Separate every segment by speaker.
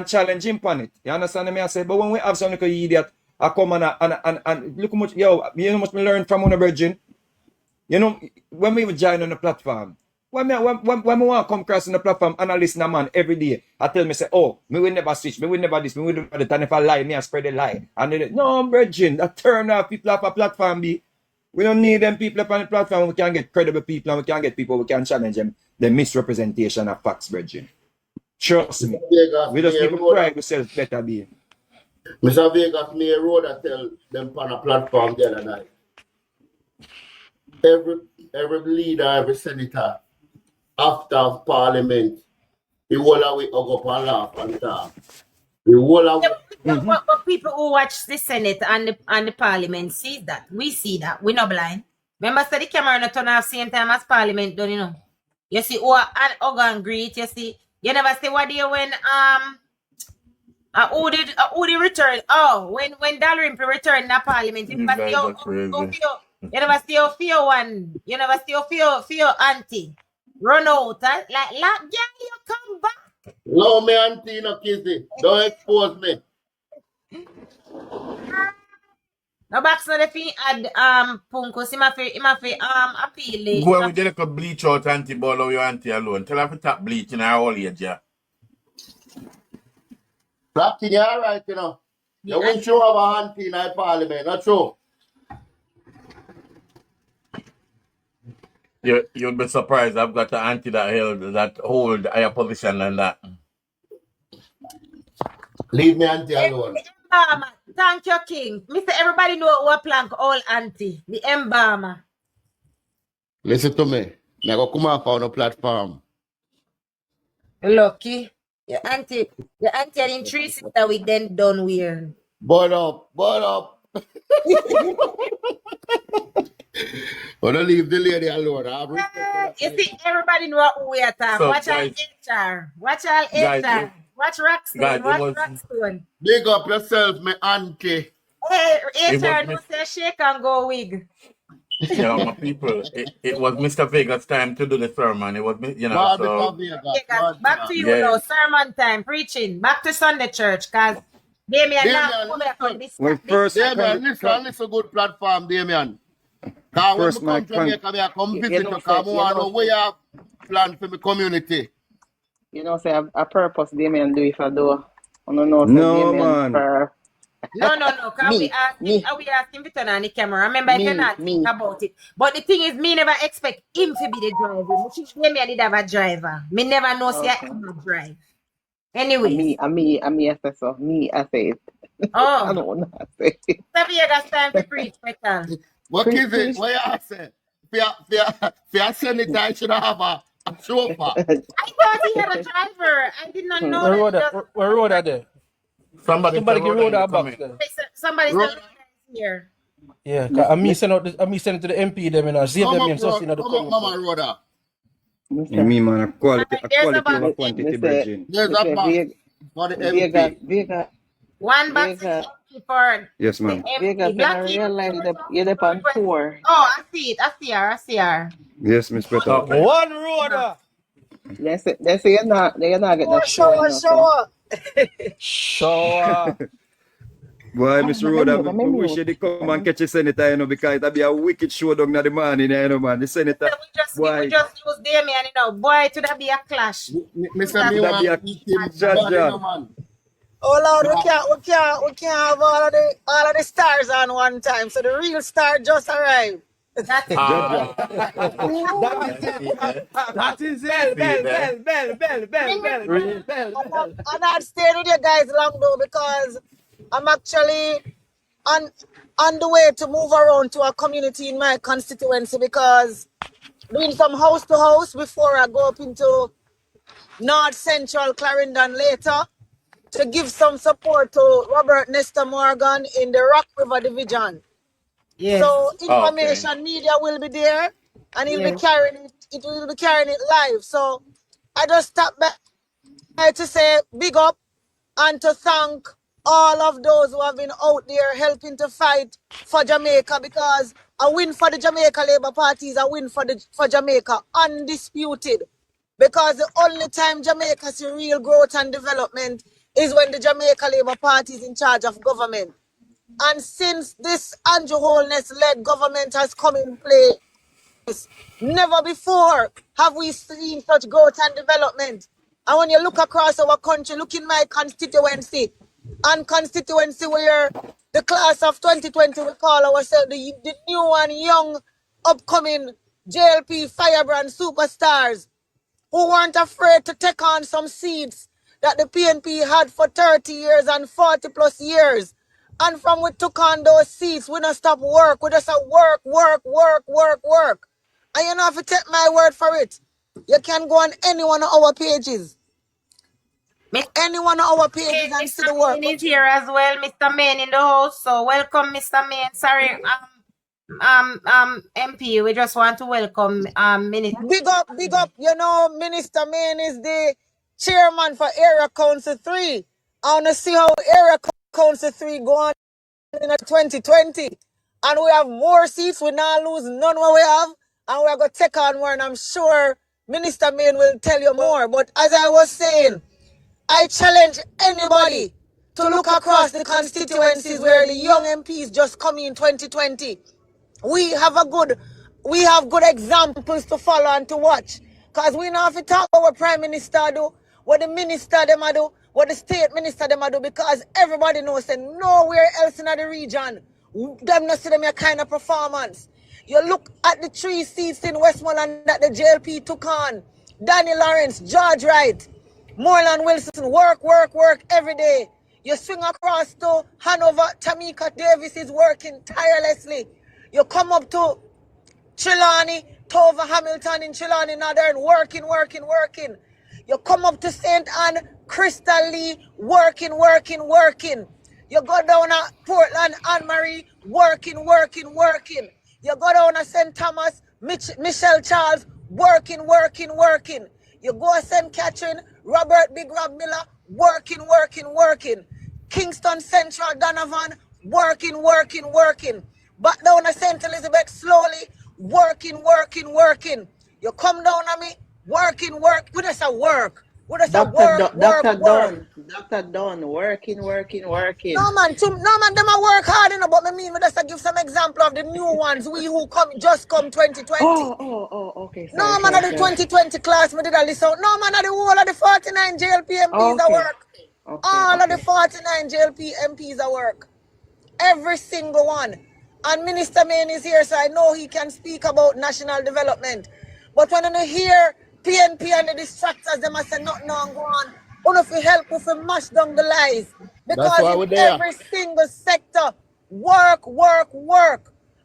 Speaker 1: challenge him on it. You understand me? I say, but when we have some little idiot, I come and look how much, yo, you know how much me learn from one virgin. You know, when we join on the platform, when we want to come across on the platform and I listen to a man every day, I tell me, say, oh, me will never switch, me will never this, me will never that, and if I lie, me I spread a lie. And they no, virgin, that turn off people off a platform, be. We don't need them people up on the platform. We can get credible people and we can get people we can challenge them. The misrepresentation of facts, virgin. Trust me. We just need to pride ourselves better, be.
Speaker 2: Mr. Vegas, me a Rhoda tell them on a platform the other night. Every leader, every senator, after parliament, the whole of it go up and laugh and talk. The whole of
Speaker 3: But people who watch the Senate and the Parliament see that. We see that. We're not blind. Remember, so the camera not turn off same time as Parliament done, you know. You see who and greet, you see. You never see what they when who did return? Oh, when Dalrymple returned to Parliament, you never see you never see your one. You never see your auntie run out. Like girl, you come back.
Speaker 2: no, me auntie no kissy. Don't expose me.
Speaker 3: No back so the thing add Punkos him have appeal it.
Speaker 4: When we did a bleach out auntie ball of your auntie alone. Tell her to tap bleach in our old age, yeah.
Speaker 2: Blackton, you're alright, you know. You won't show have a auntie in our parliament, not true.
Speaker 4: You'd be surprised. I've got an auntie that hold higher position than that.
Speaker 2: Leave me auntie alone.
Speaker 3: Thank you, King. Mr. Everybody know what plank all auntie. The embalmer.
Speaker 2: Listen to me. I go come off on a platform.
Speaker 3: Lucky. Your auntie had in 3 sister with them done weird.
Speaker 2: Board up. But don't leave the lady alone. I have respect for that.
Speaker 3: You see, everybody know who we are talking.
Speaker 4: So,
Speaker 3: Watch all
Speaker 4: guys-
Speaker 3: HR. Watch all
Speaker 4: Guys,
Speaker 3: HR. Watch Rockstone.
Speaker 4: guys, it
Speaker 3: Watch
Speaker 4: was-
Speaker 3: Rockstone.
Speaker 2: Big up yourself, my auntie.
Speaker 3: Hey,
Speaker 4: It
Speaker 3: HR,
Speaker 4: was
Speaker 3: don't say shake and go wig.
Speaker 4: Yeah, my people. It was Mr. Vegas' time to do the sermon. It was, you know,
Speaker 2: God,
Speaker 4: so.
Speaker 2: Mr. Vegas.
Speaker 3: Okay, guys,
Speaker 2: God,
Speaker 3: back to you
Speaker 4: Yeah.
Speaker 3: now. Sermon time, preaching. Back to Sunday church, cause Damien now
Speaker 2: Damien,
Speaker 3: come back on this.
Speaker 1: When first
Speaker 2: Damien, listen, good platform, Damien. Because when
Speaker 1: First,
Speaker 2: we come
Speaker 1: my
Speaker 2: to Jamaica, I come
Speaker 5: You
Speaker 2: visit
Speaker 5: know,
Speaker 2: you, because
Speaker 5: say-
Speaker 2: I
Speaker 5: you
Speaker 2: want to
Speaker 5: know,
Speaker 2: know where you have planned for my community.
Speaker 5: You know, say a purpose Damien do if I do. I don't know, say
Speaker 1: No,
Speaker 5: Damien
Speaker 1: man.
Speaker 5: for
Speaker 3: No, cause
Speaker 5: Me,
Speaker 3: we asked him to turn on the camera. Remember, if you're not
Speaker 5: me.
Speaker 3: think about it. But the thing is, me never expect him to be the driver. Damien did have a driver. Me never know say
Speaker 5: Okay.
Speaker 3: him a drive.
Speaker 5: And
Speaker 3: Anyways.
Speaker 5: me, I say so. Me, I say it. I
Speaker 3: Oh,
Speaker 5: don't want to say it.
Speaker 3: Savia's time to preach, Metal.
Speaker 2: What
Speaker 5: Preach,
Speaker 2: is it?
Speaker 5: preach.
Speaker 2: What you say? For your senator, I should have a chauffeur.
Speaker 3: I thought he had a driver. I did not know
Speaker 6: Where
Speaker 3: that.
Speaker 6: Rhoda, where Rhoda there?
Speaker 4: Somebody
Speaker 6: Somebody give
Speaker 4: Rhoda
Speaker 6: Rhoda a
Speaker 4: in the
Speaker 6: box
Speaker 4: comment.
Speaker 6: there.
Speaker 3: Somebody's
Speaker 2: Ro-
Speaker 3: not here.
Speaker 6: Yeah, cause I send it to the MP them and save
Speaker 2: Come
Speaker 6: them
Speaker 2: up,
Speaker 6: in so in the
Speaker 2: come up, Mama Rhoda.
Speaker 1: You mean, man, a quality
Speaker 3: There's
Speaker 1: over
Speaker 3: about-
Speaker 1: quantity,
Speaker 5: Mr.
Speaker 1: virgin.
Speaker 2: There's a box for the MP.
Speaker 5: Vegas,
Speaker 3: One box
Speaker 5: Vegas.
Speaker 3: for
Speaker 1: Yes,
Speaker 3: the
Speaker 1: ma'am.
Speaker 3: empty.
Speaker 5: Vegas, and I realize you're the on tour.
Speaker 3: Oh, I see it. I see her.
Speaker 1: Yes, Miss Peter.
Speaker 4: Okay.
Speaker 6: One Rhoda.
Speaker 5: They say you're not getting a show. You know, so.
Speaker 6: Show.
Speaker 1: Boy, Mr. Rhoda,
Speaker 5: Remember,
Speaker 1: we wish you to come and catch the senator, you know, because it'll be a wicked show down in the morning, you know, man. The senator,
Speaker 3: We just use Damien, you know. Boy, it would be a clash.
Speaker 2: Mr. Me
Speaker 1: That'd be a
Speaker 2: want to meet him
Speaker 1: judge,
Speaker 2: bad, you
Speaker 1: yeah.
Speaker 2: know, man.
Speaker 7: Oh Lord, we can't have all of the stars on one time. So the real star just arrived.
Speaker 3: That's
Speaker 4: Ah,
Speaker 6: That is it. Bell.
Speaker 7: I'm not staying with you guys long though because I'm actually on the way to move around to a community in my constituency because doing some house to house before I go up into North Central Clarendon later to give some support to Robert Nestor Morgan in the Rock River Division.
Speaker 3: yes.
Speaker 7: So information media will be there and he'll be carrying it. It will be carrying it live. So I just stopped by to say big up and to thank all of those who have been out there helping to fight for Jamaica because a win for the Jamaica Labour Party is a win for Jamaica, undisputed. Because the only time Jamaica see real growth and development is when the Jamaica Labour Party is in charge of government. And since this Andrew Holness-led government has come in place, never before have we seen such growth and development. And when you look across our country, look in my constituency, and constituency where the class of 2020 we call ourselves the new and young upcoming JLP firebrand superstars who weren't afraid to take on some seats that the PNP had for 30 years and 40 plus years. And from we took on those seats, we don't stop work. We just say work, work, work, work, work. And you know, if you take my word for it, you can go on any one of our pages. Any one of our pages and see the work.
Speaker 3: Mr. Main is here as well. Mr. Main in the house. So welcome, Mr. Main. Sorry, MP, we just want to welcome Minister.
Speaker 7: Big up, you know, Minister Main is the chairman for Area Council 3. I want to see how Area Council 3 go on in 2020. And we have more seats, we not lose none what we have. And we're going to take on more, and I'm sure Minister Main will tell you more. But as I was saying, I challenge anybody to look across the constituencies where the young MPs just come in 2020. We have good examples to follow and to watch. Because we know if we talk about what Prime Minister do, what the minister them do, what the state minister them do, because everybody knows that nowhere else in the region, them not see them a kind of performance. You look at the 3 seats in Westmoreland that the JLP took on. Danny Lawrence, George Wright, Moreland Wilson, work every day. You swing across to Hanover, Tamika Davis is working tirelessly. You come up to Trelawney, Tova Hamilton in Trelawney Northern, working. You come up to St. Anne, Crystal Lee, working. You go down at Portland, Anne-Marie, working. You go down at St. Thomas, Michelle Charles, working. You go to St. Catherine, Robert Big Rob Miller, working. Kingston Central, Donovan, working. Back down at St. Elizabeth, slowly, working. You come down on me, working. We just a work.
Speaker 5: Dr. Don, working.
Speaker 7: No man, them a work hard, you know, but me just to give some example of the new ones, who just come 2020.
Speaker 5: Okay. Sorry,
Speaker 7: No man, of the 2020 class, me did a list out. No man, of the whole of the 49 JLP MPs a work. All of the 49 JLP MPs a work. Every single one. And Minister Main is here, so I know he can speak about national development. But when you hear PNP and the distractors, they must say nothing on go on. Only if you help if you mash down the lies. Because in every single sector, work.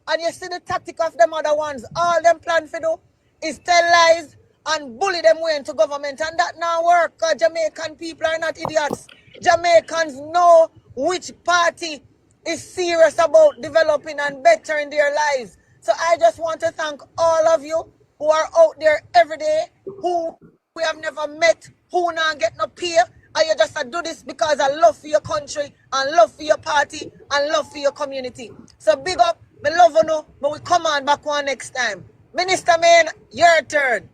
Speaker 7: And you see the tactic of them other ones, all them plan for do is tell lies and bully them way into government. And that now work, because Jamaican people are not idiots. Jamaicans know which party is serious about developing and bettering their lives. So I just want to thank all of you who are out there every day, who we have never met, who not get no pay, and you just do this because I love for your country, and love for your party, and love for your community. So big up, me love you know, but we come on back one next time. Minister Main, your turn.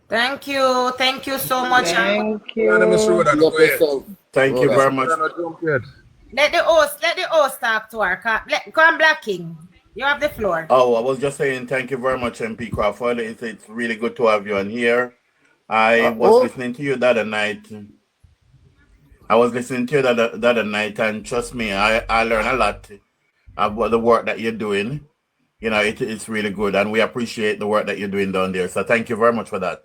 Speaker 3: Thank you so much.
Speaker 5: Thank you.
Speaker 4: Thank you very much.
Speaker 3: Let the host talk to her. Come Black King. You have the floor.
Speaker 4: Oh, I was just saying thank you very much, MP Crawford. It's really good to have you on here. I was listening to you the other night. And trust me, I learned a lot about the work that you're doing. You know, it's really good, and we appreciate the work that you're doing down there. So thank you very much for that.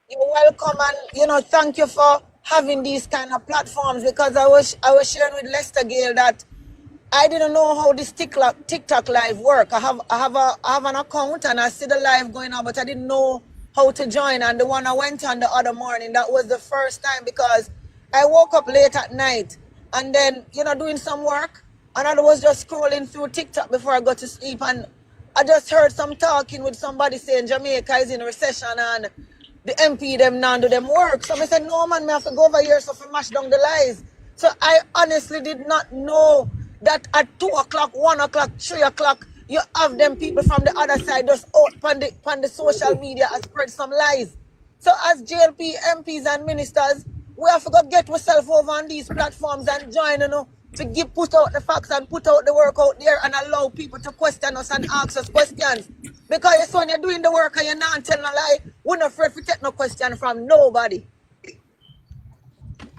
Speaker 7: You're welcome, and thank you for having these kind of platforms, because I was sharing with Lester Gale that I didn't know how this TikTok live work. I have an account and I see the live going on, but I didn't know how to join. And the one I went on the other morning, that was the first time, because I woke up late at night and then doing some work, and I was just scrolling through TikTok before I got to sleep, and I just heard some talking with somebody saying Jamaica is in recession and the MP them now do them work. So I said, no man, me have to go over here so I mash down the lies. So I honestly did not know that at 2 o'clock, 1 o'clock, 3 o'clock, you have them people from the other side just out on the social media and spread some lies. So as JLP MPs and ministers, we have to go get ourselves over on these platforms and join, to put out the facts and put out the work out there and allow people to question us and ask us questions. Because when you're doing the work and you're not telling a lie, we're not afraid to take no question from nobody.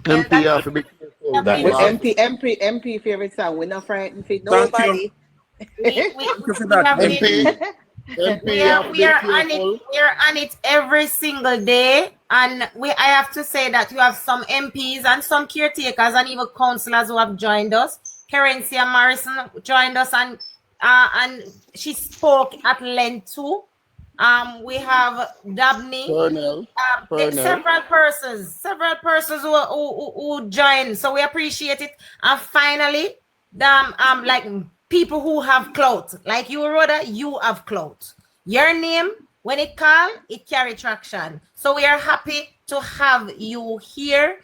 Speaker 2: MP have to be careful.
Speaker 4: That
Speaker 5: With
Speaker 4: is-
Speaker 5: MP favorite song, we're not frightened for
Speaker 6: Thank
Speaker 5: nobody.
Speaker 2: MP have to be
Speaker 3: We are on
Speaker 2: careful.
Speaker 3: it. We are on it every single day, and I have to say that we have some MPs and some caretakers and even councillors who have joined us. Kerencia Morrison joined us, and she spoke at length too. We have Dabney.
Speaker 2: Colonel.
Speaker 3: Several persons who joined, so we appreciate it. And finally, like people who have clout, like you, Rhoda, you have clout. Your name, when it call, it carry traction. So we are happy to have you here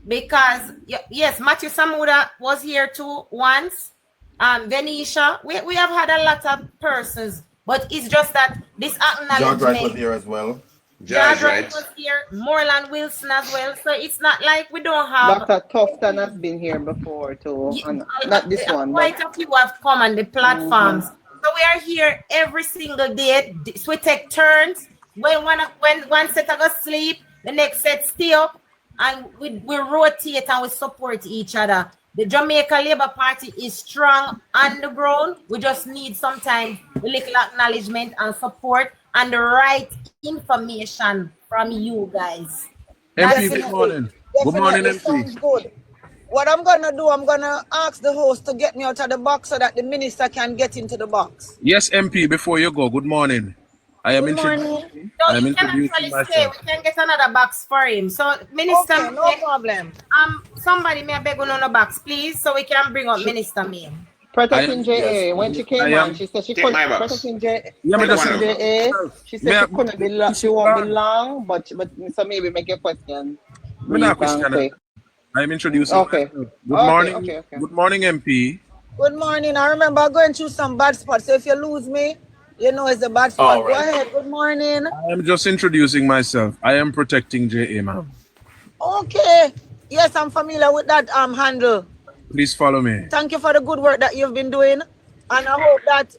Speaker 3: because yes, Matthew Samuda was here too once. Venetia, we have had a lot of persons, but it's just that this
Speaker 4: George Wright was
Speaker 3: acknowledgement.
Speaker 4: here as well.
Speaker 3: George Wright was here, Moreland Wilson as well. So it's not like we don't have.
Speaker 5: Dr. Tufton has been here before too. And not this one,
Speaker 3: Quite
Speaker 5: but
Speaker 3: a few have come on the platforms. So we are here every single day. So we take turns. When one set go sleep, the next set stay up, and we rotate and we support each other. The Jamaica Labour Party is strong on the ground. We just need sometimes a little acknowledgement and support and the right information from you guys.
Speaker 6: MP, good morning. Good morning,
Speaker 7: Definitely
Speaker 6: MP.
Speaker 7: sounds good. What I'm gonna do, I'm gonna ask the host to get me out of the box so that the minister can get into the box.
Speaker 6: Yes, MP, before you go, good morning. I am
Speaker 7: Good morning.
Speaker 6: introducing.
Speaker 3: So
Speaker 6: I am
Speaker 3: you can
Speaker 6: introducing
Speaker 3: actually say
Speaker 6: myself.
Speaker 3: we can get another box for him. So Minister,
Speaker 7: Okay, no problem.
Speaker 3: somebody may beg on a box, please, so we can bring up Minister May.
Speaker 5: Protecting
Speaker 6: I-
Speaker 5: JA,
Speaker 4: yes.
Speaker 5: when she
Speaker 6: I
Speaker 5: came
Speaker 6: am-
Speaker 5: on, she said she
Speaker 8: Take
Speaker 5: couldn't.
Speaker 8: my box.
Speaker 5: Protecting JA,
Speaker 6: Yeah, but
Speaker 5: protecting
Speaker 6: that's-
Speaker 5: JA, she
Speaker 6: Me-
Speaker 5: said she couldn't be long. She won't be long, but so maybe make a question.
Speaker 6: Me not
Speaker 5: brief and
Speaker 6: question
Speaker 5: quick.
Speaker 6: I am introducing
Speaker 5: Okay.
Speaker 6: myself. Good
Speaker 5: Okay,
Speaker 6: morning.
Speaker 5: okay.
Speaker 6: Good morning, MP.
Speaker 7: Good morning. I remember going through some bad spots. So if you lose me, you know it's a bad spot.
Speaker 4: All
Speaker 7: Go
Speaker 4: right.
Speaker 7: ahead. Good morning.
Speaker 6: I am just introducing myself. I am protecting JA, ma'am.
Speaker 7: Okay. Yes, I'm familiar with that handle.
Speaker 6: Please follow me.
Speaker 7: Thank you for the good work that you've been doing. And I hope that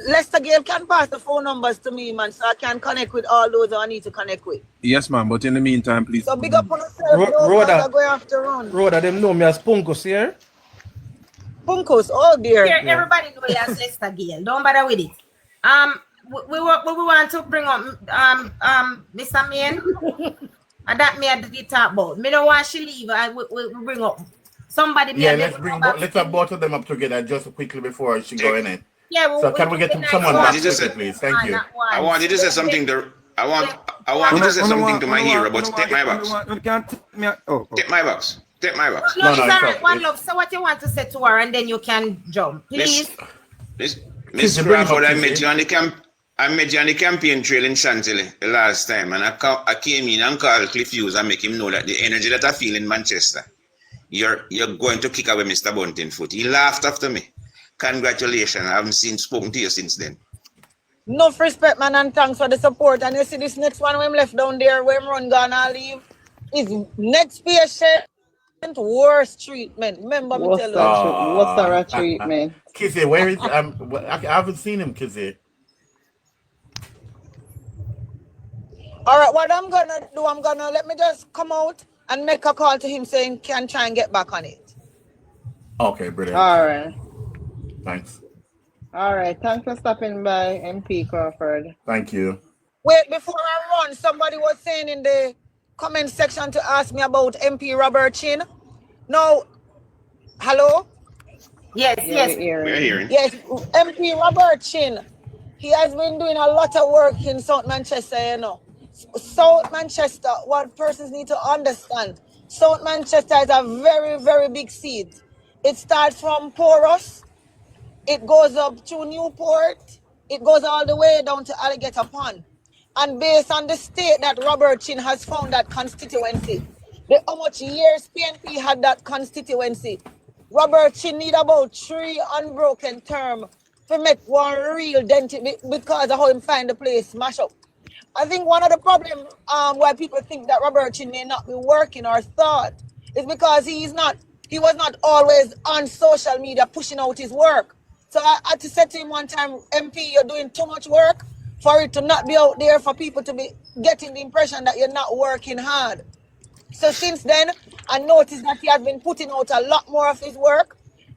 Speaker 7: Lester Gale can pass the phone numbers to me, man, so I can connect with all those I need to connect with.
Speaker 6: Yes, ma'am. But in the meantime, please.
Speaker 7: So big up on yourself, those
Speaker 6: Rhoda.
Speaker 7: that are going after run.
Speaker 6: Rhoda, them know me as Punkos here.
Speaker 7: Punkos, oh dear.
Speaker 3: Here, everybody know it as Lester Gale. Don't bother with it. We want to bring up Mr. Main. And that me I did talk about. Me don't want she leave. We bring up somebody.
Speaker 4: Yeah, let's have both of them up together just quickly before she go in it.
Speaker 3: Yeah,
Speaker 4: So can we get someone back quickly, please? Thank you.
Speaker 8: I want you to say something to. I want you to say something to my hero, but take my box. Take my box. Take my box.
Speaker 3: No,
Speaker 4: No,
Speaker 3: it's
Speaker 4: no,
Speaker 3: all
Speaker 4: it's
Speaker 3: right.
Speaker 4: okay.
Speaker 3: One love. So what you want to say to her, and then you can jump, please.
Speaker 8: Miss Crawford, I met you on the campaign trail in Chantilly the last time, and I came in and called Cliff Hughes and make him know that the energy that I feel in Manchester, you're going to kick away Mr. Bunting foot. He laughed after me. Congratulations. I haven't spoken to you since then.
Speaker 7: Enough respect, man, and thanks for the support. And you see this next one when left down there, when run gonna leave, is next patient worse treatment. Remember me tell you.
Speaker 5: What's our treatment?
Speaker 4: Kizzy, where is I haven't seen him, Kizzy.
Speaker 7: All right, what I'm gonna do, let me just come out and make a call to him saying can try and get back on it.
Speaker 4: Okay, brilliant.
Speaker 5: All right.
Speaker 4: Thanks.
Speaker 5: All right. Thanks for stopping by, MP Crawford.
Speaker 4: Thank you.
Speaker 7: Wait, before I run, somebody was saying in the comment section to ask me about MP Robert Chin. Now, hello?
Speaker 3: Yes,
Speaker 5: Yeah,
Speaker 3: yes.
Speaker 8: We're hearing.
Speaker 7: Yes, MP Robert Chin. He has been doing a lot of work in South Manchester, you know. South Manchester, what persons need to understand, South Manchester is a very, very big seed. It starts from Porous, it goes up to Newport, it goes all the way down to Alligator Pond. And based on the state that Robert Chin has found that constituency, how much years PNP had that constituency, Robert Chin need about 3 unbroken terms to make one real dent because of how him find the place smash up. I think one of the problems why people think that Robert Chin may not be working or thought is because he was not always on social media pushing out his work. So I had to say to him one time, MP, you're doing too much work for it to not be out there, for people to be getting the impression that you're not working hard. So since then, I noticed that he has been putting out a lot more of his work.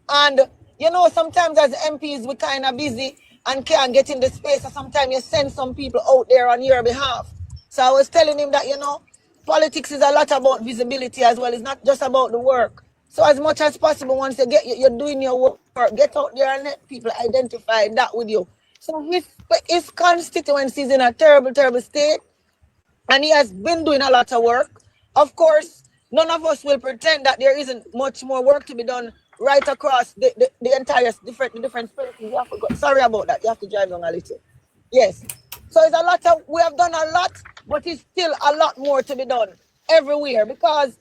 Speaker 7: And, you know, sometimes as MPs, we're kind of busy and can't get in the space. So sometimes you send some people out there on your behalf. So I was telling him that, you know, politics is a lot about visibility as well. It's not just about the work. So as much as possible, once you're doing your work, get out there and let people identify that with you. So his constituency is in a terrible, terrible state. And he has been doing a lot of work. Of course, none of us will pretend that there isn't much more work to be done right across the entire different spaces. You have to go. Sorry about that. You have to drive on a little. Yes. So it's a lot of, we have done a lot, but it's still a lot more to be done everywhere. Because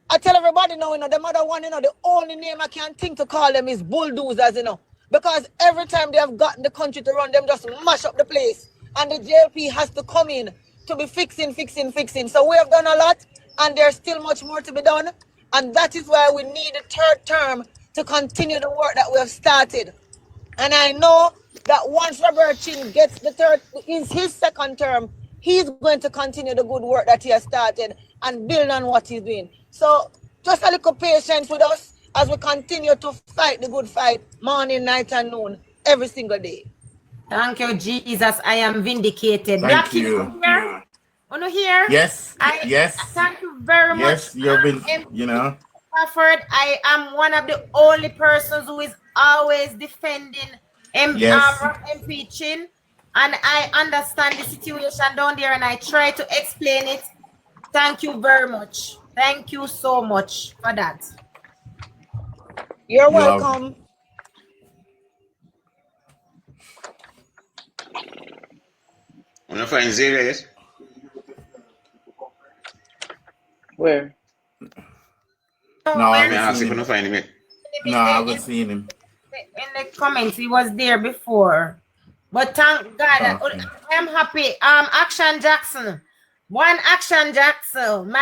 Speaker 7: I tell everybody now, you know, the mother one, you know, the only name I can think to call them is bulldozers, you know. Because every time they have gotten the country to run, them just mash up the place. And the JLP has to come in to be fixing. So we have done a lot, and there's still much more to be done. And that is why we need a third term to continue the work that we have started. And I know that once Robert Chin gets his second term, he's going to continue the good work that he has started and build on what he's doing. So just a little patience with us as we continue to fight the good fight, morning, night, and noon, every single day.
Speaker 3: Thank you, Jesus. I am vindicated.
Speaker 4: Thank you.
Speaker 3: Here? Want to hear?
Speaker 4: Yes. Yes.
Speaker 3: Thank you very much.
Speaker 4: Yes, you've been, you know.
Speaker 3: Crawford, I am one of the only persons who is always defending MP Chin, and I understand the situation down there, and I try to explain it. Thank you very much. Thank you so much for that.
Speaker 7: You're welcome.
Speaker 8: Wanna find Zara yet?
Speaker 5: Where?
Speaker 4: No, I haven't
Speaker 8: asked
Speaker 4: seen
Speaker 8: if you
Speaker 4: him.
Speaker 8: don't find him yet.
Speaker 4: No, I haven't seen him.
Speaker 3: In the comments, he was there before. But thank God,
Speaker 4: Okay.
Speaker 3: I am happy. Action Jackson. One Action Jackson.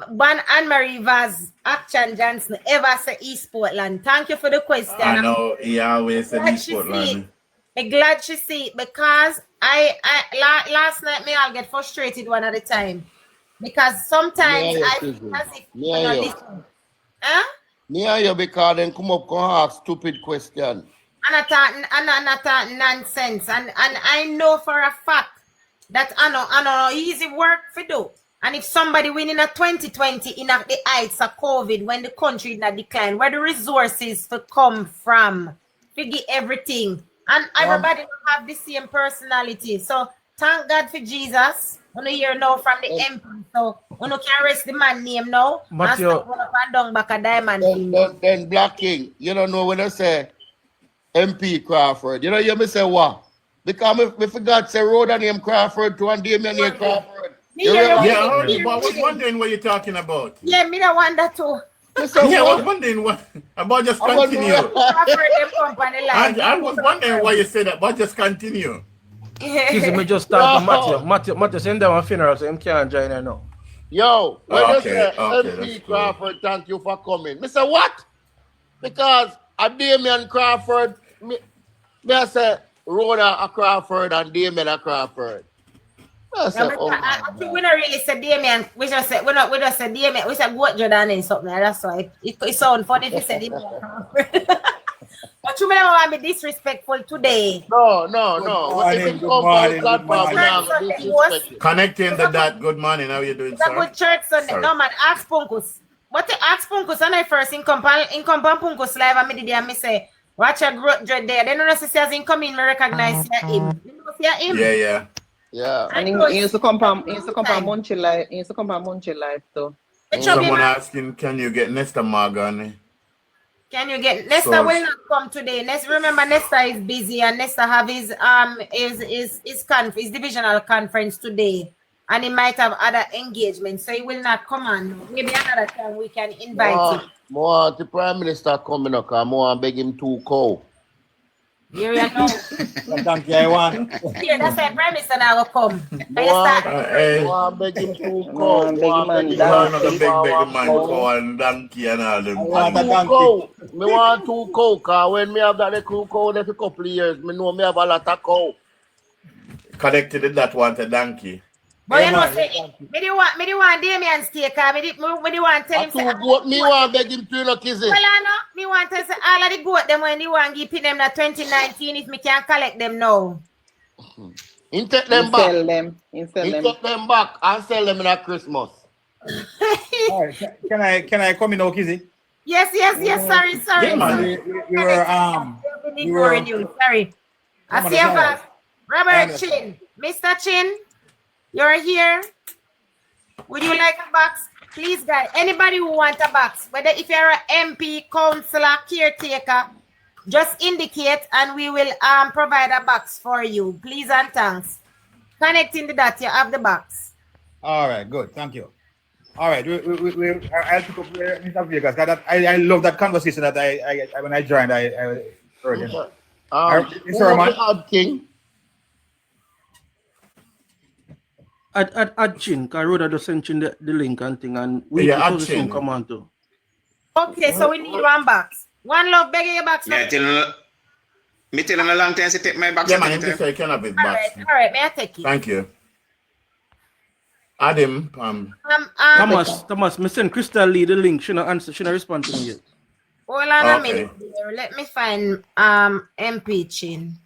Speaker 3: One Anne-Marie Vaz. Action Johnson. Ever say East Portland. Thank you for the question.
Speaker 4: I know he always said East Portland.
Speaker 3: I'm glad she see it, because last night me I'll get frustrated one at a time, because sometimes I feel as if listen. Huh?
Speaker 2: Yeah, you because then come up and ask stupid question.
Speaker 3: And I thought nonsense, and I know for a fact that I know easy work for do. And if somebody winning a 2020 in the heights of COVID, when the country in a decline, where the resources to come from, figure everything. And everybody don't have the same personality. So thank God for Jesus. We hear now from the MP. So we can arrest the man name now.
Speaker 6: Matthew.
Speaker 2: Then Black King, you don't know when I say MP Crawford. You know, you me say what? Because I forgot to say Rhoda name Crawford to and Damien name Crawford.
Speaker 4: I was wondering what you're talking about.
Speaker 3: Yeah, me don't wonder too.
Speaker 4: I was wondering what about just continue. I was wondering why you said that, but just continue.
Speaker 6: Excuse me, just start Matthew send them a funeral, so him can't join her now.
Speaker 2: Yo, when you say
Speaker 4: okay,
Speaker 2: MP Crawford, thank you for coming. Me say what? Because a Damien Crawford, me I say Rhoda Crawford and Damien Crawford. I say,
Speaker 3: we don't really say Damien. We just say we just say Damien. We say Goat Jordan and something. That's why it sounds funny if you say Damien Crawford. But you may not want to be disrespectful today.
Speaker 2: No.
Speaker 4: Connecting the dot. Good morning. How you doing,
Speaker 3: it's
Speaker 4: sir?
Speaker 3: A good church Sunday. No man, ask Punkus. What the ask Punkus and I first in Punkus live and me did and me say watch a growth dread there. Then when see as in come in, me recognize him. You know see him?
Speaker 2: Yeah.
Speaker 5: And he used to come from Munchie Life. He used to come from Munchie Life too.
Speaker 4: Someone asking, can you get Nesta Morgan?
Speaker 3: Can you get Nesta will not come today. Remember Nesta is busy and Nesta have his divisional conference today. And he might have other engagements, so he will not come on. Maybe another time we can invite him.
Speaker 2: More the Prime Minister coming up, more beg him to call.
Speaker 3: Here you know.
Speaker 9: Thank you, I want.
Speaker 3: Here, that's a premise and I will come. Can you
Speaker 2: One,
Speaker 3: start?
Speaker 2: one beg him to
Speaker 5: No,
Speaker 2: go.
Speaker 5: I'm begging
Speaker 2: One
Speaker 5: man
Speaker 2: beg him
Speaker 5: down.
Speaker 4: Another big man
Speaker 2: to
Speaker 4: cow and donkey and all
Speaker 9: I
Speaker 4: them
Speaker 9: want a
Speaker 4: things.
Speaker 9: donkey.
Speaker 2: cow. Me want 2 cow, cause when me have that little cow there for a couple of years, me know me have a lot of cow.
Speaker 4: Connected to that want a donkey.
Speaker 3: But
Speaker 9: Yeah,
Speaker 3: you know,
Speaker 9: man.
Speaker 3: say, me the want Damien stay, cause me the want tell
Speaker 2: A
Speaker 3: him,
Speaker 2: 2
Speaker 3: say,
Speaker 2: goat, me want beg him to no kizzy.
Speaker 3: well, I know, me want to say, all of the goat, them when the want give them that 2019, if me can collect them now.
Speaker 2: He take
Speaker 5: He
Speaker 2: them back.
Speaker 5: sell them. He sell
Speaker 2: He
Speaker 5: them.
Speaker 2: take them back and sell them in a Christmas.
Speaker 9: All right, can I come in now, Kizzy?
Speaker 3: Yes, sorry.
Speaker 4: Yeah, man.
Speaker 9: We were
Speaker 3: I've been ignoring you, sorry. I
Speaker 9: Come on,
Speaker 3: see you
Speaker 9: it's all right.
Speaker 3: back. Robert
Speaker 9: Honest.
Speaker 3: Chin, Mr. Chin, you're here. Would you like a box? Please, guys, anybody who wants a box, whether if you're an MP, councillor, caretaker, just indicate and we will provide a box for you. Please and thanks. Connecting the dot, you have the box.
Speaker 9: All right, good. Thank you. All right, I'll pick up Mr. Vegas. I love that conversation that I when I joined, I heard it.
Speaker 2: Who
Speaker 9: Sorry,
Speaker 2: was
Speaker 9: man.
Speaker 2: the odd king?
Speaker 6: Add Chin, because Rhoda just sent you the link and thing, and we
Speaker 4: Yeah, add
Speaker 6: will soon
Speaker 4: Chin.
Speaker 6: come on too.
Speaker 3: Okay, so we need one box. One love, begging your box.
Speaker 8: Yeah, me tell him a long time to take my box.
Speaker 4: Yeah, man, you can have his
Speaker 3: All
Speaker 4: box.
Speaker 3: right, may I take it?
Speaker 4: Thank you. Add him.
Speaker 6: Thomas, me send Crystal Lee the link. She not answer, she not respond to me yet.
Speaker 3: Hold on a
Speaker 4: Okay.
Speaker 3: minute. Here. Let me find MP Chin.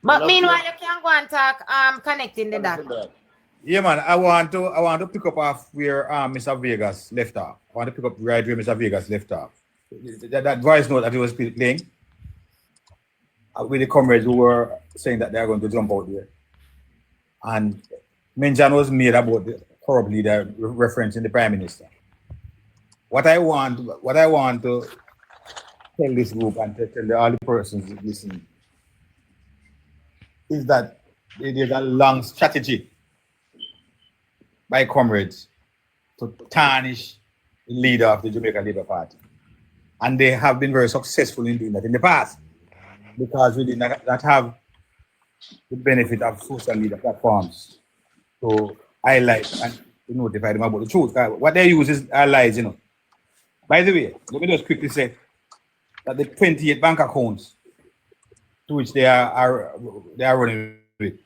Speaker 3: But meanwhile, you can go and talk connecting the dot.
Speaker 9: Yeah, man. I want to pick up off where Mr. Vegas left off. I want to pick up right where Mr. Vegas left off. That voice note that he was playing with the comrades who were saying that they are going to jump out there, and mention was made about the corrupt leader referencing the Prime Minister. What I want to tell this group and to tell all the persons listening is that there's a long strategy by comrades to tarnish the leader of the Jamaican Labour Party. And they have been very successful in doing that in the past because we did not have the benefit of social media platforms to highlight and to notify them about the truth. What they use is lies, you know. By the way, let me just quickly say that the 28 bank accounts to which they are running with,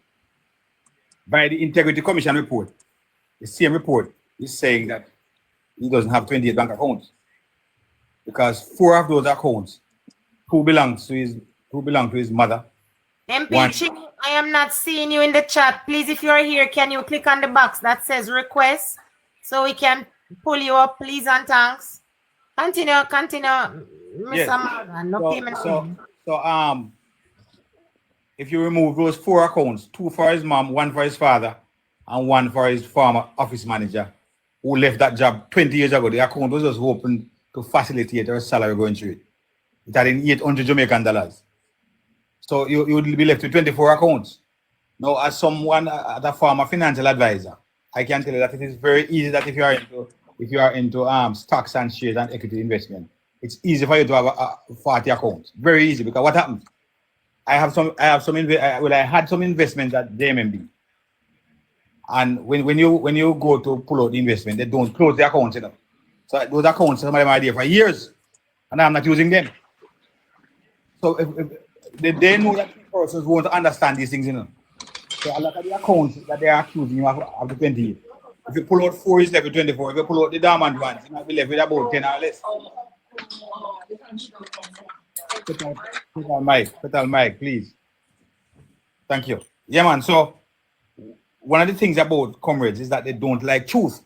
Speaker 9: by the Integrity Commission report, the same report is saying that he doesn't have 28 bank accounts because 4 of those accounts who belong to his mother.
Speaker 3: MP Chin, I am not seeing you in the chat. Please, if you are here, can you click on the box that says request so we can pull you up, please and thanks. Continue, Mr.
Speaker 9: Yes.
Speaker 3: Morgan. No payment.
Speaker 9: So if you remove those 4 accounts, 2 for his mom, 1 for his father, and 1 for his former office manager who left that job 20 years ago, the account was just open to facilitate her salary going through it. It had in 800 Jamaican dollars. So you would be left with 24 accounts. Now, as someone at a former financial advisor, I can tell you that it is very easy that if you are into stocks and shares and equity investment, it's easy for you to have a 40 accounts. Very easy, because what happens? I had some investments at JMMB. And when you go to pull out the investment, they don't close the accounts, you know. So those accounts, some of them are there for years, and I'm not using them. So if they know that persons won't understand these things, you know. So a lot of the accounts that they are accusing you of the 20. If you pull out 4, it's left with 24. If you pull out the diamond ones, you might be left with about 10 or less. Put on mic, please. Thank you. Yeah, man. So one of the things about comrades is that they don't like truth,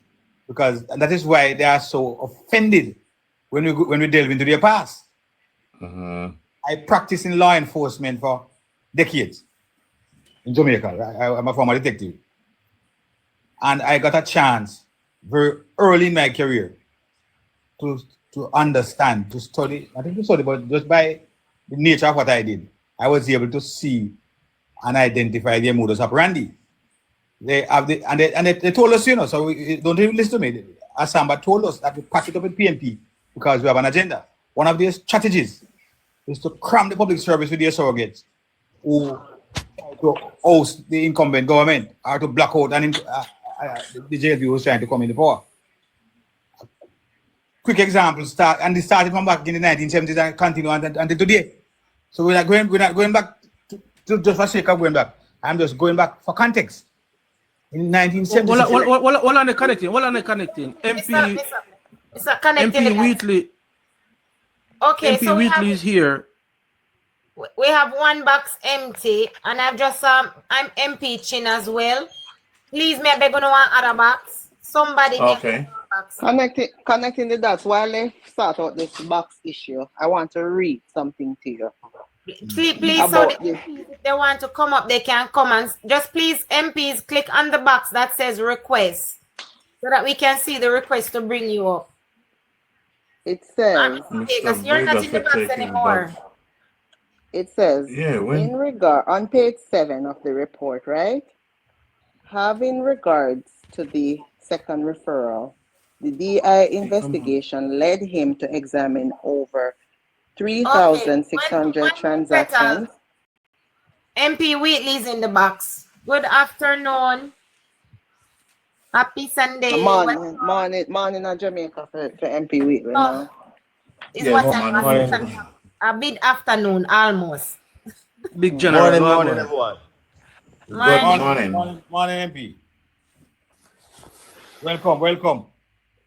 Speaker 9: because that is why they are so offended when we delve into their past. I practiced in law enforcement for decades in Jamaica. I'm a former detective, and I got a chance very early in my career to understand, to study. I think to study, but just by the nature of what I did, I was able to see and identify their modus operandi. They have they told us, you know, so we don't even listen to me. Asamba told us that we pack it up with PNP because we have an agenda. One of their strategies is to cram the public service with their surrogates who try to oust the incumbent government or to block out the JLP was trying to come in the power. Quick example, they started from back in the 1970s and continue until today. So we're not going back to just for sake of going back. I'm just going back for context. In 1970s.
Speaker 6: What are they connecting? MP Whitley.
Speaker 3: Okay,
Speaker 6: MP
Speaker 3: so
Speaker 6: Whitley is here.
Speaker 3: We have one box empty, and I've just I'm MP Chin as well. Please, me I beg you one other box. Somebody
Speaker 4: Okay.
Speaker 3: box.
Speaker 5: Connecting the dots while they start out this box issue. I want to read something to you.
Speaker 3: Please, so if they want to come up, they can come and just please, MPs, click on the box that says request so that we can see the request to bring you up.
Speaker 5: It says,
Speaker 3: because you're not in the box anymore.
Speaker 5: It says,
Speaker 4: in
Speaker 5: regard on page 7 of the report, right? Having regards to the second referral, the DI investigation led him to examine over 3,600 transactions.
Speaker 3: MP Wheatley's in the box. Good afternoon. Happy Sunday.
Speaker 5: Morning in Jamaica for MP Whitley now.
Speaker 3: It's a bit afternoon almost.
Speaker 6: Big general.
Speaker 10: Morning, everyone.
Speaker 9: Morning, MP. Welcome.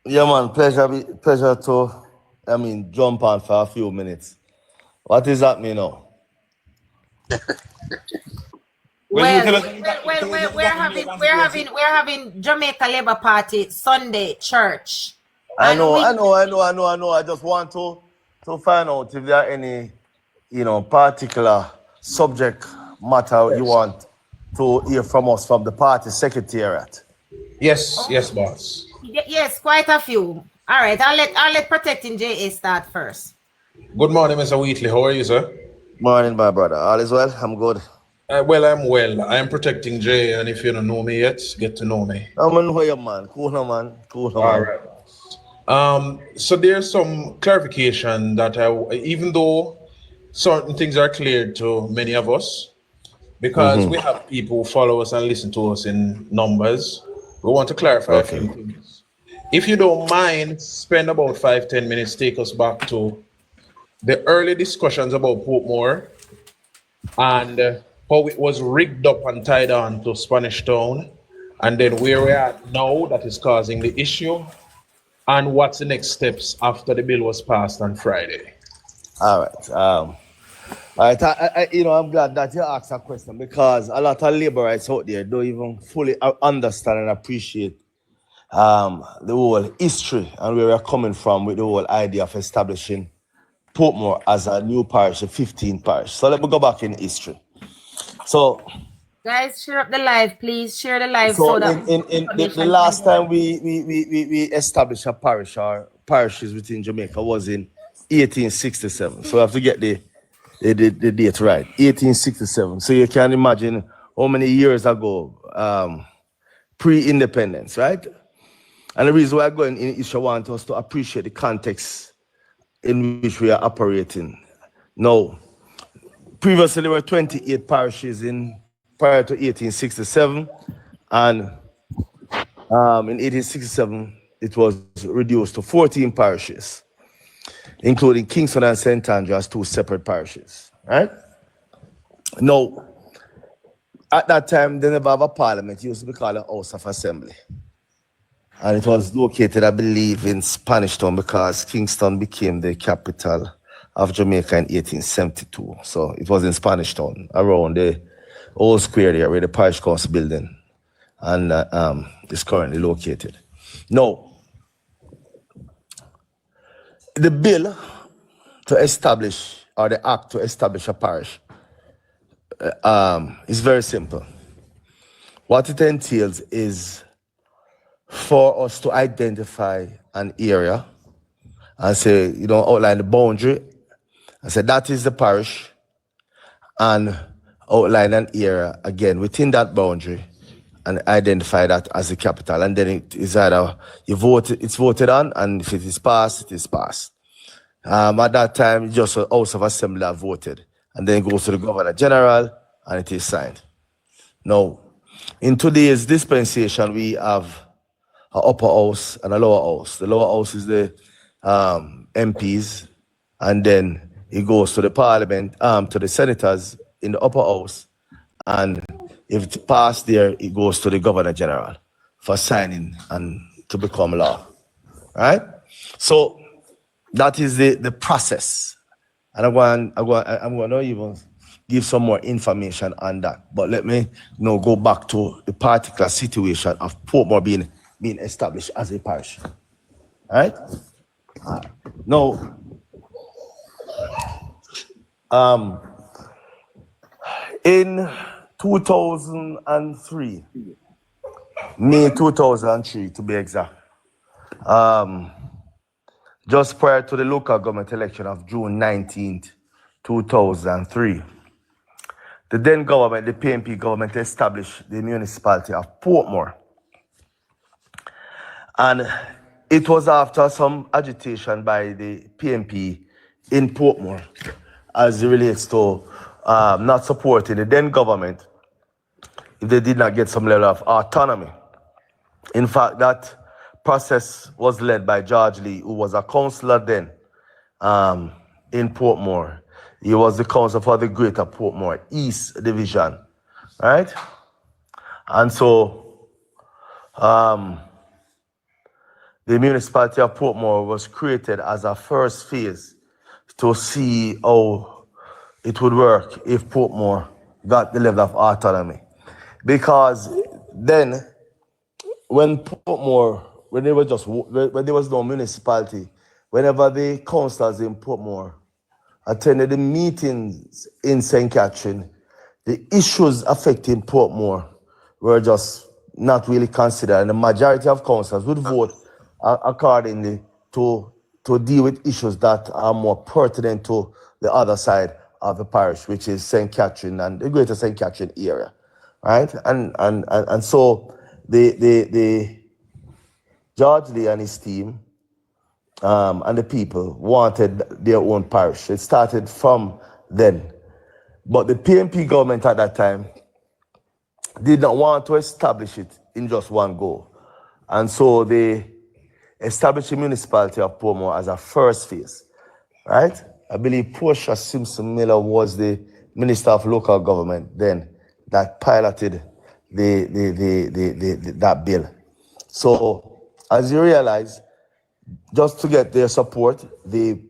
Speaker 10: Yeah, man. Pleasure to, jump on for a few minutes. What is happening now?
Speaker 3: We're having Jamaica Labour Party Sunday church.
Speaker 10: I know. I just want to find out if there are any, particular subject matter you want to hear from us from the party secretariat.
Speaker 11: Yes, boss.
Speaker 3: Yes, quite a few. All right, I'll let Protecting JA start first.
Speaker 11: Good morning, Mr. Whitley. How are you, sir?
Speaker 10: Morning, my brother. All is well? I'm good.
Speaker 11: Well. I'm Protecting Jay, and if you don't know me yet, get to know me.
Speaker 10: I'm on where man. Cool, man.
Speaker 11: All right. So there's some clarification that even though certain things are clear to many of us, because we have people who follow us and listen to us in numbers, we want to clarify a few things. If you don't mind, spend about 5-10 minutes, take us back to the early discussions about Portmore and how it was rigged up and tied on to Spanish Town, and then where we're at now that is causing the issue, and what's the next steps after the bill was passed on Friday.
Speaker 10: All right. I'm glad that you asked that question, because a lot of laborites out there don't even fully understand and appreciate the whole history and where we're coming from with the whole idea of establishing Portmore as a new parish, a 15th parish. So let me go back in history. So,
Speaker 3: guys, share up the live, please. Share the live.
Speaker 10: So that the last time we established a parish or parishes within Jamaica was in 1867. So I have to get the date right. 1867. So you can imagine how many years ago, pre-independence, right? And the reason why I'm going in is I want us to appreciate the context in which we are operating. Now, previously there were 28 parishes prior to 1867, and in 1867 it was reduced to 14 parishes, including Kingston and St. Andrew as two separate parishes, right? Now, at that time, they never have a parliament. It used to be called a House of Assembly. And it was located, I believe, in Spanish Town, because Kingston became the capital of Jamaica in 1872. So it was in Spanish Town, around the old square there where the parish council building and is currently located. Now, the bill to establish, or the act to establish a parish is very simple. What it entails is for us to identify an area and say, outline the boundary and say that is the parish, and outline an area again within that boundary and identify that as the capital. And then it is either it's voted on, and if it is passed, it is passed. At that time, just the House of Assembly are voted, and then it goes to the Governor General, and it is signed. Now, in today's dispensation, we have an upper house and a lower house. The lower house is the MPs, and then it goes to the parliament, to the senators in the upper house, and if it's passed there, it goes to the governor general for signing and to become law. Right? So that is the process. And I'm going to even give some more information on that. But let me go back to the particular situation of Portmore being established as a parish. All right? Now, in 2003, May 2003 to be exact, just prior to the local government election of June 19th, 2003, the then government, the PNP government, established the municipality of Portmore. And it was after some agitation by the PNP in Portmore as it relates to not supporting the then government if they did not get some level of autonomy. In fact, that process was led by George Lee, who was a councillor then in Portmore. He was the councillor for the Greater Portmore East Division, right? And so the municipality of Portmore was created as a first phase to see how it would work if Portmore got the level of autonomy. Because then, when Portmore, when there was no municipality, whenever the councillors in Portmore attended the meetings in St. Catherine, the issues affecting Portmore were just not really considered, and the majority of councillors would vote accordingly to deal with issues that are more pertinent to the other side of the parish, which is St. Catherine and the greater St. Catherine area, right? And so the George Lee and his team and the people wanted their own parish. It started from then. But the PNP government at that time did not want to establish it in just one go. And so they established the municipality of Portmore as a first phase, right? I believe Portia Simpson Miller was the Minister of Local Government then that piloted that bill. So as you realize, just to get their support, they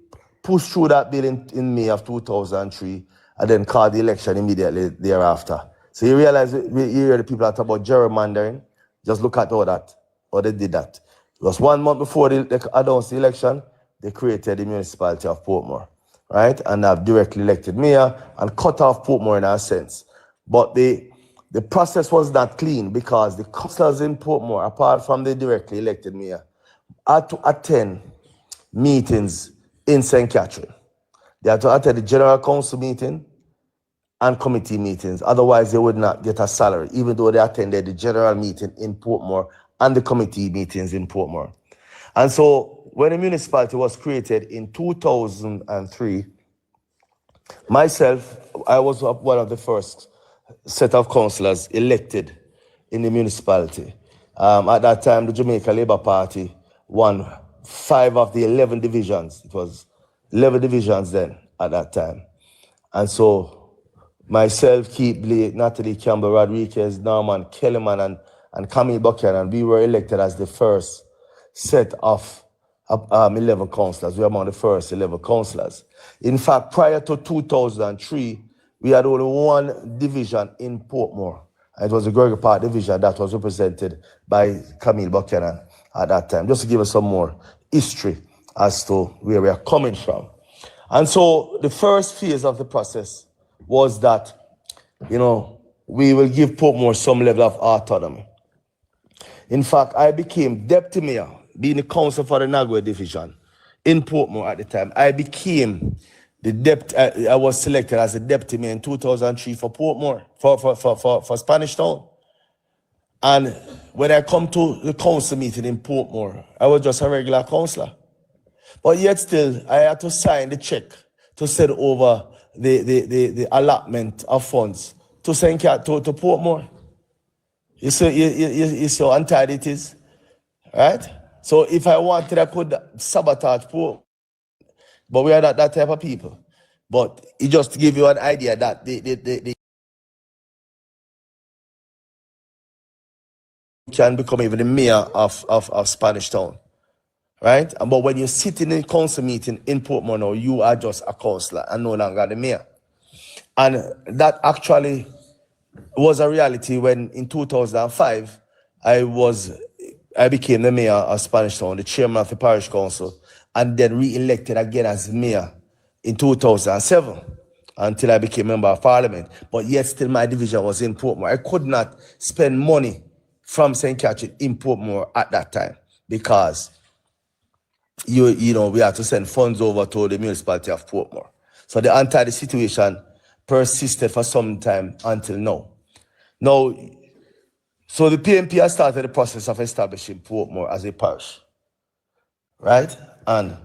Speaker 10: pushed through that bill in May of 2003 and then called the election immediately thereafter. So you realize, you hear the people that talk about gerrymandering, just look at how they did that. It was 1 month before they announced the election, they created the municipality of Portmore, right? And have directly elected mayor and cut off Portmore in a sense. But the process was not clean because the councillors in Portmore, apart from the directly elected mayor, had to attend meetings in St. Catherine. They had to attend the general council meeting and committee meetings. Otherwise, they would not get a salary, even though they attended the general meeting in Portmore and the committee meetings in Portmore. And so when the municipality was created in 2003, myself, I was one of the first set of councillors elected in the municipality. At that time, the Jamaica Labour Party won 5 of the 11 divisions. It was 11 divisions then at that time. And so myself, Keith Blake, Natalie Campbell Rodriguez, Norman Kellerman, and Camille Buchanan, we were elected as the first set of 11 councillors. We were among the first 11 councillors. In fact, prior to 2003, we had only one division in Portmore. It was the Gregory Park division that was represented by Camille Buchanan at that time, just to give us some more history as to where we are coming from. And so the first phase of the process was that, we will give Portmore some level of autonomy. In fact, I became deputy mayor, being the council for the Nagwe division in Portmore at the time. I became the deputy, I was selected as a deputy mayor in 2003 for Portmore, for Spanish Town. And when I come to the council meeting in Portmore, I was just a regular councillor. But yet still, I had to sign the check to send over the allotment of funds to St. Cat to Portmore. You see how untied it is, right? So if I wanted, I could sabotage Port, but we are not that type of people. But it just to give you an idea that they can become even the mayor of Spanish Town, right? But when you sit in a council meeting in Portmore now, you are just a councillor and no longer the mayor. And that actually was a reality when in 2005, I became the mayor of Spanish Town, the chairman of the parish council, and then re-elected again as mayor in 2007 until I became member of parliament. But yet still my division was in Portmore. I could not spend money from St. Catherine in Portmore at that time because you know we had to send funds over to the municipality of Portmore. So the untidy situation persisted for some time until now. Now, so the PNP has started the process of establishing Portmore as a parish, right? And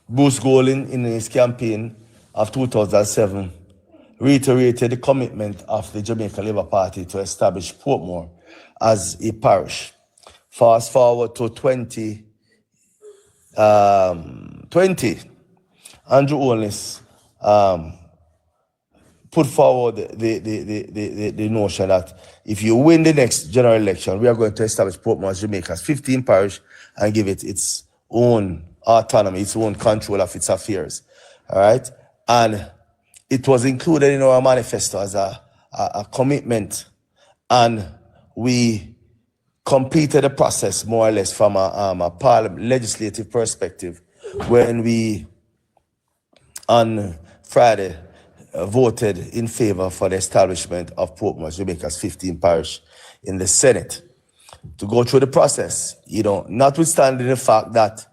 Speaker 10: Bruce Golding, in his campaign of 2007, reiterated the commitment of the Jamaican Labour Party to establish Portmore as a parish. Fast forward to 2020, Andrew Holness put forward the notion that if you win the next general election, we are going to establish Portmore as Jamaica's 15th parish and give it its own autonomy, its own control of its affairs. All right? And it was included in our manifesto as a commitment. And we completed the process more or less from a parliament legislative perspective when we, on Friday, voted in favor for the establishment of Portmore, Jamaica's 15th parish in the Senate. To go through the process, notwithstanding the fact that,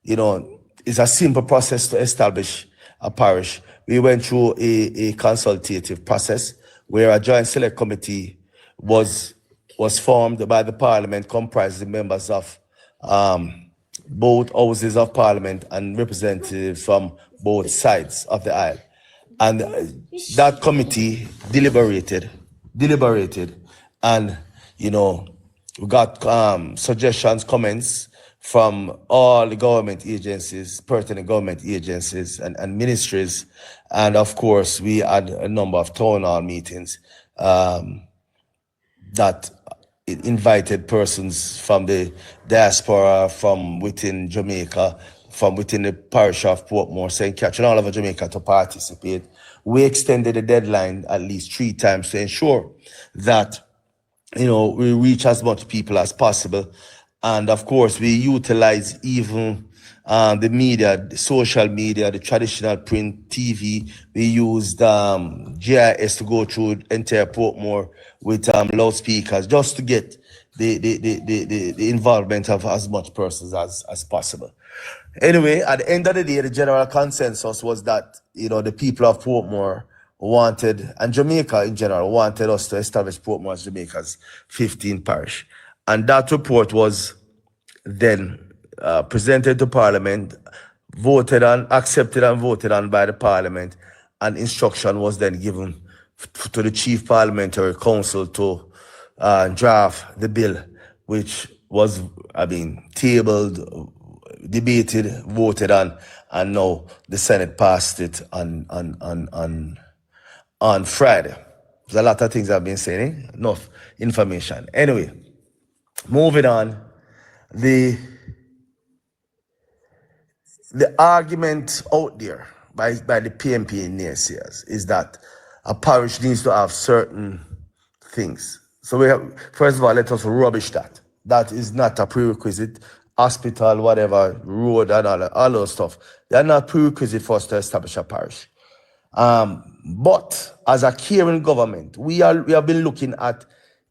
Speaker 10: it's a simple process to establish a parish, we went through a consultative process where a joint select committee was formed by the parliament, comprising members of both houses of parliament and representatives from both sides of the aisle. And that committee deliberated, and, we got suggestions, comments from all the government agencies, pertinent government agencies and ministries. And of course, we had a number of town hall meetings that invited persons from the diaspora, from within Jamaica, from within the parish of Portmore, St. Catherine, all over Jamaica to participate. We extended the deadline at least 3 times to ensure that, we reach as much people as possible. And of course, we utilize even the media, the social media, the traditional print, TV. We used GIS to go through entire Portmore with loudspeakers just to get the involvement of as much persons as possible. Anyway, at the end of the day, the general consensus was that, the people of Portmore wanted, and Jamaica in general, wanted us to establish Portmore as Jamaica's 15th parish. And that report was then presented to Parliament, accepted and voted on by the Parliament, and instruction was then given to the Chief Parliamentary Council to draft the bill, which was, tabled, debated, voted on, and now the Senate passed it on Friday. There's a lot of things I've been saying, enough information. Anyway, moving on, the argument out there by the PNP and naysayers is that a parish needs to have certain things. So first of all, let us rubbish that. That is not a prerequisite. Hospital, whatever, road, and all those stuff. They're not prerequisite for us to establish a parish. But as a caring government, we have been looking at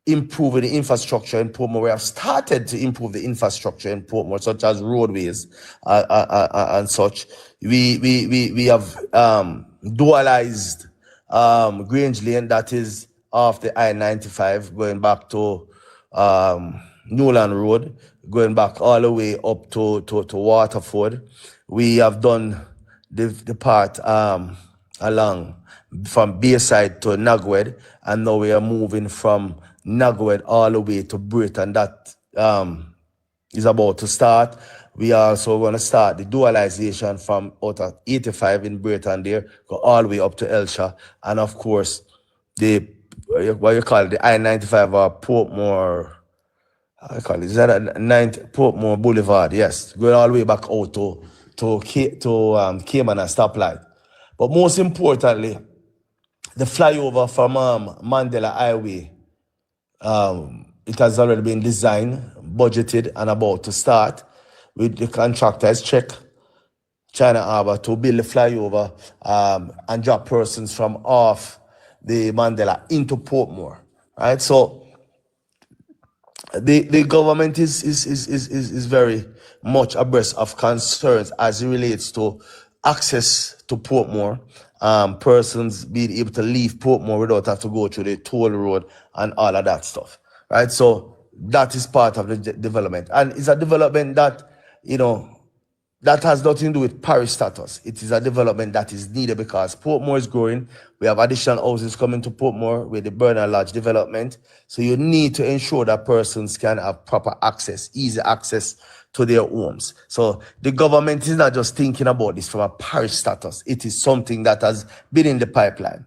Speaker 10: improving the infrastructure in Portmore. We have started to improve the infrastructure in Portmore, such as roadways and such. We have dualized Grange Lane, that is off the I-95, going back to Newland Road, going back all the way up to Waterford. We have done the part along from Bayside to Nagwed, and now we are moving from Nagwed all the way to Britain. That is about to start. We are also going to start the dualization from out of 85 in Britain there, go all the way up to Elsha, and of course the what you call it, the I-95 or Portmore. I call it, is that a Portmore Boulevard? Yes, going all the way back out to Cayman and stoplight. But most importantly, the flyover from Mandela Highway, it has already been designed, budgeted, and about to start. With the contractors check China Harbour to build the flyover and drop persons from off the Mandela into Portmore. Right, so the government is very much abreast of concerns as it relates to access to Portmore, persons being able to leave Portmore without having to go through the toll road and all of that stuff, right? So that is part of the development, and it's a development that, you know, that has nothing to do with parish status. It is a development that is needed because Portmore is growing. We have additional houses coming to Portmore with the Bernard Lodge development. So you need to ensure that persons can have proper access, easy access to their homes. So the government is not just thinking about this from a parish status. It is something that has been in the pipeline.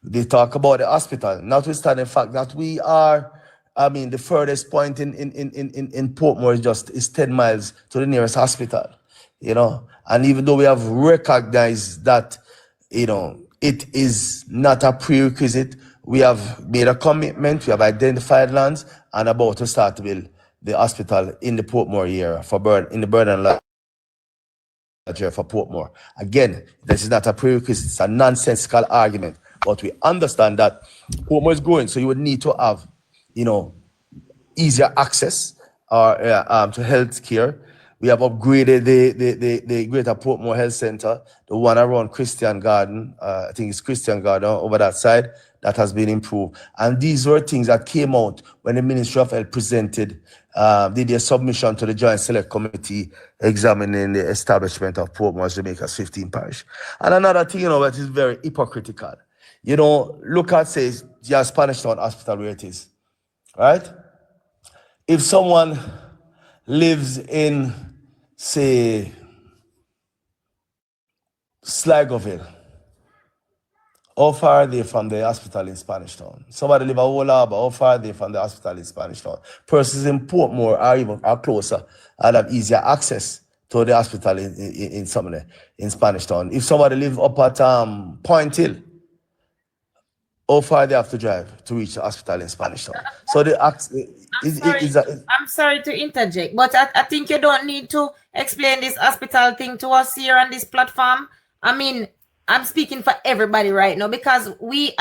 Speaker 10: They talk about the hospital, notwithstanding the fact that we are, I mean, the furthest point in Portmore is 10 miles to the nearest hospital. You know, and even though we have recognized that, you know, it is not a prerequisite, we have made a commitment, we have identified lands, and about to start to build the hospital in the Portmore area in the Bernard Lodge area for Portmore. Again, this is not a prerequisite, it's a nonsensical argument, but we understand that Portmore is growing, so you would need to have, you know, easier access to health care. We have upgraded the Greater Portmore Health Center, the one around Christian Garden. I think it's Christian Garden over that side. That has been improved. And these were things that came out when the Ministry of Health presented, did their submission to the Joint Select Committee examining the establishment of Portmore, Jamaica's 15 parish. And another thing, you know, that is very hypocritical. You know, look at, say, your Spanish Town Hospital where it is, right? If someone lives in, say, Sligoville, how far are they from the hospital in Spanish Town? Somebody live at Old Harbour, how far are they from the hospital in Spanish Town? Persons in Portmore are closer and have easier access to the hospital in Spanish Town. If somebody live up at Point Hill, how far they have to drive to reach the hospital in Spanish Town? So
Speaker 3: I'm sorry to interject, but I think you don't need to explain this hospital thing to us here on this platform. I mean, I'm speaking for everybody right now because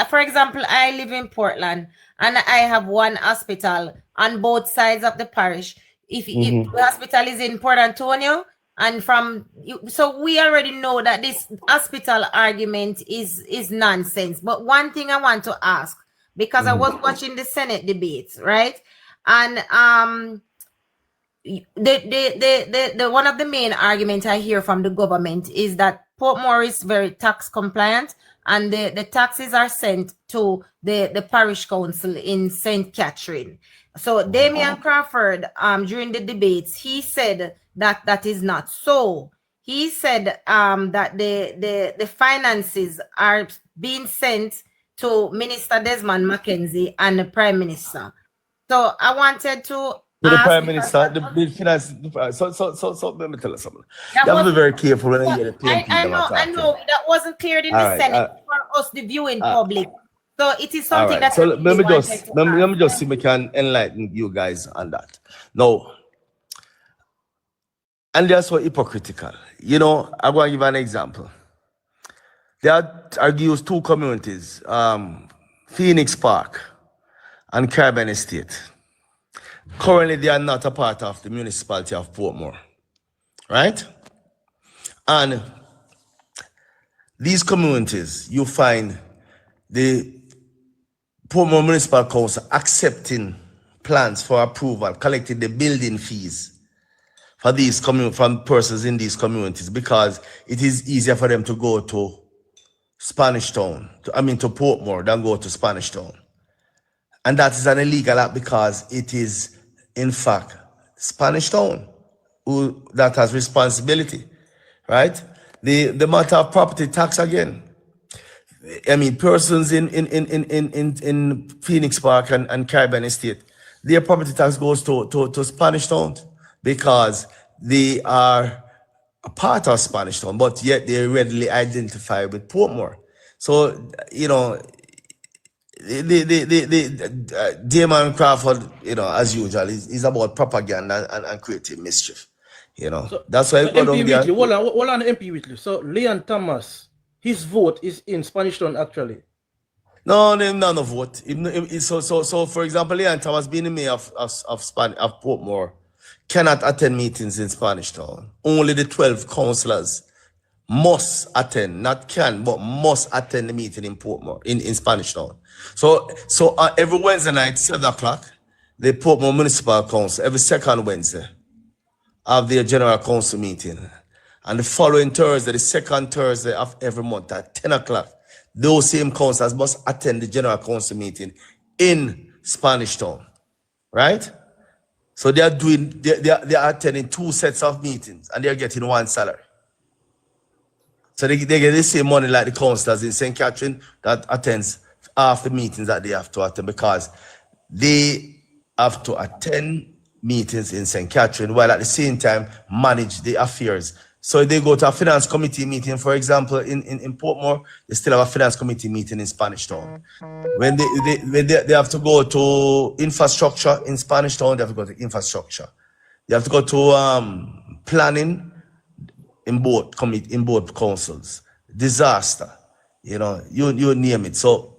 Speaker 3: for example, I live in Portland and I have one hospital on both sides of the parish. If the hospital is in Port Antonio, and so we already know that this hospital argument is nonsense. But one thing I want to ask, because I was watching the Senate debates, right? And the one of the main arguments I hear from the government is that Portmore is very tax compliant, and the taxes are sent to the parish council in St. Catherine. So Damian Crawford, during the debates, he said that is not so. He said that the finances are being sent to Minister Desmond McKenzie and the Prime Minister. So I wanted to
Speaker 10: the Prime Minister, the finance. So let me tell you something. You have to be very careful when you hear the PMP.
Speaker 3: I know that wasn't cleared in the Senate for us, the viewing public. So it is something that.
Speaker 10: So let me just see if we can enlighten you guys on that. No. And that's so hypocritical. You know, I'm going to give an example. There argues two communities, Phoenix Park and Clarendon Estate. Currently, they are not a part of the municipality of Portmore, right? And these communities, you find the Portmore Municipal Council accepting plans for approval, collecting the building fees for these from persons in these communities because it is easier for them to go to Spanish Town, to Portmore, than go to Spanish Town. And that is an illegal act because it is, in fact, Spanish Town that has responsibility, right? The matter of property tax again. I mean, persons in Phoenix Park and Caribbean Estate, their property tax goes to Spanish Town because they are a part of Spanish Town, but yet they readily identify with Portmore. So, you know, Damon Crawford, you know, as usual, is about propaganda and creating mischief. You know,
Speaker 6: So,
Speaker 10: that's why
Speaker 6: so
Speaker 10: go
Speaker 6: MP
Speaker 10: down there.
Speaker 6: Whitley, hold on, MP Whitley. So Leon Thomas, his vote is in Spanish Town actually.
Speaker 10: No, none of vote. So for example, Leon Thomas being the mayor of Portmore cannot attend meetings in Spanish Town. Only the 12 councillors must attend, not can, but must attend the meeting in Portmore, in Spanish Town. So every Wednesday night, 7 o'clock, the Portmore Municipal Council, every second Wednesday, have their general council meeting. And the following Thursday, the second Thursday of every month at 10 o'clock, those same councillors must attend the general council meeting in Spanish Town, right? So they are attending 2 sets of meetings and they're getting 1 salary. So they get the same money like the councillors in St. Catherine that attends half the meetings that they have to attend because they have to attend meetings in St. Catherine while at the same time manage the affairs. So if they go to a finance committee meeting, for example, in Portmore, they still have a finance committee meeting in Spanish Town. When they have to go to infrastructure in Spanish Town, they have to go to infrastructure. They have to go to planning in both councils. Disaster, you know, you name it. So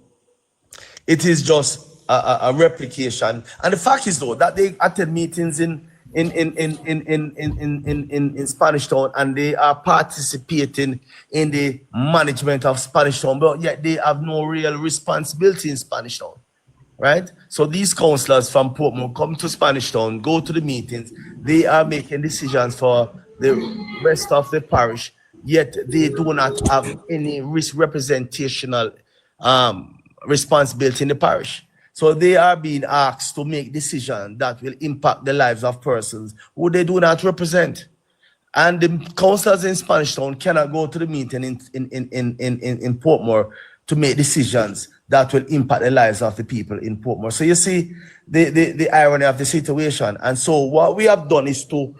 Speaker 10: it is just a replication. And the fact is though that they attend meetings in Spanish Town and they are participating in the management of Spanish Town, but yet they have no real responsibility in Spanish Town, right? So these councillors from Portmore come to Spanish Town, go to the meetings, they are making decisions for the rest of the parish, yet they do not have any representational responsibility in the parish. So they are being asked to make decisions that will impact the lives of persons who they do not represent. And the councillors in Spanish Town cannot go to the meeting in Portmore to make decisions that will impact the lives of the people in Portmore. So you see the irony of the situation. And so what we have done is to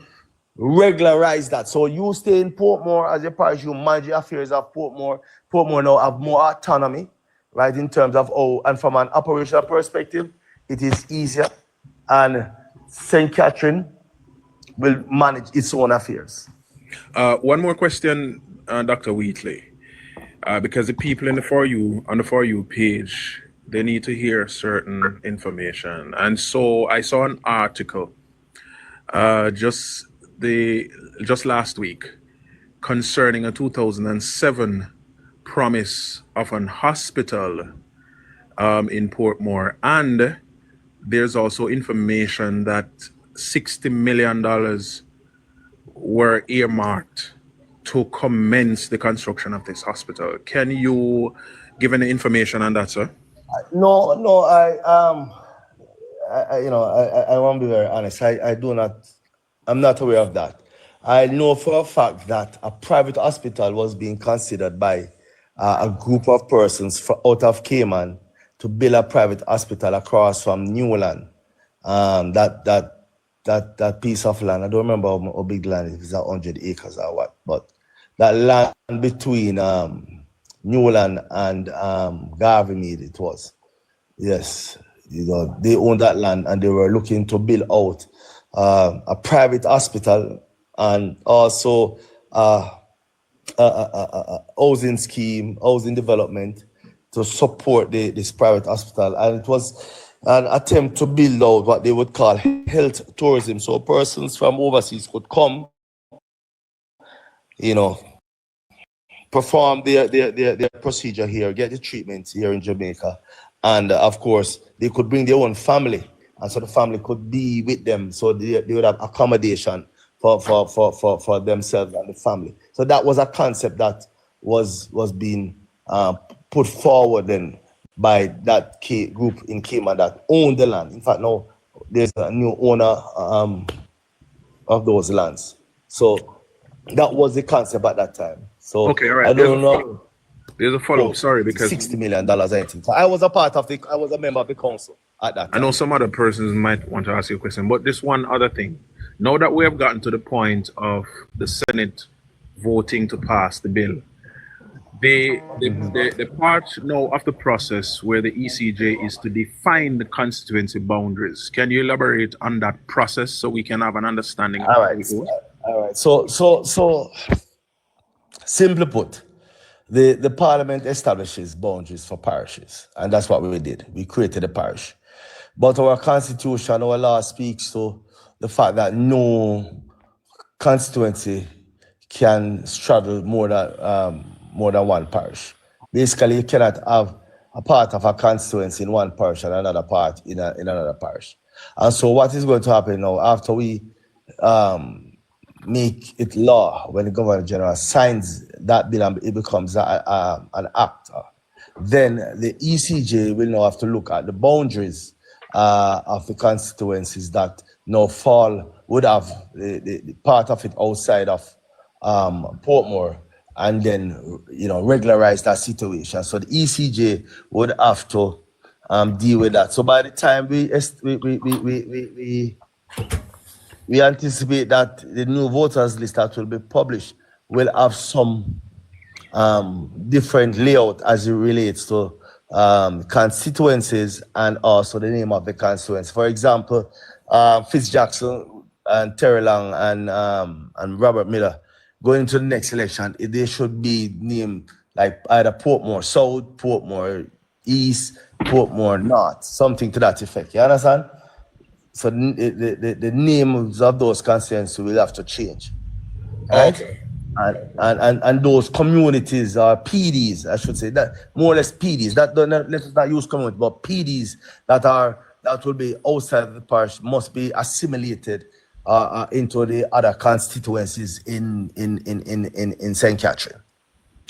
Speaker 10: regularize that. So you stay in Portmore as a parish, you manage the affairs of Portmore. Portmore now have more autonomy, right, in terms of, and from an operational perspective, it is easier. And St. Catherine will manage its own affairs.
Speaker 11: One more question, Dr. Wheatley, because the people on the For You page, they need to hear certain information. And so I saw an article just last week concerning a 2007 promise of an hospital in Portmore, and there's also information that $60 million were earmarked to commence the construction of this hospital. Can you give any information on that, sir?
Speaker 10: No, I want to be very honest. I'm not aware of that. I know for a fact that a private hospital was being considered by a group of persons out of Cayman to build a private hospital across from Newland. That piece of land, I don't remember how big land it is, 100 acres or what, but that land between Newland and Garvey it was. Yes, they owned that land and they were looking to build out a private hospital and also housing scheme, housing development to support this private hospital. And it was an attempt to build out what they would call health tourism. So persons from overseas could come, perform their procedure here, get the treatment here in Jamaica. And of course, they could bring their own family. And so the family could be with them. So they would have accommodation for themselves and the family. So that was a concept that was being put forward then by that group in Cayman that owned the land. In fact, now there's a new owner of those lands. So that was the concept at that time. So
Speaker 11: Okay, all right.
Speaker 10: I don't know.
Speaker 11: There's a follow-up. Sorry, because
Speaker 10: $60 million, I think. So I was a member of the council at that time.
Speaker 11: I know some other persons might want to ask you a question, but this one other thing. Now that we have gotten to the point of the Senate voting to pass the bill, the part now of the process where the ECJ is to define the constituency boundaries. Can you elaborate on that process so we can have an understanding of how it goes?
Speaker 10: All right. So simply put, the parliament establishes boundaries for parishes, and that's what we did. We created a parish. But our constitution, our law speaks to the fact that no constituency can straddle more than one parish. Basically, you cannot have a part of a constituency in one parish and another part in another parish. And so what is going to happen now, after we make it law, when the Governor General signs that bill and it becomes an act, then the ECJ will now have to look at the boundaries of the constituencies that now would have the part of it outside of Portmore, and then regularize that situation. So the ECJ would have to deal with that. So by the time we anticipate that the new voters list that will be published will have some different layout as it relates to constituencies and also the name of the constituency. For example, Fitzjackson and Terry Long and Robert Miller going into the next election, they should be named like either Portmore South, Portmore East, Portmore North, something to that effect. You understand? So the names of those constituencies will have to change. Right? Okay. And those communities are PDs, I should say, that more or less PDs. Let's not use community, but PDs that will be outside the parish must be assimilated into the other constituencies in St. Catherine.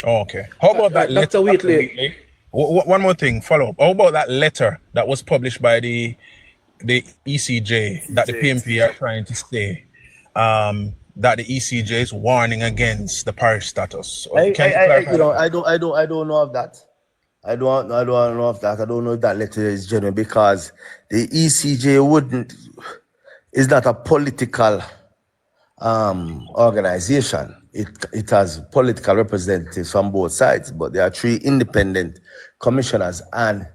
Speaker 11: Oh, okay. How about that letter? Whitley? One more thing, follow up. How about that letter that was published by the ECJ that the PMP are trying to say that the ECJ is warning against the parish status?
Speaker 10: I don't know of that. I don't know of that. I don't know if that letter is genuine, because the ECJ is not a political organization. It has political representatives from both sides, but there are 3 independent commissioners, and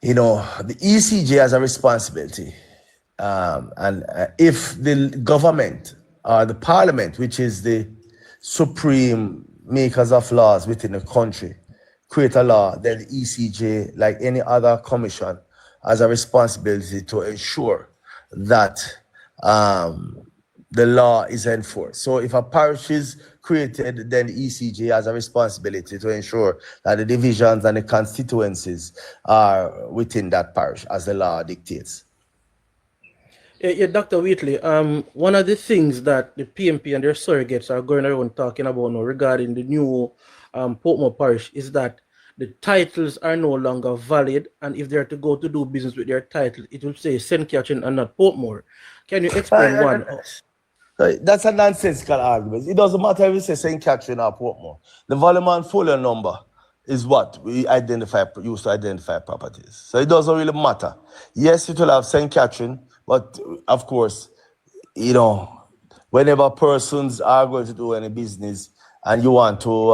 Speaker 10: the ECJ has a responsibility. And if the government or the parliament, which is the supreme makers of laws within the country, create a law, then the ECJ, like any other commission, has a responsibility to ensure that the law is enforced. So if a parish is created, then the ECJ has a responsibility to ensure that the divisions and the constituencies are within that parish as the law dictates.
Speaker 6: Yeah, Dr. Whitley, one of the things that the PMP and their surrogates are going around talking about now regarding the new Portmore parish is that the titles are no longer valid, and if they are to go to do business with their title, it will say St. Catherine and not Portmore. Can you explain one?
Speaker 10: That's a nonsensical argument. It doesn't matter if you say St. Catherine or Portmore. The volume and folio number is what we use to identify properties. So it doesn't really matter. Yes, it will have St. Catherine, but of course, whenever persons are going to do any business and you want to,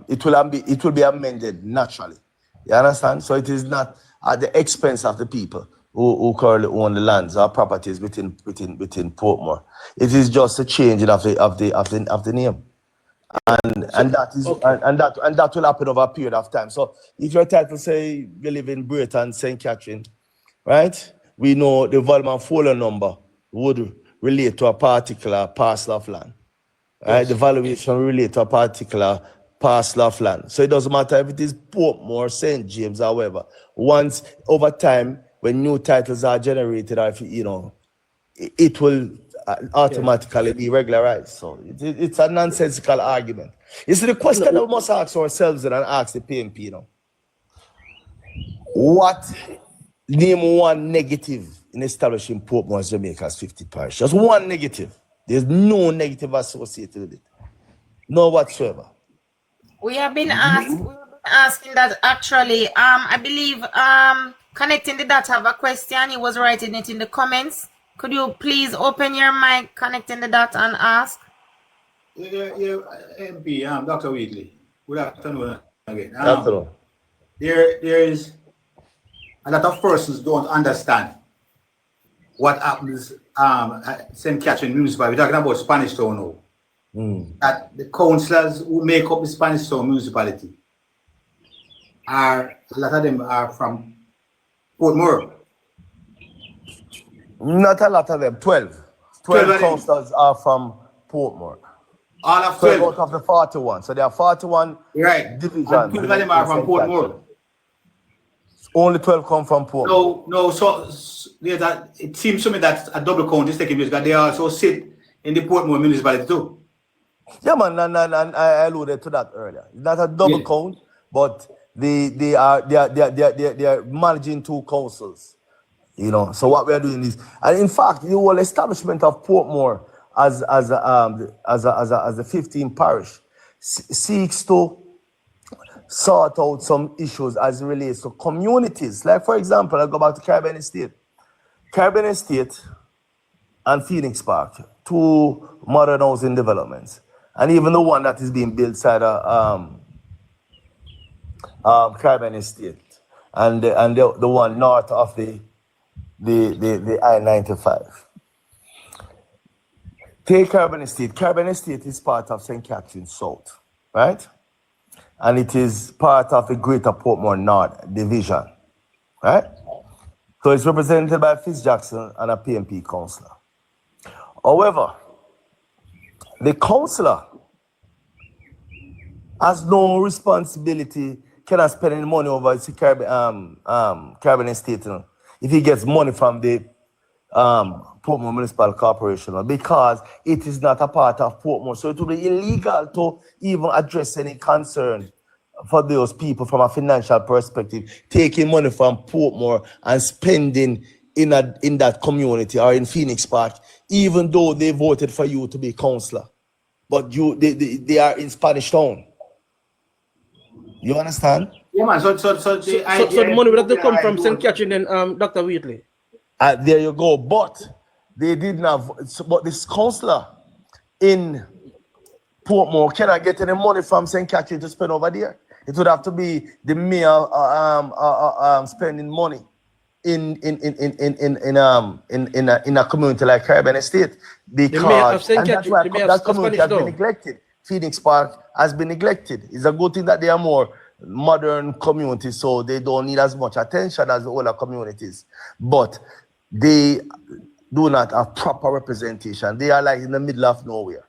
Speaker 10: it will be amended naturally. You understand? So it is not at the expense of the people who currently own the lands or properties within Portmore. It is just a change of the name, and that will happen over a period of time. So if your title say you live in Brayton, St. Catherine, right? We know the volume and folio number would relate to a particular parcel of land. Right? Yes. The valuation relate to a particular parcel of land. So it doesn't matter if it is Portmore, St. James, or whatever. Once over time, when new titles are generated, it will automatically be regularized. So it's a nonsensical argument. You see, the question that we must ask ourselves and ask the PMP, you know, what name one negative in establishing Portmore, Jamaica as 50 parish? Just one negative. There's no negative associated with it. No whatsoever.
Speaker 3: We have been asking that actually. I believe connecting the dot have a question. He was writing it in the comments. Could you please open your mic, connecting the dot, and ask?
Speaker 9: MP, Dr. Whitley. Good afternoon again.
Speaker 10: Afternoon.
Speaker 9: There is a lot of persons don't understand what happens St. Catherine Municipality. We're talking about Spanish Town now. That the councillors who make up the Spanish Town Municipality a lot of them are from Portmore.
Speaker 10: Not a lot of them, 12. 12 councillors are from Portmore.
Speaker 9: All of 12
Speaker 10: out of the 41. So there are 41 divisions.
Speaker 9: 12 of them are from Portmore.
Speaker 10: Only 12 come from Portmore.
Speaker 9: No, so it seems to me that a double count is taking place because they also sit in the Portmore municipality too.
Speaker 10: Yeah, man, and I alluded to that earlier. It's not a double count, but they are managing two councils. You know, so what we are doing is, and in fact, the whole establishment of Portmore as a 15 parish seeks to sort out some issues as it relates to communities. Like, for example, I go back to Clarendon Estate. Clarendon Estate and Phoenix Park, two modern housing developments, and even the one that is being built side of Clarendon Estate, and the one north of the I-95. Take Clarendon Estate. Clarendon Estate is part of St. Catherine South, right? And it is part of the Greater Portmore North Division, right? So it's represented by Fitz Jackson and a PMP councillor. However, the councillor has no responsibility, cannot spend any money over Clarendon Estate, you know, if he gets money from the Portmore Municipal Corporation, because it is not a part of Portmore. So it would be illegal to even address any concern for those people from a financial perspective, taking money from Portmore and spending in that community or in Phoenix Park, even though they voted for you to be councillor. But they are in Spanish Town. You understand?
Speaker 9: Yeah, man. So
Speaker 6: the money would have to come from St. Catherine and Dr. Whitley.
Speaker 10: There you go. But they didn't have. But this councillor in Portmore cannot get any money from St. Catherine to spend over there. It would have to be the mayor spending money in a community like Clarendon Estate, because that community has been neglected. Phoenix Park has been neglected. It's a good thing that they are more modern communities, so they don't need as much attention as the older communities. But they do not have proper representation. They are like in the middle of nowhere.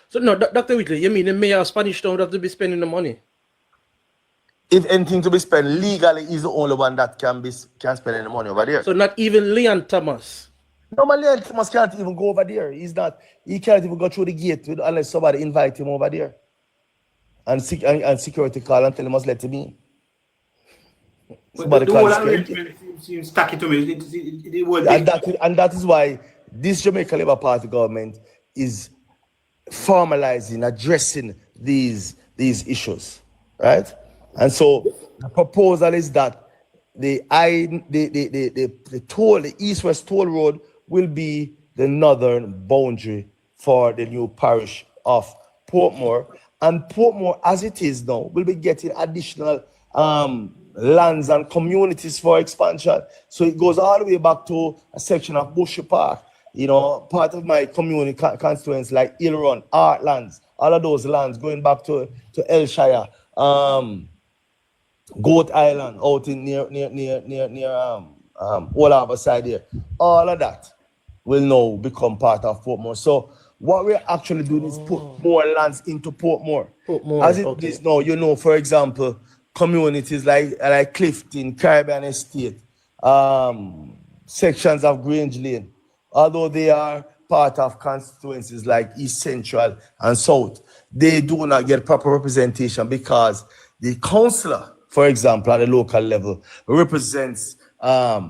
Speaker 6: So no, Dr. Whitley, you mean the mayor of Spanish Town would have to be spending the money?
Speaker 10: If anything to be spent legally, is the only one that can spend any money over there.
Speaker 6: So not even Leon Thomas.
Speaker 10: No, man, Leon Thomas can't even go over there. He can't even go through the gate unless somebody invite him over there. And security call and tell him must let him in.
Speaker 9: Somebody call seems tacky to me.
Speaker 10: And that is why this Jamaica Labour Party government is formalizing, addressing these issues, right? And so the proposal is that the east-west toll road will be the northern boundary for the new parish of Portmore. And Portmore, as it is now, will be getting additional lands and communities for expansion. So it goes all the way back to a section of Bushy Park, you know, part of my community constituents like Ilron, Artlands, all of those lands going back to Elshire, Goat Island out in near all over side here. All of that will now become part of Portmore. So what we're actually doing is put more lands into Portmore. As it is now, you know, for example, communities like Clifton, Caribbean Estate, sections of Grange Lane, although they are part of constituencies like East Central and South, they do not get proper representation because the councillor, for example, at the local level, represents as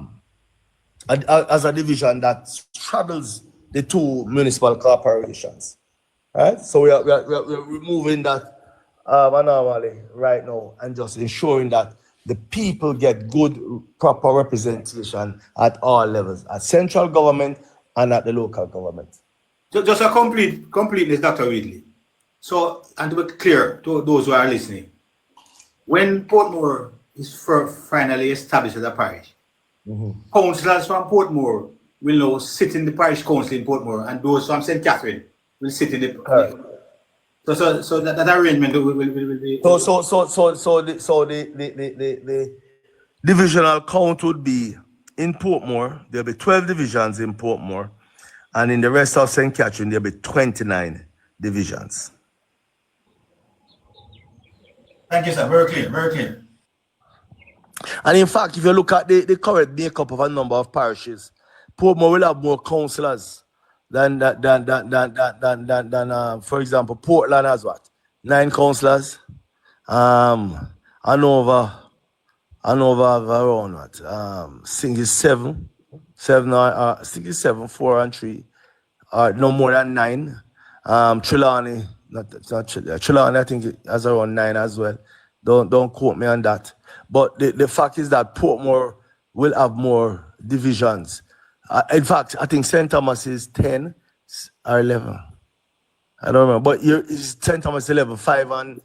Speaker 10: a division that straddles the two municipal corporations. Right? So we are removing that anomaly right now and just ensuring that the people get good, proper representation at all levels, at central government and at the local government.
Speaker 9: Just a completeness, Dr. Whitley. So, and to be clear to those who are listening, when Portmore is finally established as a parish, councillors from Portmore will now sit in the parish council in Portmore, and those from St. Catherine will sit in the. So that arrangement will be.
Speaker 10: So the divisional count would be in Portmore. There'll be 12 divisions in Portmore, and in the rest of St. Catherine there'll be 29 divisions.
Speaker 9: Thank you, sir. Very clear. Very clear.
Speaker 10: And in fact, if you look at the current makeup of a number of parishes, Portmore will have more councillors than for example, Portland has what? 9 councillors. Hanover around what? I think it's 7, 4 and 3. No more than 9. Trelawney, Trelawney, I think it has around 9 as well. Don't quote me on that. But the fact is that Portmore will have more divisions. In fact, I think St. Thomas is 10 or 11. I don't remember. But St. Thomas 11, 5 and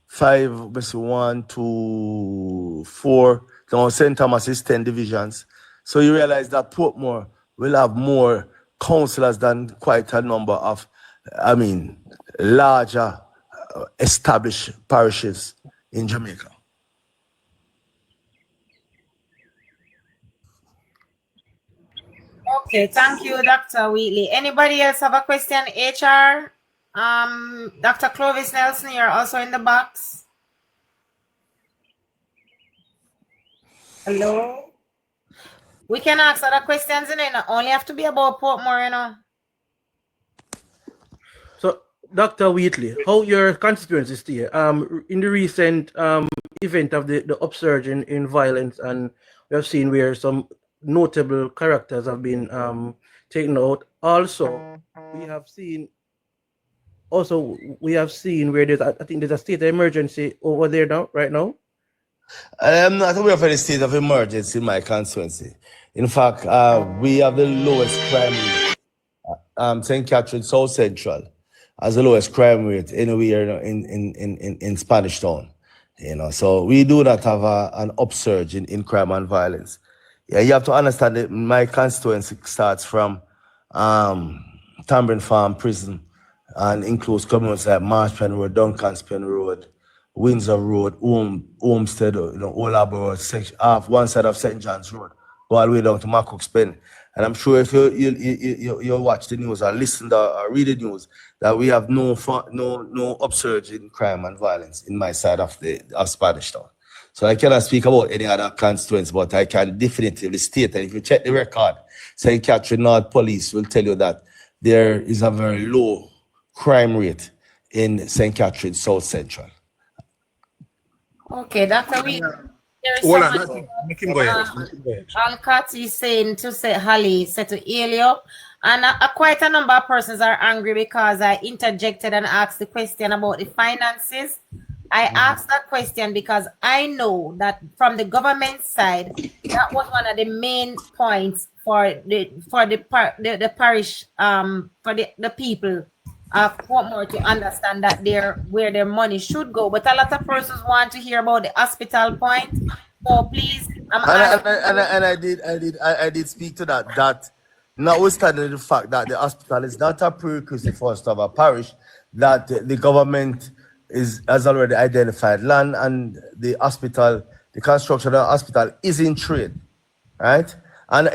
Speaker 10: 5, 1, 2, 4. Now St. Thomas is 10 divisions. So you realize that Portmore will have more councillors than quite a number of, larger established parishes in Jamaica.
Speaker 3: Okay, thank you, Dr. Wheatley. Anybody else have a question? HR? Dr. Clovis Nelson, you're also in the box. Hello? We can ask other questions, you know, only have to be about Portmore, you know.
Speaker 6: So, Dr. Wheatley, how your constituency stay? In the recent event of the upsurge in violence, and we have seen where some notable characters have been taken out. Also, we have seen where there's, I think there's a state of emergency over there now, right now.
Speaker 10: I am not aware of any state of emergency in my constituency. In fact, we have the lowest crime rate. St. Catherine South Central has the lowest crime rate anywhere in Spanish Town. You know, so we do not have an upsurge in crime and violence. Yeah, you have to understand that my constituency starts from Tambrin Farm Prison and includes communities like Marshpen Road, Duncanspen Road, Windsor Road, Olmsted, Olabo Road, one side of St. John's Road, go all the way down to Marcock's Pen. And I'm sure if you watch the news or listen or read the news, that we have no upsurge in crime and violence in my side of Spanish Town. So I cannot speak about any other constituents, but I can definitively state that if you check the record, St. Catherine North Police will tell you that there is a very low crime rate in St. Catherine South Central.
Speaker 3: Okay, Dr. Wheatley. There is someone, Alcati saying to say Holly said to Elio, and quite a number of persons are angry because I interjected and asked the question about the finances. I asked that question because I know that from the government side, that was one of the main points for the parish, for the people of Portmore to understand that where their money should go. But a lot of persons want to hear about the hospital point. So please,
Speaker 10: I did speak to that. That notwithstanding the fact that the hospital is not a prerequisite for us to have a parish, that the government has already identified land, and the hospital, the construction of the hospital is in trade, right? And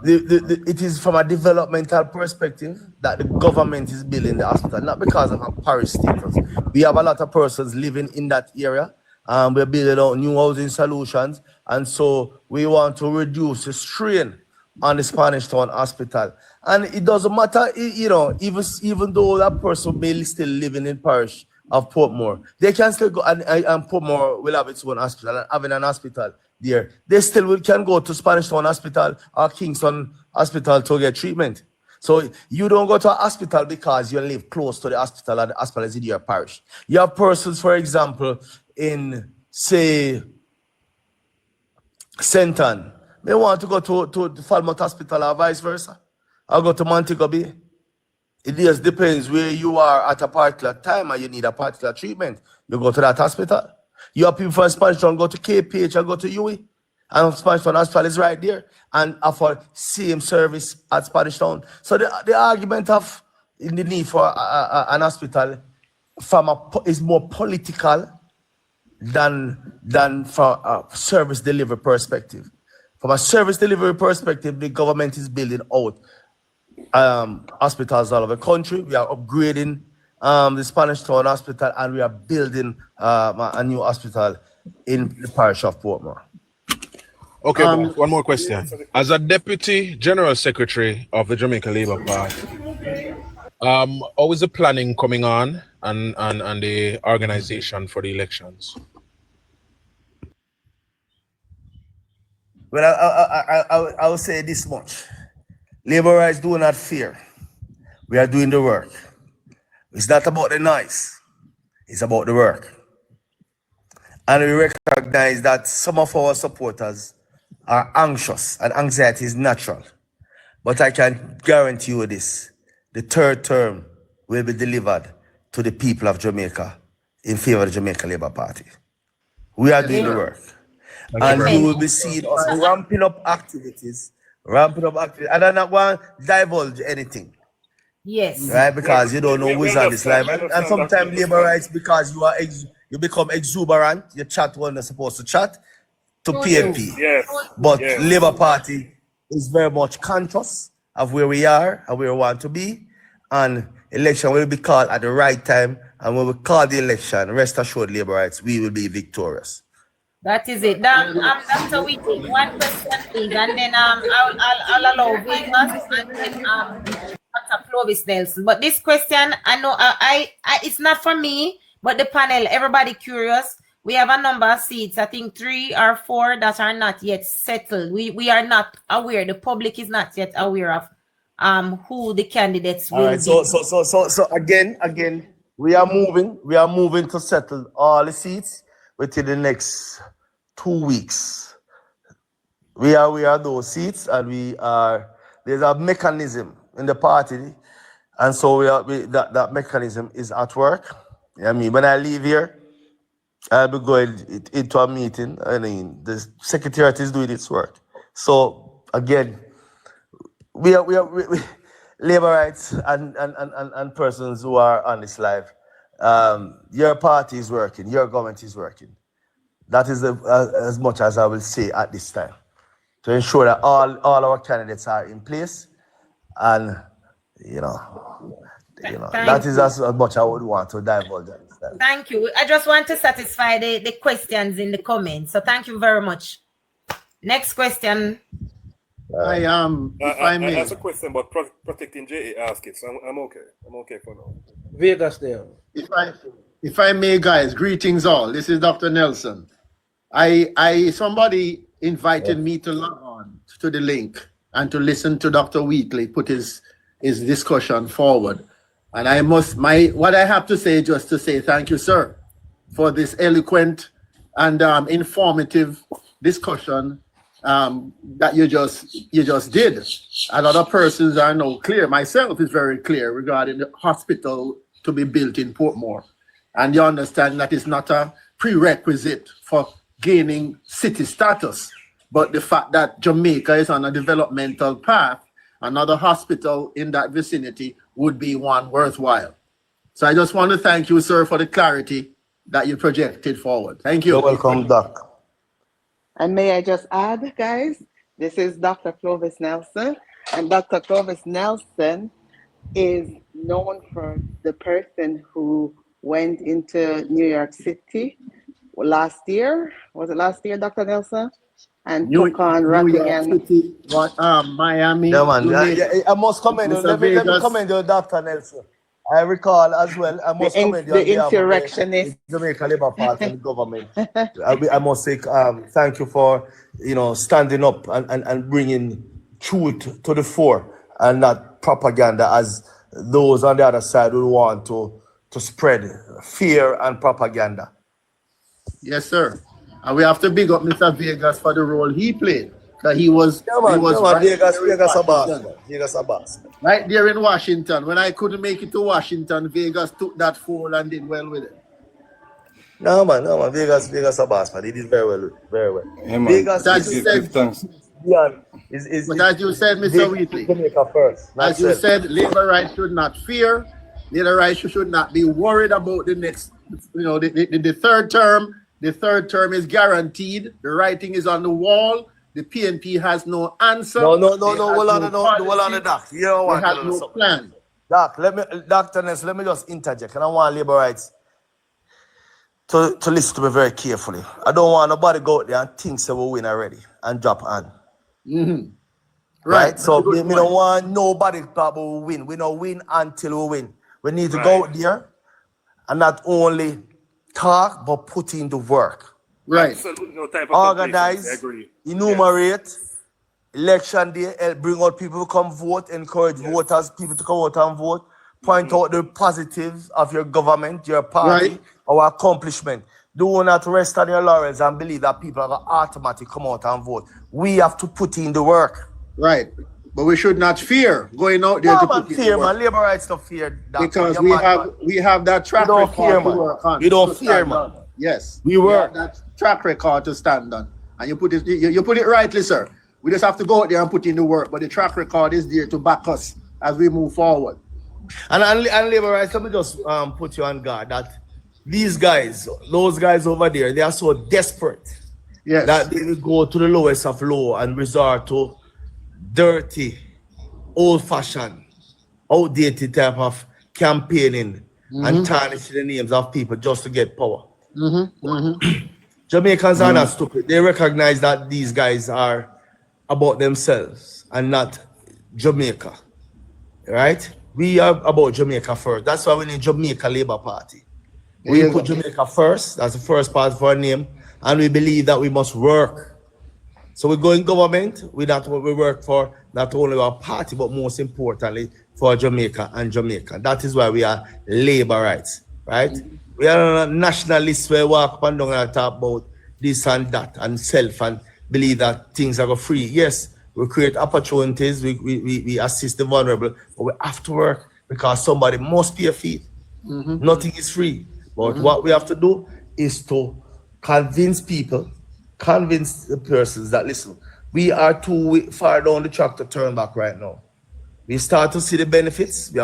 Speaker 10: it is from a developmental perspective that the government is building the hospital, not because of a parish status. We have a lot of persons living in that area. We're building out new housing solutions, and so we want to reduce the strain on the Spanish Town Hospital. And it doesn't matter, even though that person may still living in parish of Portmore, they can still go, and Portmore will have its own hospital, and having an hospital there, they still can go to Spanish Town Hospital or Kingston Hospital to get treatment. So you don't go to a hospital because you live close to the hospital and the hospital is in your parish. You have persons, for example, in, say, St. Ann. They want to go to the Falmouth Hospital or vice versa. Or go to Montego Bay. It just depends where you are at a particular time and you need a particular treatment. You go to that hospital. You have people from Spanish Town go to KPH and go to UE. And Spanish Town Hospital is right there and offer same service at Spanish Town. So the argument of the need for an hospital is more political than from a service delivery perspective. From a service delivery perspective, the government is building out hospitals all over the country. We are upgrading the Spanish Town Hospital, and we are building a new hospital in the parish of Portmore.
Speaker 11: Okay, one more question. As a Deputy General Secretary of the Jamaica Labour Party, how is the planning coming on and the organization for the elections?
Speaker 10: Well, I will say this much. Labourites do not fear. We are doing the work. It's not about the noise. It's about the work. And we recognize that some of our supporters are anxious, and anxiety is natural. But I can guarantee you this. The third term will be delivered to the people of Jamaica in favor of the Jamaica Labour Party. We are doing the work. And you will be seeing us ramping up activities. I don't want to divulge anything.
Speaker 3: Yes.
Speaker 10: Right? Because you don't know who's on this live. And sometimes labor rights, because you become exuberant, you chat when you're supposed to chat to PNP.
Speaker 12: Yes.
Speaker 10: But
Speaker 12: yes.
Speaker 10: Labour Party is very much conscious of where we are and where we want to be. And election will be called at the right time. And when we call the election, rest assured, Labour rights, we will be victorious.
Speaker 3: That is it. Dr. Whitley, one question, please, and then I'll allow Vegas and then Dr. Clovis Nelson. But this question, I know I it's not for me, but the panel, everybody curious. We have a number of seats, I think 3 or 4 that are not yet settled. We are not aware. The public is not yet aware of who the candidates will be.
Speaker 10: So again, we are moving to settle all the seats within the next 2 weeks. We are those seats, and there's a mechanism in the party, and so that mechanism is at work. I mean, when I leave here, I'll be going into a meeting. I mean, the secretariat is doing its work. So again, we labor rights and persons who are on this live. Your party is working. Your government is working. That is as much as I will say at this time, to ensure that all our candidates are in place, and that is as much I would want to divulge.
Speaker 3: Thank you. I just want to satisfy the questions in the comments. So thank you very much. Next question.
Speaker 12: I may. That's a question, but protecting JA ask it, so I'm okay. I'm okay for now.
Speaker 6: Vegas there.
Speaker 12: If I may, guys, greetings all. This is Dr. Nelson. Somebody invited me to log on to the link and to listen to Dr. Whitley put his discussion forward. And what I have to say, just to say thank you, sir, for this eloquent and informative discussion that you just did. And other persons are now clear. Myself is very clear regarding the hospital to be built in Portmore. And you understand that it's not a prerequisite for gaining city status, but the fact that Jamaica is on a developmental path, another hospital in that vicinity would be one worthwhile. So I just want to thank you, sir, for the clarity that you projected forward. Thank you.
Speaker 10: You're welcome, Doc.
Speaker 5: And may I just add, guys, this is Dr. Clovis Nelson, and Dr. Clovis Nelson is known for the person who went into New York City last year. Was it last year, Dr. Nelson? and
Speaker 12: New
Speaker 5: took on
Speaker 12: York
Speaker 5: Rockingham.
Speaker 12: City, Miami.
Speaker 10: Yeah, man.
Speaker 12: Jamaica,
Speaker 10: I must commend you.
Speaker 12: Mr.
Speaker 10: Let me
Speaker 12: Vegas,
Speaker 10: commend you, Dr. Nelson. I recall as well, I must commend you
Speaker 5: the
Speaker 10: on behalf of the
Speaker 5: insurrectionists.
Speaker 10: Jamaica Labour Party and the government. I must say thank you for, standing up and bringing truth to the fore and not propaganda as those on the other side will want to spread fear and propaganda.
Speaker 12: Yes, sir. And we have to big up Mr. Vegas for the role he played. That he was right
Speaker 10: Vegas
Speaker 12: there in
Speaker 10: a boss.
Speaker 12: Washington.
Speaker 10: Vegas a boss.
Speaker 12: Right there in Washington. When I couldn't make it to Washington, Vegas took that fall and did well with it.
Speaker 10: No man. Vegas a boss, man. He did very well. Very well.
Speaker 1: Yeah, man.
Speaker 10: Vegas
Speaker 1: Give thanks.
Speaker 12: But as you said, Mr. Whitley,
Speaker 10: Jamaica first.
Speaker 12: as you said, labor rights should not fear. Labor rights should not be worried about the next, the third term. The third term is guaranteed. The writing is on the wall. The PNP has no answer.
Speaker 10: No, hold on, Doc. You know what?
Speaker 12: They have no plan.
Speaker 10: Doc, Dr. Ness, let me just interject. And I want labor rights to listen to me very carefully. I don't want nobody go out there and think they will win already and drop on.
Speaker 12: Mm-hmm.
Speaker 10: Right? So we don't want nobody probably will win. We don't win until we win. We need to go out there and not only talk, but put in the work.
Speaker 12: Right.
Speaker 13: No type of
Speaker 10: Organize, enumerate, election day, help bring out people to come vote, encourage voters, people to come out and vote, point out the positives of your government, your party, our accomplishment. Do not rest on your laurels and believe that people are going to automatically come out and vote. We have to put in the work.
Speaker 12: Right. But we should not fear going out there to put in the work.
Speaker 10: Labor rights to fear.
Speaker 12: Because we have that track record to work on.
Speaker 10: We don't fear, man.
Speaker 12: Yes.
Speaker 10: We work.
Speaker 12: That track record to stand on. And you put it rightly, sir. We just have to go out there and put in the work. But the track record is there to back us as we move forward.
Speaker 10: And labor rights, let me just put you on guard that these guys, those guys over there, they are so desperate that they will go to the lowest of low and resort to dirty, old-fashioned, outdated type of campaigning and tarnishing the names of people just to get power. Jamaicans are not stupid. They recognize that these guys are about themselves and not Jamaica, right? We are about Jamaica first. That's why we need Jamaica Labour Party. We put Jamaica first. That's the first part of our name. And we believe that we must work. So we go in government. We work for not only our party, but most importantly, for Jamaica and Jamaica. That is why we are labor rights, right? We are on a nationalist where we walk up and down and talk about this and that and self and believe that things are free. Yes, we create opportunities, we assist the vulnerable, but we have to work because somebody must pay a fee. Nothing is free. But what we have to do is to convince the persons that, listen, we are too far down the track to turn back right now. We start to see the benefits. We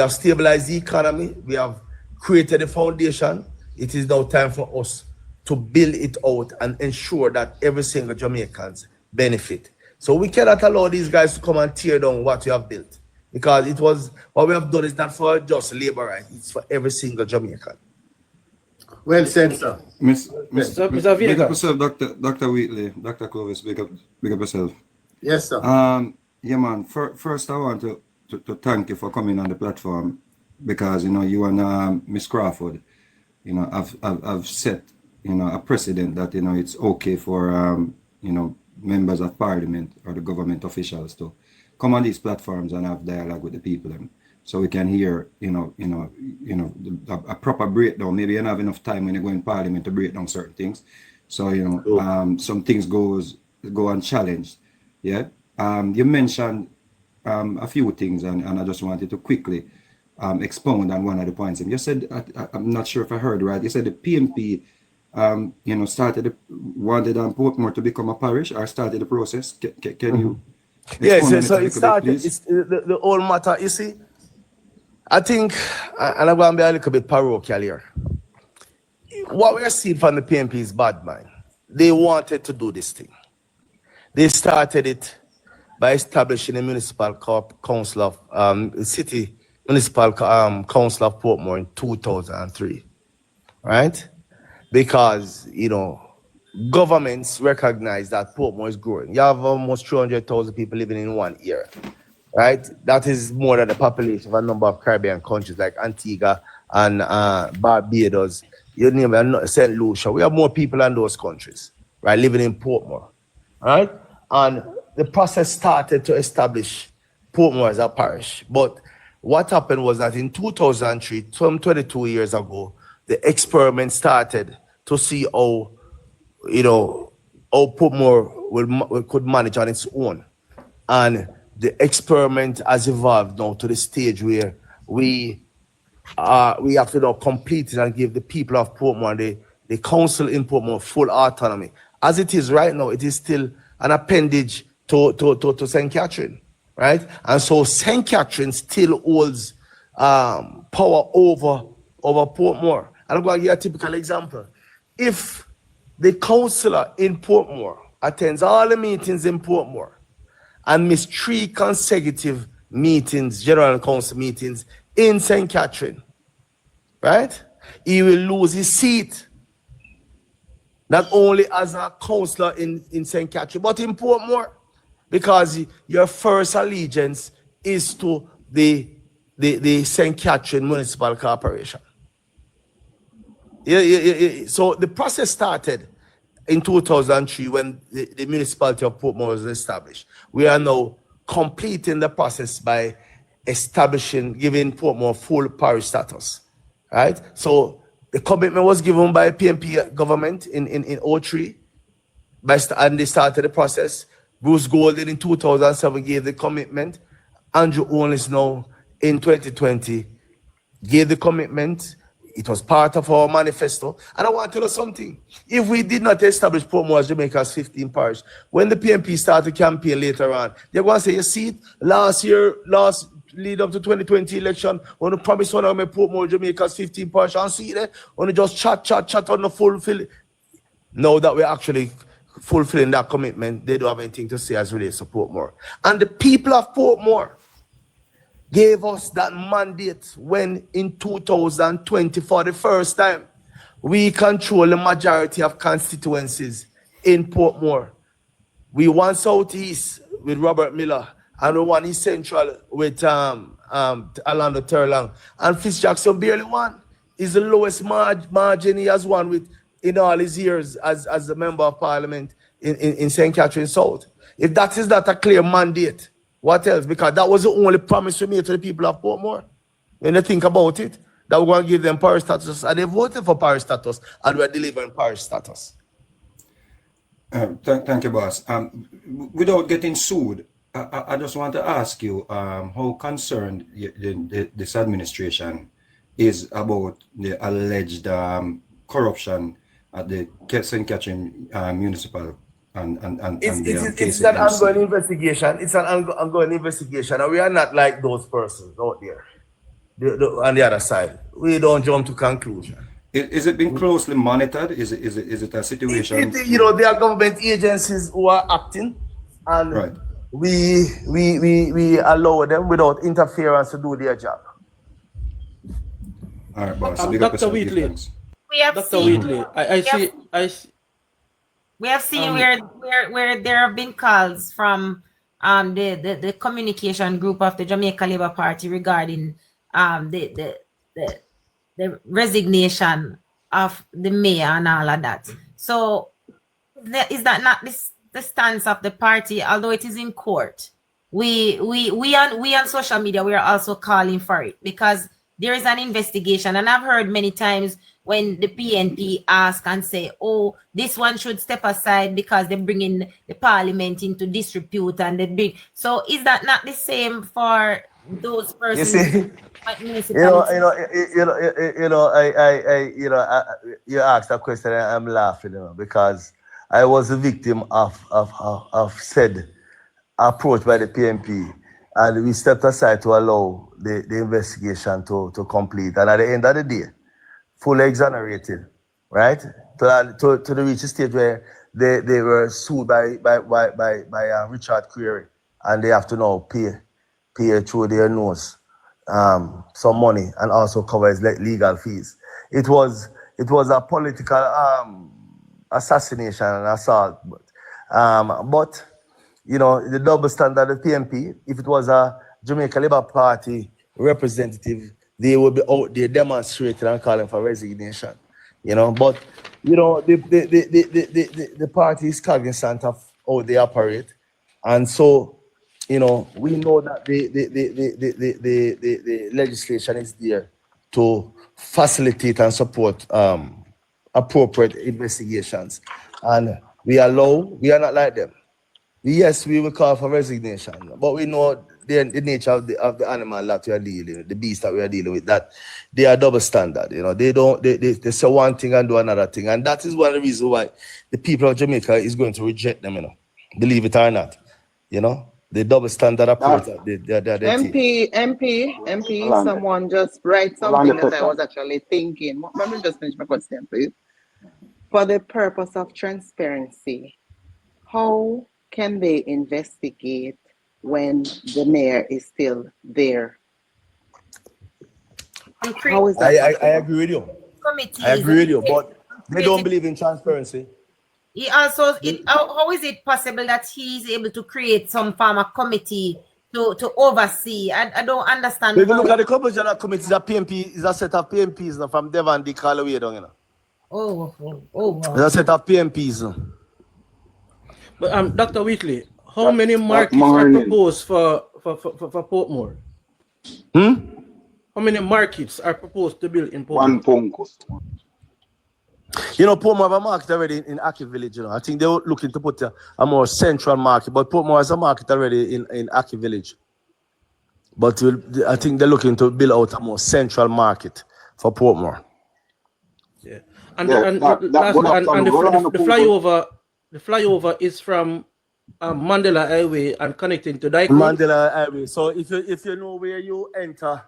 Speaker 10: have stabilized the economy. We have created a foundation. It is now time for us to build it out and ensure that every single Jamaicans benefit. So we cannot allow these guys to come and tear down what we have built, because what we have done is not for just labor rights, it's for every single Jamaican.
Speaker 12: Well said, sir.
Speaker 1: Mr. Big up yourself, Dr. Whitley, Dr. Clovis, big up yourself.
Speaker 12: Yes, sir.
Speaker 1: Yeah, man. First, I want to thank you for coming on the platform, because you and Miss Crawford, I've set a precedent that it's okay for members of parliament or the government officials to come on these platforms and have dialogue with the people, so we can hear a proper breakdown. Maybe you don't have enough time when you go in parliament to break down certain things, so some things go unchallenged. Yeah. You mentioned a few things, and I just wanted to quickly expound on one of the points. And you said, I'm not sure if I heard right, you said the PNP wanted Portmore to become a parish, or started the process. Can you?
Speaker 10: Yes, so it started, it's the whole matter, you see, I think, and I'm going to be a little bit parochial here, what we're seeing from the PNP is bad, man. They wanted to do this thing. They started it by establishing a municipal council of city municipal council of Portmore in 2003, right? Because governments recognize that Portmore is growing. You have almost 300,000 people living in 1 year, right? That is more than the population of a number of Caribbean countries like Antigua and Barbados, you name it, St. Lucia. We have more people in those countries, right, living in Portmore, right? And the process started to establish Portmore as a parish. But what happened was that in 2003, some 22 years ago, the experiment started to see how, how Portmore could manage on its own. And the experiment has evolved now to the stage where we have to now complete it and give the people of Portmore and the council in Portmore full autonomy. As it is right now, it is still an appendage to St. Catherine, right? And so St. Catherine still holds power over Portmore. And I'm going to give a typical example. If the councillor in Portmore attends all the meetings in Portmore and miss 3 consecutive meetings, general council meetings in St. Catherine, right? He will lose his seat. Not only as a councillor in St. Catherine, but in Portmore, because your first allegiance is to the St. Catherine Municipal Corporation. So the process started in 2003 when the municipality of Portmore was established. We are now completing the process by giving Portmore full parish status, right? So the commitment was given by PNP government in 2003, and they started the process. Bruce Golden in 2007 gave the commitment. Andrew Owens now in 2020 gave the commitment. It was part of our manifesto. And I want to tell you something. If we did not establish Portmore as Jamaica's 15th parish, when the PNP started campaign later on, they're going to say, you see it, last lead up to 2020 election, when the promise one of my Portmore Jamaica's 15th parish, and see there, when you just chat on the fulfill. Now that we're actually fulfilling that commitment, they don't have anything to say as relates to Portmore. And the people of Portmore gave us that mandate when in 2020, for the first time, we control the majority of constituencies in Portmore. We won Southeast with Robert Miller, and we won East Central with Orlando Turlang. And Fitzjackson barely won. It's the lowest margin he has won with in all his years as a member of parliament in St. Catherine South. If that is not a clear mandate, what else? Because that was the only promise we made to the people of Portmore. When you think about it, that we're going to give them parish status, and they voted for parish status, and we're delivering parish status.
Speaker 1: Thank you, boss. Without getting sued, I just want to ask you how concerned this administration is about the alleged corruption at the St. Catherine Municipal
Speaker 10: it's an ongoing investigation. It's an ongoing investigation, and we are not like those persons out there on the other side. We don't jump to conclusion.
Speaker 1: Is it being closely monitored? Is it a situation?
Speaker 10: There are government agencies who are acting, and
Speaker 1: right.
Speaker 10: we allow them without interference to do their job.
Speaker 1: All right, boss.
Speaker 6: Dr. Whitley.
Speaker 3: We have
Speaker 6: Dr.
Speaker 3: seen,
Speaker 6: Whitley, I see.
Speaker 3: We have seen where there have been calls from the communication group of the Jamaica Labour Party regarding the resignation of the mayor and all of that. So is that not the stance of the party? Although it is in court, we on social media, we are also calling for it because there is an investigation, and I've heard many times when the PNP ask and say, oh, this one should step aside because they're bringing the parliament into disrepute, and they bring. So is that not the same for those persons?
Speaker 10: You asked that question, and I'm laughing, because I was a victim of said approach by the PNP, and we stepped aside to allow the investigation to complete, and at the end of the day, fully exonerated, right? To reach the stage where they were sued by Richard Query, and they have to now pay through their nose some money and also cover his legal fees. It was a political assassination and assault. But you know, the double standard of PMP, if it was a Jamaica Labour Party representative, they would be out there demonstrating and calling for resignation. You know, but you know, the party is cognizant of how they operate, and so you know, we know that the legislation is there to facilitate and support appropriate investigations, and we are not like them. Yes, we will call for resignation, but we know the nature of the animal that we are dealing with, the beast that we are dealing with, that they are double standard. You know, they say one thing and do another thing, and that is one of the reasons why the people of Jamaica is going to reject them. You know, believe it or not. You know, the double standard approach.
Speaker 5: MP, someone just write something that I was actually thinking. Let me just finish my question, please. For the purpose of transparency, how can they investigate when the mayor is still there? How is that?
Speaker 10: I agree with you. I agree with you, but they don't believe in transparency.
Speaker 3: He also, how is it possible that he is able to create some form of committee to oversee? I don't understand.
Speaker 10: If you look at the composition of committees, the PMP is a set of PMPs now, from Devon Dick all the way down. You know.
Speaker 3: Wow.
Speaker 10: It's a set of PMPs now.
Speaker 6: But Dr. Whitley, how many markets are proposed for Portmore? How many markets are proposed to build in Portmore?
Speaker 13: One Punkos.
Speaker 10: You know, Portmore have a market already in Aki Village. You know, I think they were looking to put a more central market, but Portmore has a market already in Aki Village. But I think they're looking to build out a more central market for Portmore.
Speaker 6: Yeah, the flyover is from Mandela Highway and connecting to Dyke Road.
Speaker 10: Mandela Highway. So if you know where you enter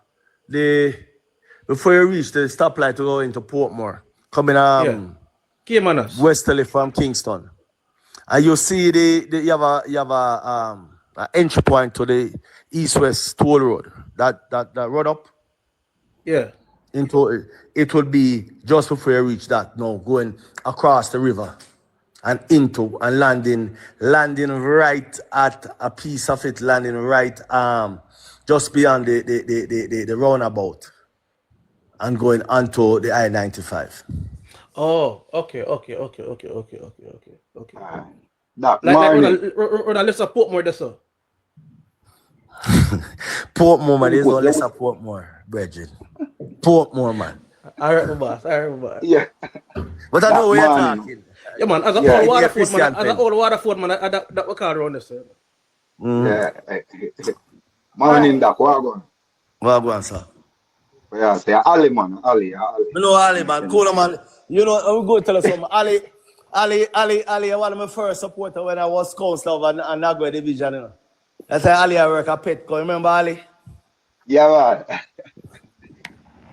Speaker 10: before you reach the stoplight to go into Portmore, coming westerly from Kingston, and you see you have a entry point to the east-west toll road. That road up.
Speaker 6: Yeah.
Speaker 10: Into it would be just before you reach that. No, going across the river. And into and landing right at a piece of it, landing right just beyond the roundabout and going onto the I-95.
Speaker 6: Oh, okay. Let's support more this.
Speaker 10: Portmore, man, there's no less of Portmore, Bridget. Portmore, man.
Speaker 6: I heard my boss.
Speaker 13: Yeah.
Speaker 10: But I know where you're talking.
Speaker 6: Yeah, man, as an old Waterford man, that we call around this.
Speaker 13: Yeah. Morning, Doc.
Speaker 10: Wagwan, sir.
Speaker 13: Yeah, say Ali, man. Ali.
Speaker 10: You know Ali, man. Cool, man. You know, I'm going to tell you something. Ali, one of my first supporters when I was councillor of Nagwe Division, you know. That's why Ali I work at Petco. Remember Ali?
Speaker 13: Yeah, man.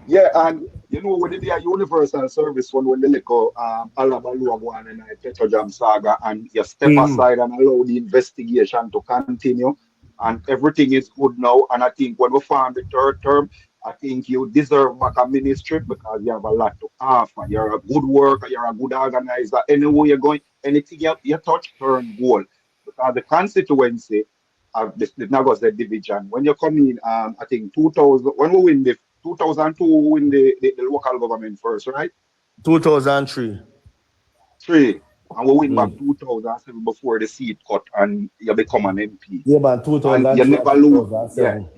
Speaker 13: Yeah, and you know, when they did a universal service when the little Alabalua one and Petrojam saga, and you step aside and allow the investigation to continue, and everything is good now. And I think when we found the third term, I think you deserve back a ministry because you have a lot to offer. You're a good worker, you're a good organizer. Anywhere you're going, anything you touch, turn gold. Because the constituency of the Nagos division, when you come in, I think 2000, when we win the 2002, we win the local government first, right?
Speaker 10: 2003.
Speaker 13: And we win back 2007 before the seat cut and you become an MP.
Speaker 10: Yeah, but 2003.
Speaker 13: You never lose.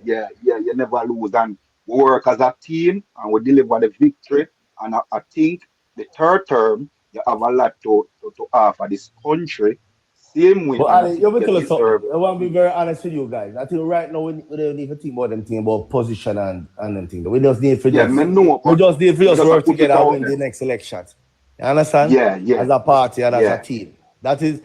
Speaker 13: Yeah, you never lose. And we work as a team and we deliver the victory. And I think the third term, you have a lot to offer this country. Same way.
Speaker 10: But Ali, you tell us something. I want to be very honest with you guys. I think right now we don't need to think about them thing about position and them thing. We just need to work together and win the next election. You understand?
Speaker 13: Yeah.
Speaker 10: As a party and as a team. That is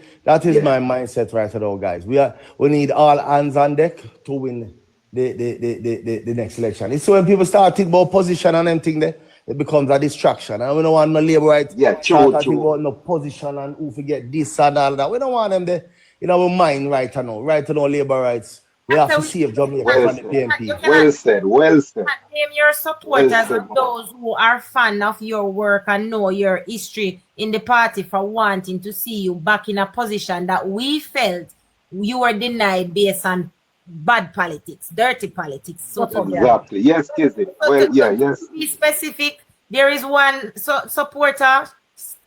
Speaker 10: my mindset right now, guys. We need all hands on deck to win the next election. It's so when people start thinking about position and them thing there, it becomes a distraction. And we don't want no labor rights.
Speaker 13: Yeah, true.
Speaker 10: About no position and who forget this and all that. We don't want them there in our mind right now. Right now, labor rights We have
Speaker 3: After
Speaker 10: to
Speaker 3: we
Speaker 10: save Jamaica
Speaker 13: Well
Speaker 10: from the
Speaker 13: said.
Speaker 3: you
Speaker 10: PMP.
Speaker 3: cannot
Speaker 13: Well said. Well said.
Speaker 3: name your
Speaker 13: Well
Speaker 3: supporters
Speaker 13: said,
Speaker 3: and
Speaker 13: man.
Speaker 3: those who are fan of your work and know your history in the party for wanting to see you back in a position that we felt you were denied based on bad politics, dirty politics. So to
Speaker 13: Exactly. Yes, Kizzy. Well, yeah, yes.
Speaker 3: be specific, there is one supporter,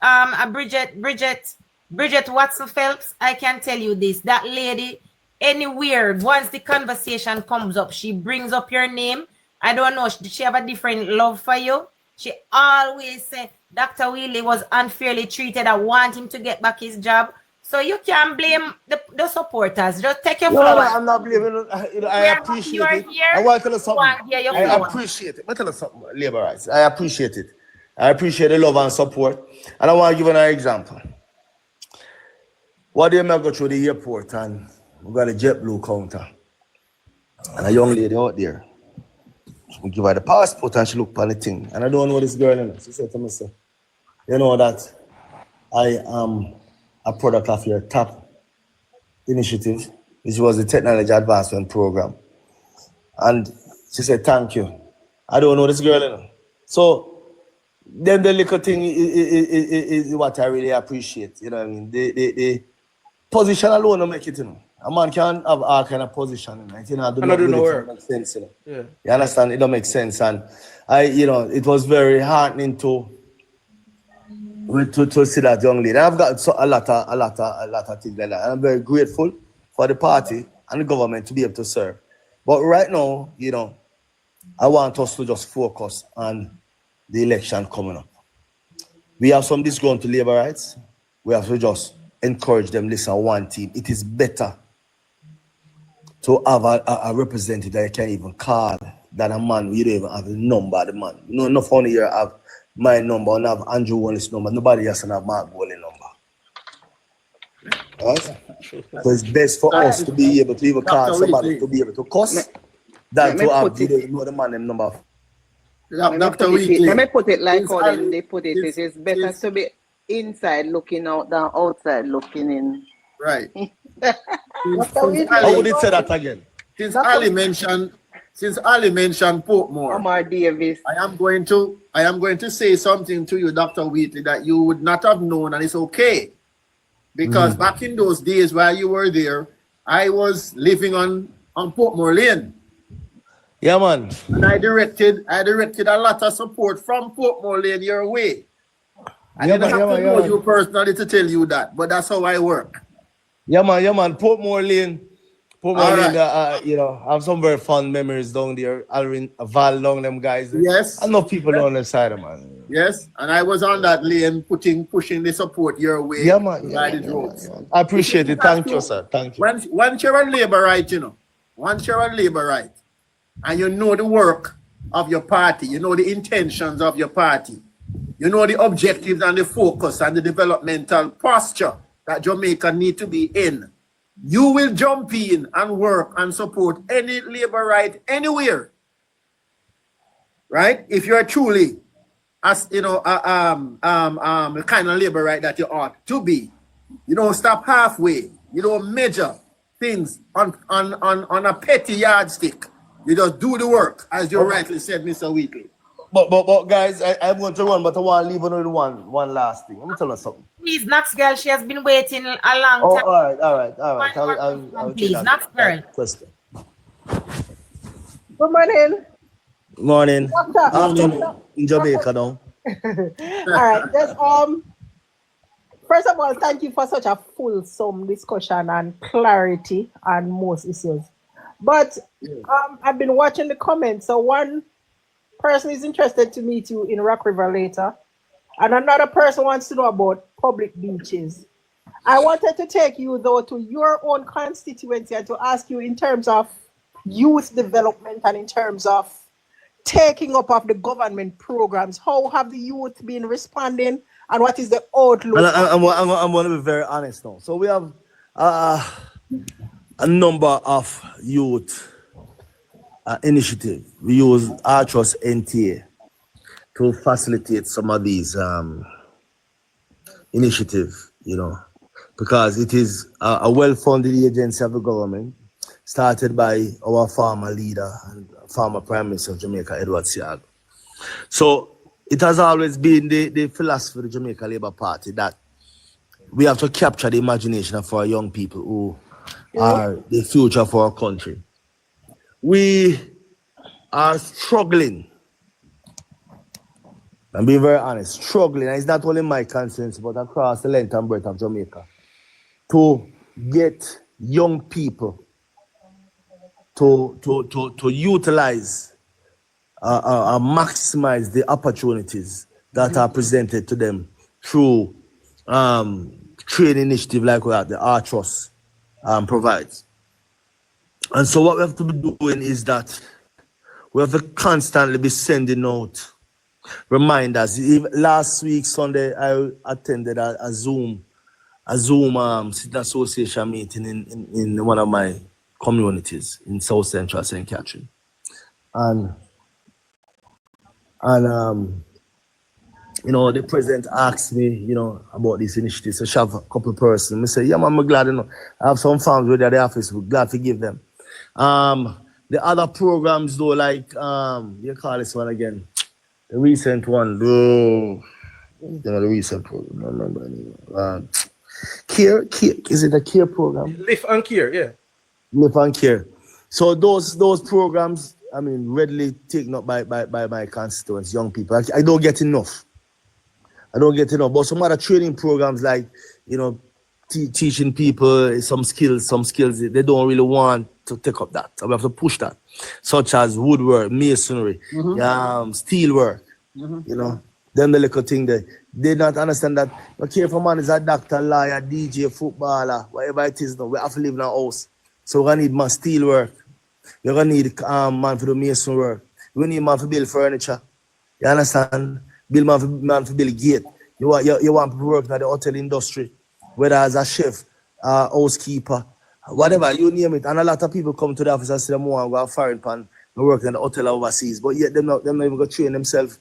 Speaker 3: a Bridget Watson Phelps. I can tell you this: that lady, anywhere, once the conversation comes up, she brings up your name. I don't know, did she have a different love for you? She always said Dr. Whitley was unfairly treated. I want him to get back his job. So you can't blame the supporters. Just take your
Speaker 10: No,
Speaker 3: flowers.
Speaker 10: I'm not blaming. I appreciate it. I want to tell you something. I appreciate it. Let me tell you something. Labor rights. I appreciate it. I appreciate the love and support. And I want to give an example. One day I go through the airport and we got a JetBlue counter. And a young lady out there. We give her the passport and she look on the thing. And I don't know this girl in. She said to me, sir, you know that I am a product of your top initiative, which was the Technology Advancement Program. And she said, thank you. I don't know this girl, you know. So then the little thing is what I really appreciate. You know what I mean? The position alone will make it, you know. A man can have all kind of position, you know. Do not make sense, you know.
Speaker 6: Yeah.
Speaker 10: You understand? It don't make sense. And it was very heartening to see that young lady. I've got a lot of things like that. And I'm very grateful for the party and the government to be able to serve. But right now, you know, I want us to just focus on the election coming up. We have some disgruntled labor rights. We have to just encourage them, listen, one team. It is better to have a representative that you can't even call than a man you don't even have the number of the man. You know, enough only here have my number and have Andrew Wallace's number. Nobody else can have Mark Bowling number. Right? So it's best for us to be able to even call somebody to be able to cuss than to have you know the man number.
Speaker 5: Dr. Whitley. Let me put it like how they put it. It is better to be inside looking out than outside looking in.
Speaker 12: Right.
Speaker 10: How would it say that again?
Speaker 12: Since Ali mentioned Portmore,
Speaker 5: Omar Davis,
Speaker 12: I am going to say something to you, Dr. Whitley, that you would not have known, and it's okay. Because back in those days while you were there, I was living on Portmore Lane.
Speaker 10: Yeah, man.
Speaker 12: And I directed a lot of support from Portmore Lane your way. I didn't have to know you personally to tell you that, but that's how I work.
Speaker 10: Yeah, man. Portmore Lane, you know, I have some very fond memories down there. Alvin, Val, down them guys.
Speaker 12: Yes.
Speaker 10: I know people on the side, man.
Speaker 12: Yes, and I was on that lane pushing the support your way.
Speaker 10: Yeah, man. I appreciate it. Thank you, sir. Thank you.
Speaker 12: Once you're on labor right, you know, and you know the work of your party, you know the intentions of your party, you know the objectives and the focus and the developmental posture that Jamaica need to be in, you will jump in and work and support any labor right anywhere. Right? If you're truly, as you know, the kind of labor right that you ought to be, you don't stop halfway. You don't measure things on a petty yardstick. You just do the work, as you rightly said, Mr. Whitley.
Speaker 10: But guys, I'm going to run, but I want to leave only one last thing. Let me tell you something.
Speaker 3: Please, Knox girl, she has been waiting a long time.
Speaker 10: All right.
Speaker 3: Please, Knox girl.
Speaker 5: Good morning.
Speaker 10: Morning. Afternoon in Jamaica now.
Speaker 7: All right. First of all, thank you for such a fulsome discussion and clarity on most issues. But I've been watching the comments. So one person is interested to meet you in Rock River later, and another person wants to know about public beaches. I wanted to take you though to your own constituency and to ask you in terms of youth development and in terms of taking up of the government programs. How have the youth been responding, and what is the outlook?
Speaker 10: I'm going to be very honest now. So we have a number of youth initiatives. We use our trust NTA to facilitate some of these initiatives, you know, because it is a well-funded agency of the government. started by our former leader and former Prime Minister of Jamaica, Edward Seago. So it has always been the philosophy of the Jamaica Labour Party that we have to capture the imagination of our young people who are the future of our country. We are struggling. I'm being very honest, struggling, and it's not only my constituency, but across the length and breadth of Jamaica, to get young people to utilize maximize the opportunities that are presented to them through training initiative like that the Artrust provides. And so what we have to be doing is that we have to constantly be sending out reminders. Last week, Sunday, I attended a Zoom City Association meeting in one of my communities in South Central St. Catherine. And you know, the president asked me, you know, about this initiative. So she have a couple of persons. I say, yeah, man, I'm glad, you know, I have some farms where they're at the office. We're glad to give them. The other programs though, like, you call this one again, the recent one, the recent program, I don't remember anymore. Care, is it a care program?
Speaker 6: Live and Care, yeah.
Speaker 10: Live and Care. So those programs, I mean, readily taken up by my constituents, young people. I don't get enough. But some other training programs like, you know, teaching people some skills, they don't really want to take up that. So we have to push that, such as woodwork, masonry, steelwork, you know, then the little thing they not understand that okay, if a man is a doctor, lawyer, DJ, footballer, whatever it is, no, we have to live in a house. So we're gonna need more steelwork. You're gonna need man for the mason work. You need man for build furniture. You understand? Build man for build gate. You want to work in the hotel industry, whether as a chef, housekeeper, whatever, you name it. And a lot of people come to the office and say them want to go foreign pan and work in the hotel overseas. But yet them not even go train themselves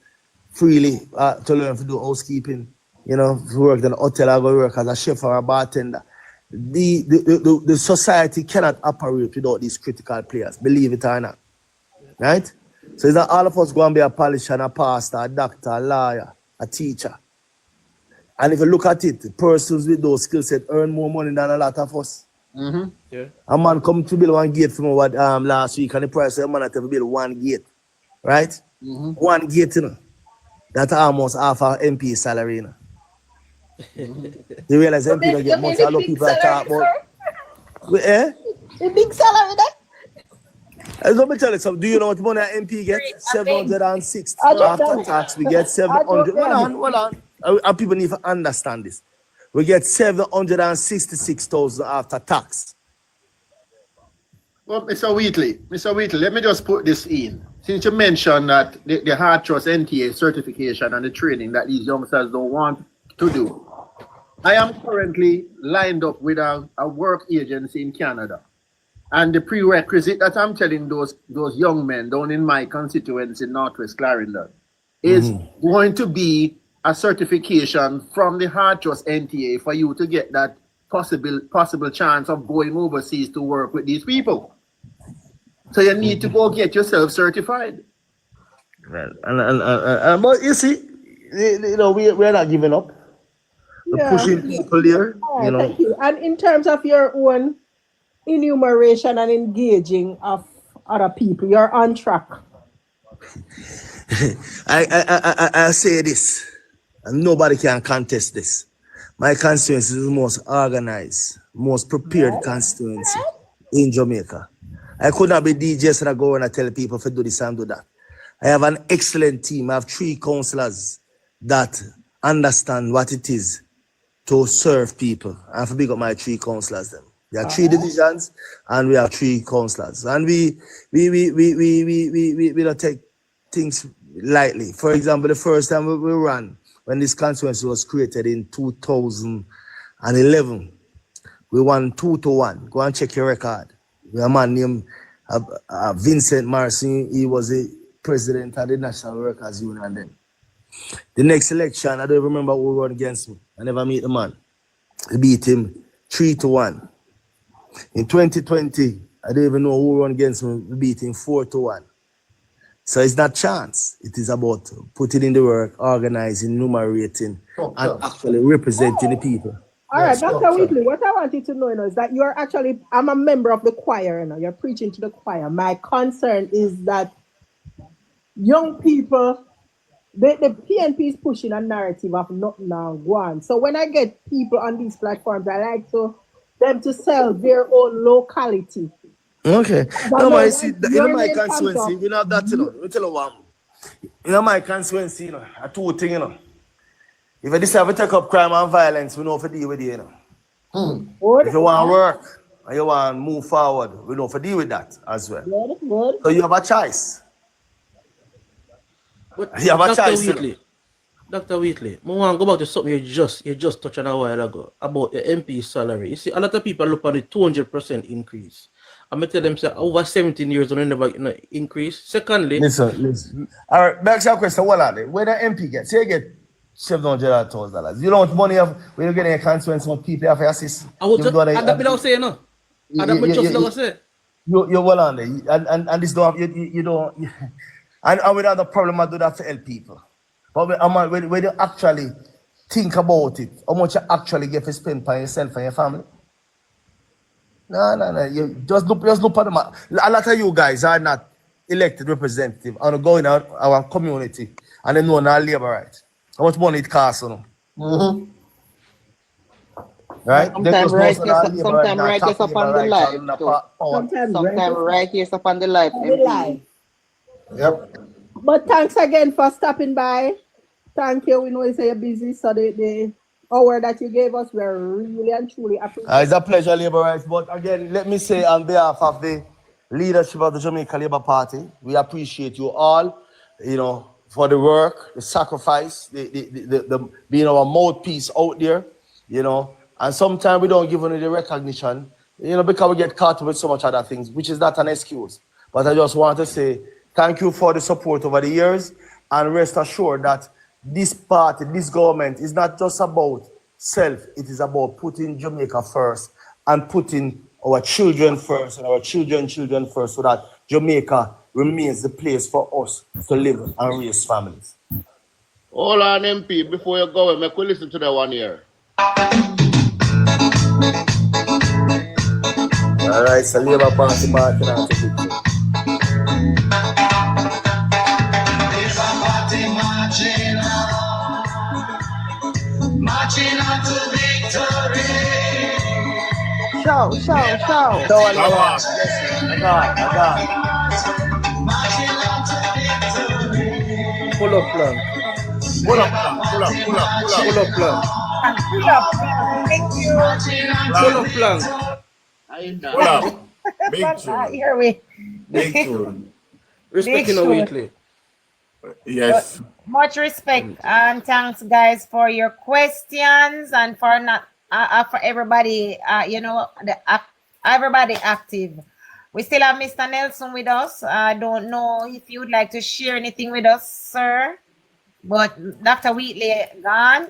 Speaker 10: freely to learn to do housekeeping, you know, to work in the hotel or go work as a chef or a bartender. The society cannot operate without these critical players, believe it or not. Right? So it's not all of us going to be a politician, a pastor, a doctor, a lawyer, a teacher. And if you look at it, persons with those skill sets earn more money than a lot of us.
Speaker 6: Yeah.
Speaker 10: A man come to build one gate for me last week, and the price of a man had to build one gate. Right? One gate, you know. That's almost half our MP salary, you know. You realize MP don't get much. A lot of people are talking about.
Speaker 7: A big salary, that?
Speaker 10: Let me tell you something. Do you know what money an MP gets? 760. After tax, we get 700. Hold on. And people need to understand this. We get 766,000 after tax.
Speaker 12: Well, Mr. Whitley, let me just put this in. Since you mentioned that the Artrust NTA certification and the training that these youngsters don't want to do, I am currently lined up with a work agency in Canada. And the prerequisite that I'm telling those young men down in my constituency in Northwest Clarendon is going to be a certification from the Artrust NTA for you to get that possible chance of going overseas to work with these people. So you need to go get yourself certified.
Speaker 10: Right. And but you see, you know, we're not giving up. We're pushing people here.
Speaker 14: Right,
Speaker 10: you know.
Speaker 14: thank you. And in terms of your own enumeration and engaging of other people, you're on track.
Speaker 10: I say this, and nobody can contest this. My constituency is the most organized, most prepared constituency in Jamaica. I could not be DJs and I go and I tell people to do this and do that. I have an excellent team. I have 3 councillors that understand what it is to serve people. I have to big up my 3 councillors. There are 3 divisions and we have 3 councillors. And we don't take things lightly. For example, the first time we ran, when this constituency was created in 2011, we won 2-1. Go and check your record. We have a man named Vincent Marcy. He was the president of the National Workers Union then. The next election, I don't remember who won against me. I never meet the man. We beat him 3-1. In 2020, I don't even know who run against me. We beat him 4-1. So it's not chance. It is about putting in the work, organizing, enumerating, and actually representing the people.
Speaker 14: All right, Dr. Whitley, what I want you to know, is that you're actually, I'm a member of the choir, you're preaching to the choir. My concern is that young people, the PNP is pushing a narrative of nothing now go on. So when I get people on these platforms, I like them to sell their own locality.
Speaker 10: Okay. No, man, you see, in my constituency, we don't have that, We tell you one. In my constituency, a two things, If you decide to take up crime and violence, we know if to deal with it, If you want to work and you want to move forward, we know if to deal with that as well.
Speaker 14: Good.
Speaker 10: So you have a choice.
Speaker 6: But
Speaker 10: You have a
Speaker 6: Dr.
Speaker 10: choice.
Speaker 6: Whitley, Dr. Whitley, I want to go back to something you just touched on a while ago about the MP salary. You see, a lot of people look at the 200% increase. I'm going to tell them, say, over 17 years, they never increase. Secondly,
Speaker 10: listen. All right, back to your question. What are they? Where the MP gets? Say you get $700,000. You know what money when you get a constituency, what people have to assist.
Speaker 6: That's what I was saying, no? That's what I was saying.
Speaker 10: You're well on there. And this don't have, you don't. And without the problem, I do that to help people. But when you actually think about it, how much you actually get to spend for yourself and your family? No. You just look at them. A lot of you guys are not elected representative and going out our community and they know our labor rights. How much money it costs, Right?
Speaker 5: Sometimes right just up on the live. Sometimes right here up on the live.
Speaker 10: Yep.
Speaker 14: But thanks again for stopping by. Thank you. We know you're busy, so the hour that you gave us, we're really and truly appreciative.
Speaker 10: It's a pleasure, Labour Rights. But again, let me say on behalf of the leadership of the Jamaica Labour Party, we appreciate you all, for the work, the sacrifice, the being our mouthpiece out there, And sometimes we don't give any the recognition, because we get caught up with so much other things, which is not an excuse. But I just want to say thank you for the support over the years, and rest assured that this party, this government is not just about self, it is about putting Jamaica first and putting our children first and our children first so that Jamaica remains the place for us to live and raise families.
Speaker 2: Hold on, MP, before you go, make we listen to that one here.
Speaker 10: All right, so Labour Party marching out to victory.
Speaker 15: Marching on to victory.
Speaker 5: Show.
Speaker 10: I got.
Speaker 15: Marching on to victory.
Speaker 6: Pull up plan.
Speaker 3: Thank you.
Speaker 6: Pull up plan.
Speaker 4: Pull up. Big tune.
Speaker 3: Here we.
Speaker 4: Big tune.
Speaker 6: Respecting the Whitley.
Speaker 4: Yes.
Speaker 3: Much respect and thanks, guys, for your questions and for for everybody. Everybody active. We still have Mr. Nelson with us. I don't know if you would like to share anything with us, sir. But Dr. Whitley gone.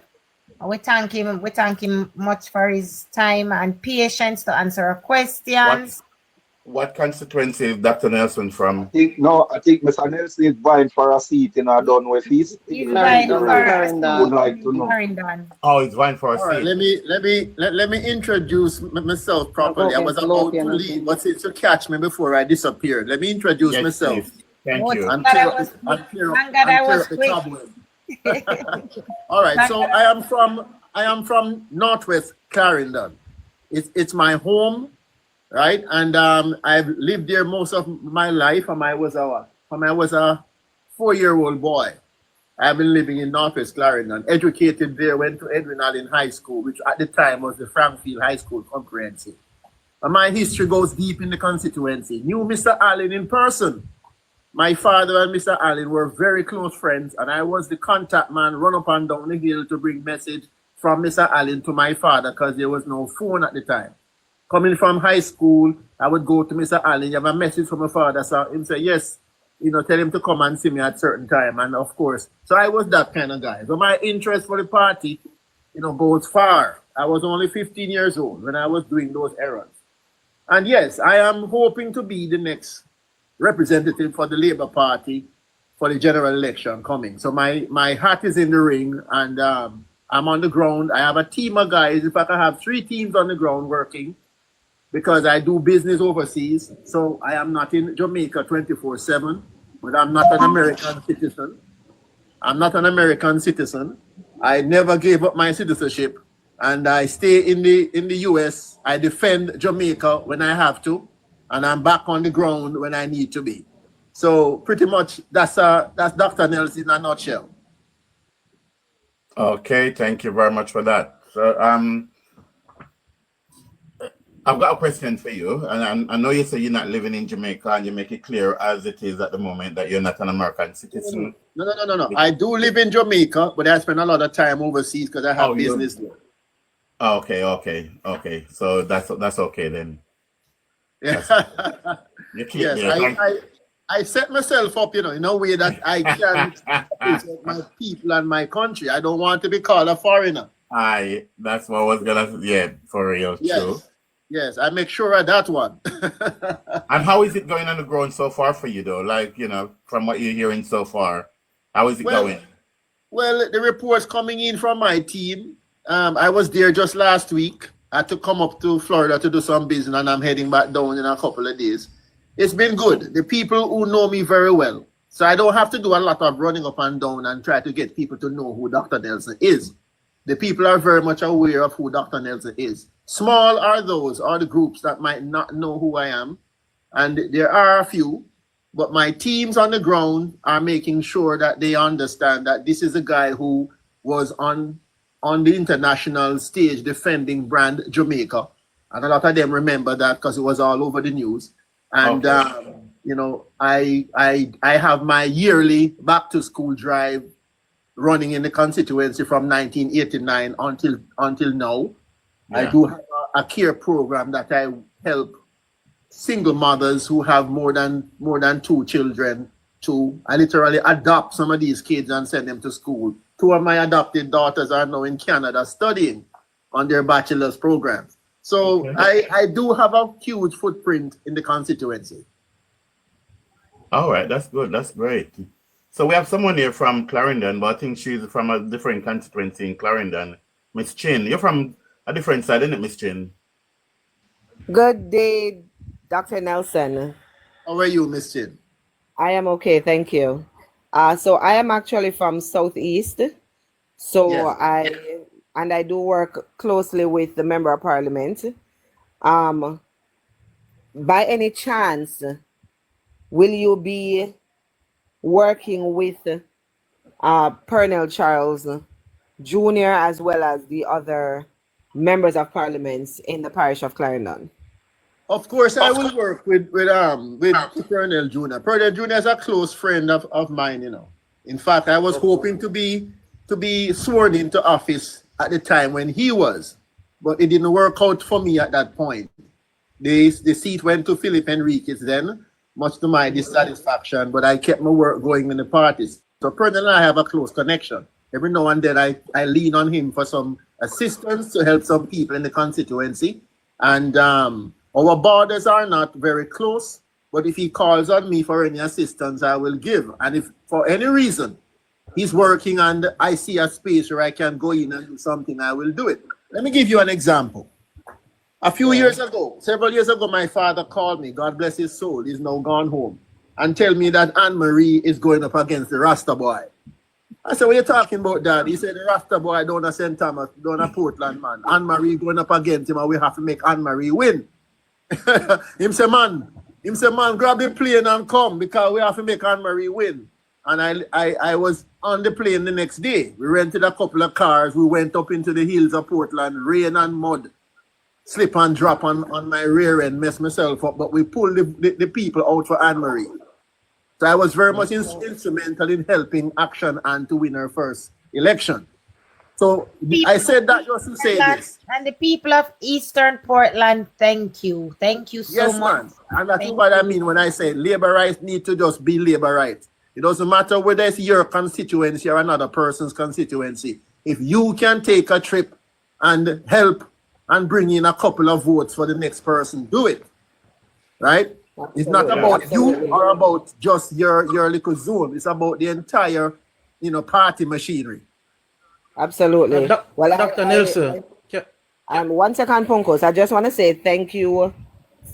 Speaker 3: We thank him. We thank him much for his time and patience to answer our questions.
Speaker 4: What constituency is Dr. Nelson from?
Speaker 13: I think Mr. Nelson is vying for a seat in our Dunwest East.
Speaker 3: He's vying for
Speaker 13: Clarendon. Would like to know.
Speaker 3: Clarendon.
Speaker 4: Oh, he's vying for a seat.
Speaker 12: All right, let me introduce myself properly. I was about to leave, but since you catch me before I disappeared, let me introduce myself.
Speaker 4: Please. Thank you.
Speaker 12: And clear up the cobweb. All right, so I am from Northwest Clarendon. It's my home, right? And I've lived there most of my life. From I was a 4-year-old boy. I've been living in Northwest Clarendon. Educated there. Went to Edwin Allen High School, which at the time was the Frankfield High School Comprehensive. And my history goes deep in the constituency. Knew Mr. Allen in person. My father and Mr. Allen were very close friends, and I was the contact man, run up and down the hill to bring message from Mr. Allen to my father because there was no phone at the time. Coming from high school, I would go to Mr. Allen, you have a message from my father, so him say, yes, tell him to come and see me at certain time, and of course, so I was that kind of guy. So my interest for the party, goes far. I was only 15 years old when I was doing those errands. And yes, I am hoping to be the next representative for the Labour Party for the general election coming. So my hat is in the ring, and I'm on the ground. I have a team of guys. In fact, I have 3 teams on the ground working because I do business overseas. So I am not in Jamaica 24/7, but I'm not an American citizen. I'm not an American citizen. I never gave up my citizenship, and I stay in the US. I defend Jamaica when I have to, and I'm back on the ground when I need to be. So pretty much that's Dr. Nelson in a nutshell.
Speaker 4: Okay, thank you very much for that. So I've got a question for you, and I know you say you're not living in Jamaica, and you make it clear as it is at the moment that you're not an American citizen.
Speaker 12: No. I do live in Jamaica, but I spend a lot of time overseas because I have business there.
Speaker 4: Okay. So that's okay then.
Speaker 12: Yeah.
Speaker 4: Yes,
Speaker 12: I set myself up, in a way that I can represent my people and my country. I don't want to be called a foreigner.
Speaker 4: That's what I was gonna, for real, true.
Speaker 12: Yes, I make sure of that one.
Speaker 4: And how is it going on the ground so far for you, though? Like, from what you're hearing so far, how is it going?
Speaker 12: Well, the reports coming in from my team. I was there just last week. I had to come up to Florida to do some business, and I'm heading back down in a couple of days. It's been good. The people who know me very well. So I don't have to do a lot of running up and down and try to get people to know who Dr. Nelson is. The people are very much aware of who Dr. Nelson is. Small are the groups that might not know who I am. And there are a few, but my teams on the ground are making sure that they understand that this is a guy who was on the international stage defending brand Jamaica. And a lot of them remember that because it was all over the news. And, I have my yearly back to school drive running in the constituency from 1989 until now. Yeah. I do have a care program that I help single mothers who have more than 2 children to. I literally adopt some of these kids and send them to school. 2 of my adopted daughters are now in Canada studying on their bachelor's programs. So I do have a huge footprint in the constituency.
Speaker 4: All right, that's good. That's great. So we have someone here from Clarendon, but I think she's from a different constituency in Clarendon. Miss Chin, you're from a different side, isn't it, Miss Chin?
Speaker 16: Good day, Dr. Nelson.
Speaker 12: How are you, Miss Chin?
Speaker 16: I am okay, thank you. So I am actually from Southeast. So yes. I do work closely with the Member of Parliament. By any chance, will you be working with Pernell Charles Jr. as well as the other members of Parliament in the parish of Clarendon?
Speaker 12: Of course, I will work with Pernell Jr. Pernell Jr. is a close friend of mine, In fact, I was hoping to be sworn into office at the time when he was, but it didn't work out for me at that point. The seat went to Philip Enriquez then, much to my dissatisfaction, but I kept my work going in the parties. So Pernell and I have a close connection. Every now and then I lean on him for some assistance to help some people in the constituency. And our borders are not very close, but if he calls on me for any assistance, I will give. And if for any reason he's working and I see a space where I can go in and do something, I will do it. Let me give you an example. Several years ago, my father called me, God bless his soul, he's now gone home, and tell me that Anne-Marie is going up against the Rasta boy. I said, what are you talking about, Dad? He said, the Rasta boy down at St. Thomas, down at Portland, man. Anne-Marie going up against him, and we have to make Anne-Marie win. Him say, man, grab the plane and come, because we have to make Anne-Marie win. And I was on the plane the next day. We rented a couple of cars. We went up into the hills of Portland, rain and mud, slip and drop on my rear end, mess myself up. But we pulled the people out for Anne-Marie. So I was very much instrumental in helping Action Anne to win her first election. So I said that just to say this.
Speaker 3: And the people of Eastern Portland, thank you. Thank you so much.
Speaker 12: Man. And that's what I mean when I say labor rights need to just be labor rights. It doesn't matter whether it's your constituency or another person's constituency. If you can take a trip and help and bring in a couple of votes for the next person, do it. right? It's not
Speaker 16: Absolutely,
Speaker 12: about you
Speaker 16: absolutely.
Speaker 12: or about just your little zone. It's about the entire, party machinery.
Speaker 16: Absolutely. Well,
Speaker 6: Dr. Nelson.
Speaker 16: One second, Punkos. I just want to say thank you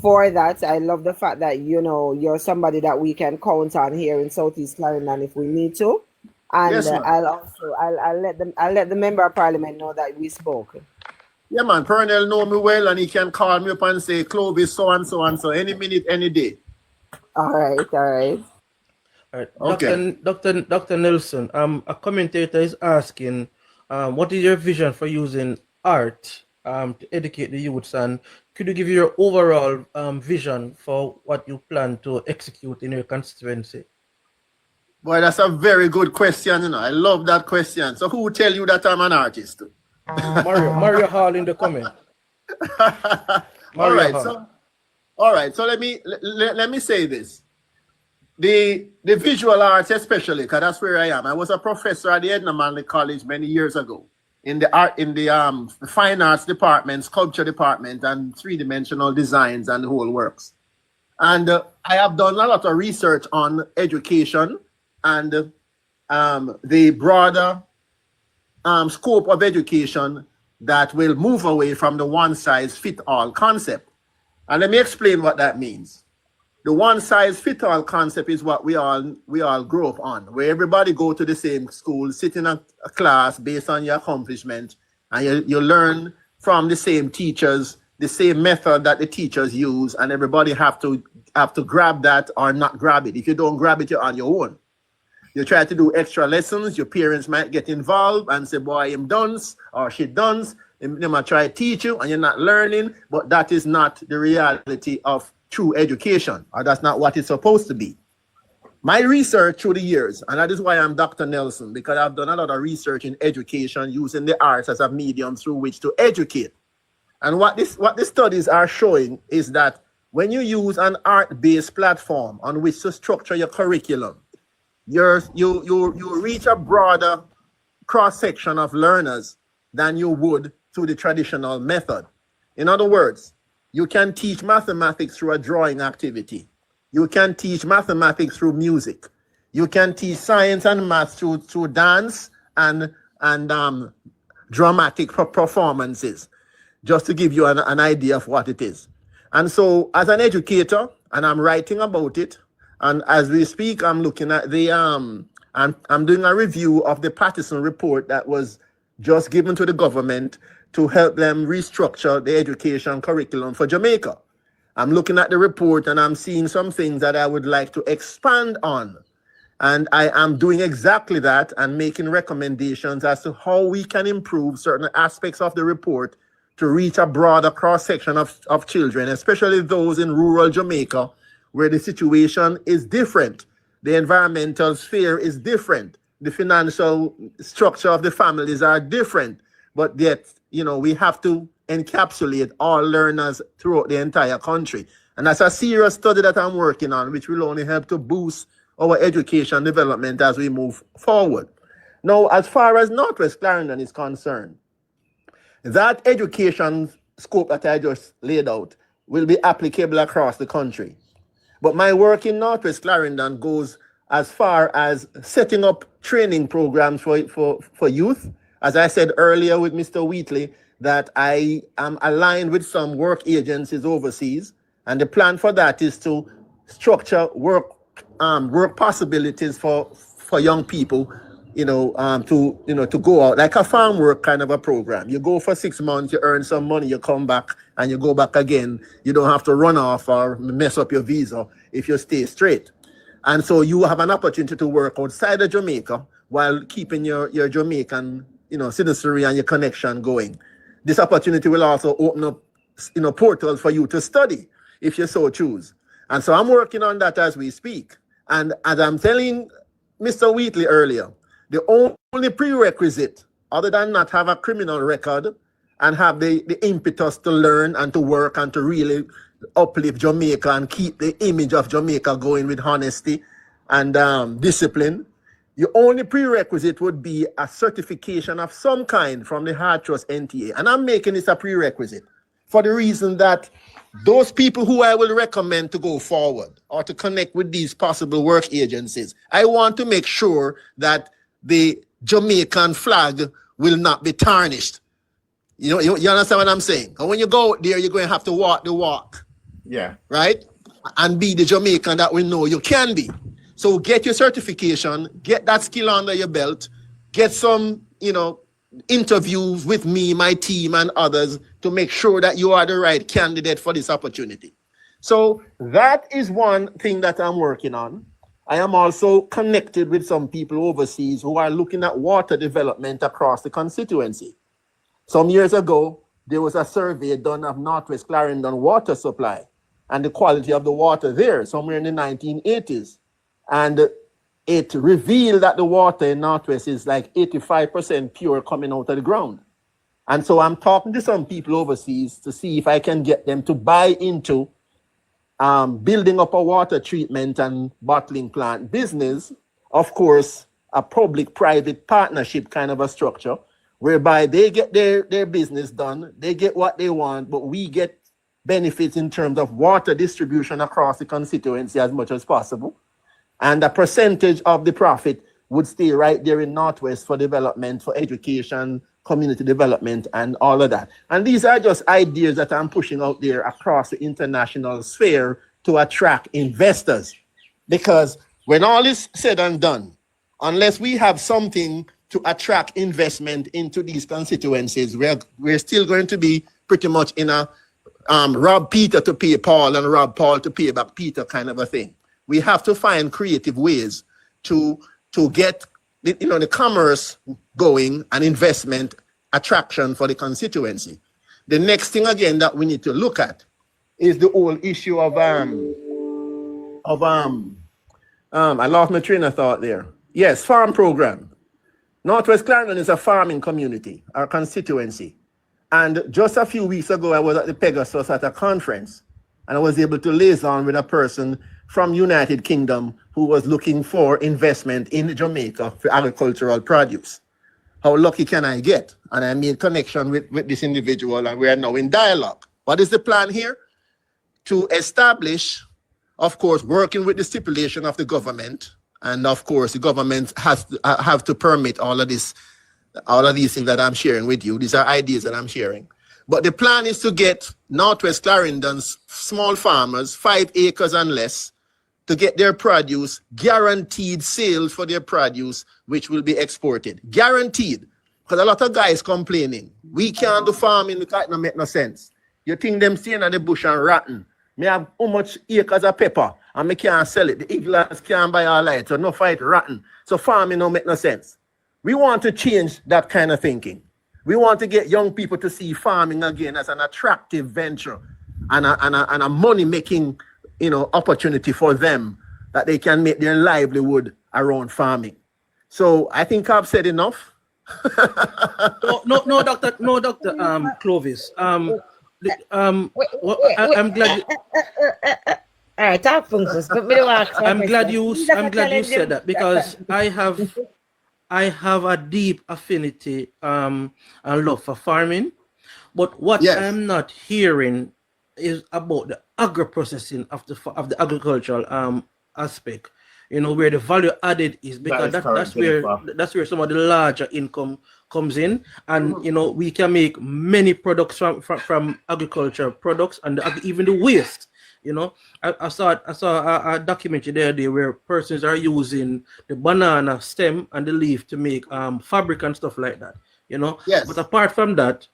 Speaker 16: for that. I love the fact that you're somebody that we can count on here in Southeast Clarendon if we need to. And
Speaker 12: Yes, ma'am.
Speaker 16: I'll let the member of parliament know that we spoke.
Speaker 12: Yeah, man. Pernell know me well, and he can call me up and say, Clovis, so and so and so, any minute, any day.
Speaker 16: All right.
Speaker 6: All right.
Speaker 12: Okay.
Speaker 6: Dr. Nelson, a commentator is asking, what is your vision for using art to educate the youths, and could you give your overall vision for what you plan to execute in your constituency?
Speaker 12: Boy, that's a very good question. I love that question. So who tell you that I'm an artist?
Speaker 6: Mario Hall in the comment.
Speaker 12: All right. So let me say this. The visual arts, especially, because that's where I am. I was a professor at the Edna Manley College many years ago in the fine arts department, sculpture department, and three-dimensional designs and the whole works. And I have done a lot of research on education and the broader scope of education that will move away from the one-size-fits-all concept. And let me explain what that means. The one-size-fits-all concept is what we all grew up on, where everybody go to the same school, sit in a class based on your accomplishment, and you learn from the same teachers, the same method that the teachers use, and everybody have to grab that or not grab it. If you don't grab it, you're on your own. You try to do extra lessons, your parents might get involved and say, boy, I'm dunce or she dunce. They might try to teach you and you're not learning, but that is not the reality of true education, or that's not what it's supposed to be. My research through the years, and that is why I'm Dr. Nelson, because I've done a lot of research in education using the arts as a medium through which to educate. And what the studies are showing is that when you use an art-based platform on which to structure your curriculum, you reach a broader cross-section of learners than you would through the traditional method. In other words, you can teach mathematics through a drawing activity. You can teach mathematics through music. You can teach science and math through dance and dramatic performances, just to give you an idea of what it is. And so as an educator, and I'm writing about it, and as we speak, I'm looking at I'm doing a review of the Patterson report that was just given to the government to help them restructure the education curriculum for Jamaica. I'm looking at the report and I'm seeing some things that I would like to expand on. And I am doing exactly that and making recommendations as to how we can improve certain aspects of the report to reach a broader cross-section of children, especially those in rural Jamaica, where the situation is different. The environmental sphere is different. The financial structure of the families are different. But yet, we have to encapsulate all learners throughout the entire country. And that's a serious study that I'm working on, which will only help to boost our education development as we move forward. Now, as far as Northwest Clarendon is concerned, that education scope that I just laid out will be applicable across the country. But my work in Northwest Clarendon goes as far as setting up training programs for youth. As I said earlier with Mr. Whitley, that I am aligned with some work agencies overseas. And the plan for that is to structure work possibilities for young people, to go out, like a farm work kind of a program. You go for 6 months, you earn some money, you come back and you go back again. You don't have to run off or mess up your visa if you stay straight. And so you have an opportunity to work outside of Jamaica while keeping your Jamaican, citizenry and your connection going. This opportunity will also open up, portals for you to study if you so choose. And so I'm working on that as we speak. And as I'm telling Mr. Whitley earlier, the only prerequisite, other than not have a criminal record and have the impetus to learn and to work and to really uplift Jamaica and keep the image of Jamaica going with honesty and discipline, the only prerequisite would be a certification of some kind from the Hard Trust NTA. And I'm making this a prerequisite for the reason that those people who I will recommend to go forward or to connect with these possible work agencies, I want to make sure that the Jamaican flag will not be tarnished. You understand what I'm saying? And when you go out there, you're going to have to walk the walk.
Speaker 4: Yeah.
Speaker 12: Right? And be the Jamaican that we know you can be. So get your certification, get that skill under your belt, get some, interviews with me, my team, and others to make sure that you are the right candidate for this opportunity. So that is one thing that I'm working on. I am also connected with some people overseas who are looking at water development across the constituency. Some years ago, there was a survey done of Northwest Clarendon water supply and the quality of the water there, somewhere in the 1980s. And it revealed that the water in Northwest is like 85% pure coming out of the ground. And so I'm talking to some people overseas to see if I can get them to buy into building up a water treatment and bottling plant business. Of course, a public-private partnership kind of a structure, whereby they get their business done, they get what they want, but we get benefits in terms of water distribution across the constituency as much as possible. And a percentage of the profit would stay right there in Northwest for development, for education, community development, and all of that. And these are just ideas that I'm pushing out there across the international sphere to attract investors. Because when all is said and done, unless we have something to attract investment into these constituencies, we're still going to be pretty much in a rob Peter to pay Paul and rob Paul to pay back Peter kind of a thing. We have to find creative ways to get the commerce going and investment attraction for the constituency. The next thing again that we need to look at is the whole issue of I lost my train of thought there. Yes, farm program. Northwest Clarendon is a farming community, our constituency. And just a few weeks ago, I was at the Pegasus at a conference, and I was able to liaison with a person from United Kingdom who was looking for investment in Jamaica for agricultural produce. How lucky can I get? And I made connection with this individual, and we are now in dialogue. What is the plan here? To establish, of course, working with the stipulation of the government, and of course, the government has to, have to permit all of these things that I'm sharing with you. These are ideas that I'm sharing. But the plan is to get Northwest Clarendon's small farmers, 5 acres and less, to get their produce, guaranteed sales for their produce, which will be exported. Guaranteed. Because a lot of guys complaining, we can't do farming because it don't make no sense. You think them staying in the bush and rotten. Me have how much acres of pepper and me can't sell it. The eagles can't buy all that, so no fight rotten. So farming don't make no sense. We want to change that kind of thinking. We want to get young people to see farming again as an attractive venture and a money-making opportunity for them that they can make their livelihood around farming. So I think I've said enough.
Speaker 6: No, Dr. Clovis. I'm glad.
Speaker 3: All right, talk functions.
Speaker 6: I'm glad you said that, because I have a deep affinity and love for farming, but what I'm not hearing is about the agro-processing of the agricultural aspect. Where the value added is, because that's where some of the larger income comes in, and we can make many products from agricultural products, and even the waste. I saw a documentary the other day where persons are using the banana stem and the leaf to make fabric and stuff like that.
Speaker 12: Yes.
Speaker 6: But apart from that,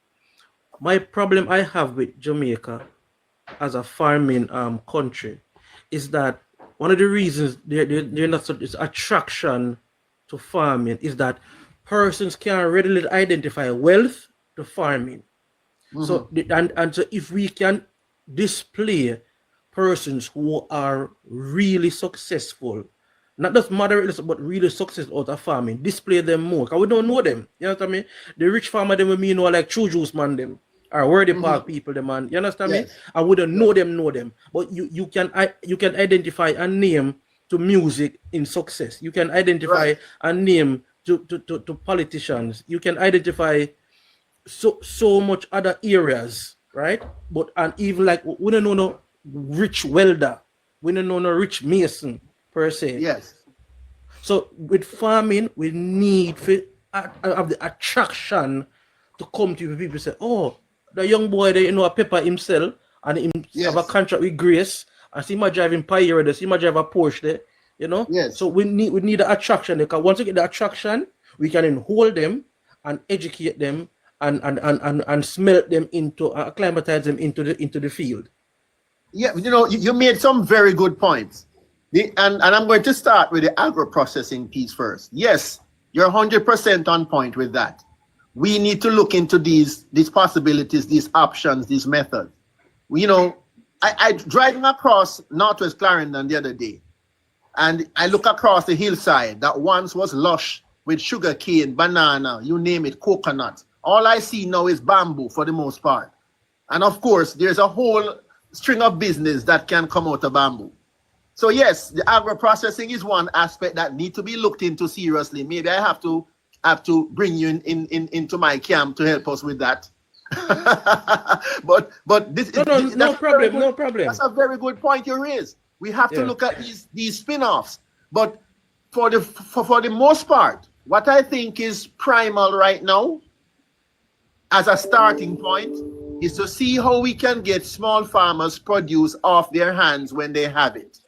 Speaker 6: my problem I have with Jamaica as a farming country is that one of the reasons they're not such attraction to farming is that persons can readily identify wealth to farming. Mm-hmm. So if we can display persons who are really successful, not just moderate, but really successful out of farming, display them more, because we don't know them. You know what I mean? The rich farmer them we know like True Juice man them, or Worthy Park people them, man. You understand me? I wouldn't know them. But you can identify a name to music in success. You can identify a name to politicians. You can identify so much other areas right? But and even like we don't know no rich welder, we don't know no rich mason per se.
Speaker 12: Yes.
Speaker 6: So with farming, we need to have the attraction to come to people say, oh, the young boy there, you know, a pepper himself and him have a contract with Grace. I see my driving Pioneer there, see my drive a Porsche there, you know.
Speaker 12: Yes.
Speaker 6: So we need the attraction because once we get the attraction, we can then hold them and educate them and smelt them into acclimatize them into the field.
Speaker 12: Yeah, you know, you made some very good points. And I'm going to start with the agro-processing piece first. Yes, you're 100% on point with that. We need to look into these possibilities, these options, these methods. You know, I driving across Northwest Clarendon the other day, and I look across the hillside that once was lush with sugar cane, banana, you name it, coconut. All I see now is bamboo for the most part. And of course, there's a whole string of business that can come out of bamboo. So yes, the agro-processing is one aspect that need to be looked into seriously. Maybe I have to bring you into my camp to help us with that. but this
Speaker 6: no problem.
Speaker 12: That's a very good point you raised. We have to look at these spin-offs. But for the most part, what I think is primal right now as a starting point is to see how we can get small farmers produce off their hands when they have it.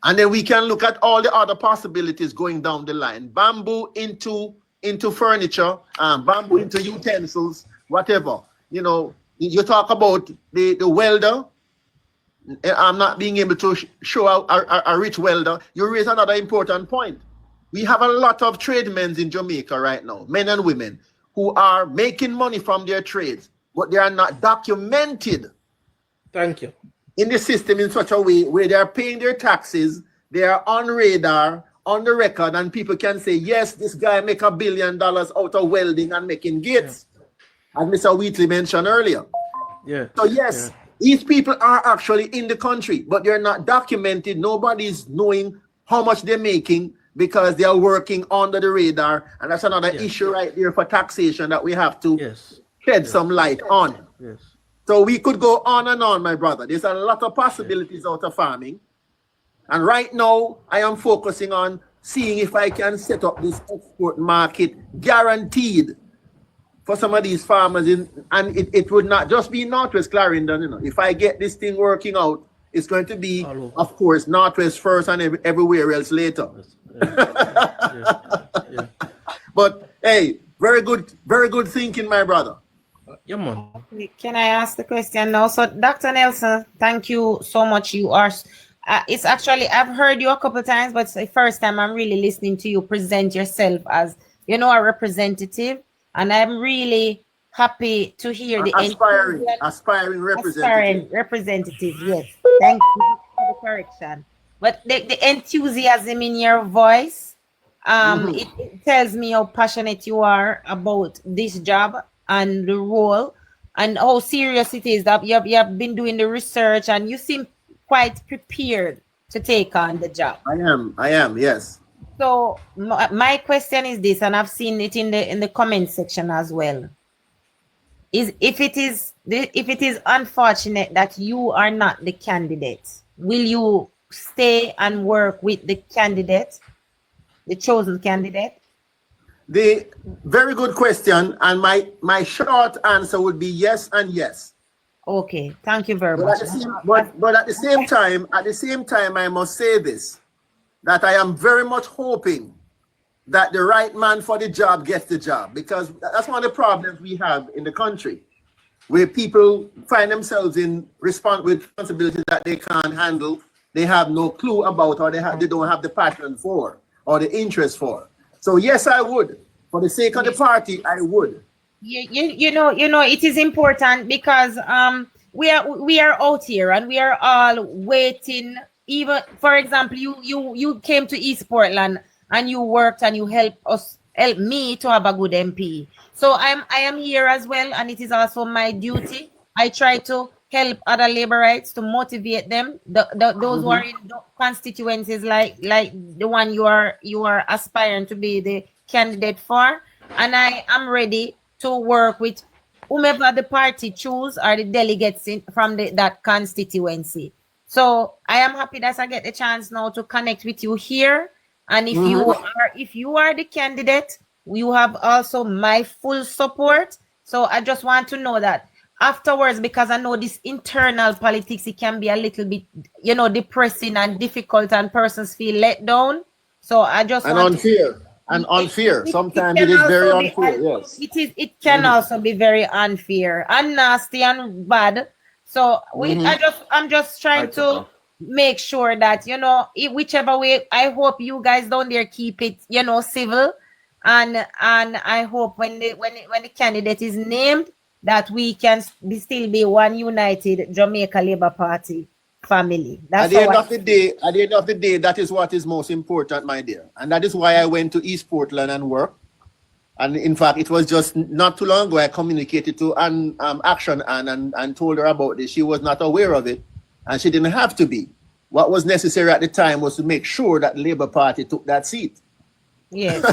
Speaker 12: And then we can look at all the other possibilities going down the line. Bamboo into furniture, bamboo into utensils, whatever. You know, you talk about the welder. I'm not being able to show out a rich welder. You raise another important point. We have a lot of tradesmen in Jamaica right now, men and women, who are making money from their trades, but they are not documented.
Speaker 6: Thank you.
Speaker 12: In the system in such a way where they are paying their taxes, they are on radar, on the record, and people can say, yes, this guy make $1 billion out of welding and making gates, as Mr. Whitley mentioned earlier.
Speaker 6: Yeah.
Speaker 12: So yes, these people are actually in the country, but they're not documented. Nobody's knowing how much they're making because they are working under the radar, and that's another issue right there for taxation that we have to shed some light on.
Speaker 6: Yes.
Speaker 12: So we could go on and on, my brother. There's a lot of possibilities out of farming. And right now, I am focusing on seeing if I can set up this export market guaranteed for some of these farmers. And it would not just be Northwest Clarendon. You know, if I get this thing working out, it's going to be, of course, Northwest first and everywhere else later. But hey, very good thinking, my brother.
Speaker 6: Yeah, man.
Speaker 3: Can I ask the question now? So, Dr. Nelson, thank you so much. You are, it's actually, I've heard you a couple of times, but it's the first time I'm really listening to you present yourself as, you know, a representative. And I'm really happy to hear the
Speaker 12: aspiring
Speaker 3: representative. Yes. Thank you for the correction. But the enthusiasm in your voice, it tells me how passionate you are about this job and the role and how serious it is that you have been doing the research and you seem quite prepared to take on the job.
Speaker 12: I am, yes.
Speaker 3: So my question is this, and I've seen it in the comment section as well. Is if it is unfortunate that you are not the candidate, will you stay and work with the candidate, the chosen candidate?
Speaker 12: The very good question, and my short answer would be yes and yes.
Speaker 3: Okay, thank you very much.
Speaker 12: But at the same time, I must say this, that I am very much hoping that the right man for the job gets the job, because that's one of the problems we have in the country, where people find themselves with responsibilities that they can't handle, they have no clue about, or they don't have the passion for, or the interest for. So yes, I would. For the sake of the party, I would.
Speaker 3: You know, it is important because we are out here and we are all waiting. Even for example, you came to East Portland and you worked and you helped me to have a good MP. So I am here as well, and it is also my duty. I try to help other laborites to motivate them, those who are in constituencies like the one you are aspiring to be the candidate for, and I am ready to work with whomever the party choose are the delegates from that constituency. So I am happy that I get the chance now to connect with you here. And if you are the candidate, you have also my full support. So I just want to know that afterwards, because I know this internal politics, it can be a little bit, depressing and difficult, and persons feel let down. So I just
Speaker 12: And
Speaker 3: want
Speaker 12: unfair. And unfair. Sometimes it
Speaker 3: can
Speaker 12: is very
Speaker 3: also be
Speaker 12: unfair, yes.
Speaker 3: it can also be very unfair and nasty and bad. So I'm just trying to make sure that whichever way, I hope you guys down there keep it civil, and I hope when the candidate is named, that we can still be one united Jamaica Labour Party family.
Speaker 12: At the end of the day, that is what is most important, my dear. And that is why I went to East Portland and worked. And in fact, it was just not too long ago I communicated to Action Ann and told her about this. She was not aware of it, and she didn't have to be. What was necessary at the time was to make sure that the Labour Party took that seat.
Speaker 3: Yes.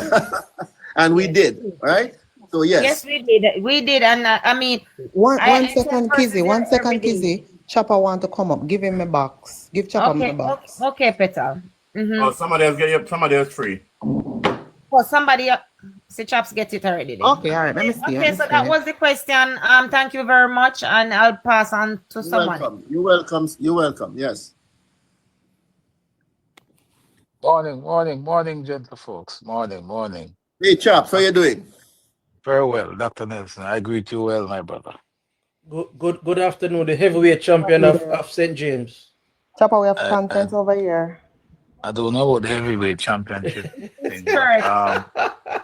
Speaker 12: And we did, right? So yes.
Speaker 3: Yes, we did. We did, and I mean,
Speaker 5: One second, Kizzy. Chopper want to come up. Give him a box. Give Chopper my box.
Speaker 3: Okay, Petal.
Speaker 4: Oh, somebody else free.
Speaker 3: Oh, somebody. See, Chops get it already. Then.
Speaker 5: Okay, all right. Let me see.
Speaker 3: Okay, so that was the question. Thank you very much, and I'll pass on to someone.
Speaker 12: You're welcome. Yes.
Speaker 17: Morning, gentle folks. Morning.
Speaker 12: Hey, Chops, how you doing?
Speaker 17: Very well, Dr. Nelson. I greet you well, my brother.
Speaker 6: Good afternoon, the heavyweight champion of St. James.
Speaker 5: Chopper, we have content over here.
Speaker 17: I don't know about the heavyweight championship thing.
Speaker 3: Church.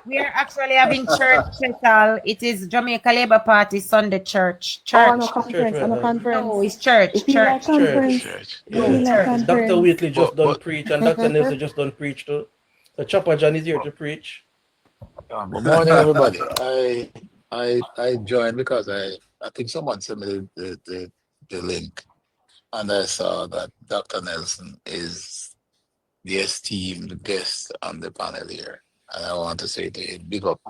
Speaker 3: We are actually having church special. It is Jamaica Labour Party Sunday church.
Speaker 5: Oh, no conference.
Speaker 3: No, it's church.
Speaker 6: Church. Dr. Whitley just done preach, and Dr. Nelson just done preach too. So Chopper John is here to preach.
Speaker 17: Good morning, everybody. I joined because I think someone sent me the link, and I saw that Dr. Nelson is the esteemed guest on the panel here, and I want to say to him, big up,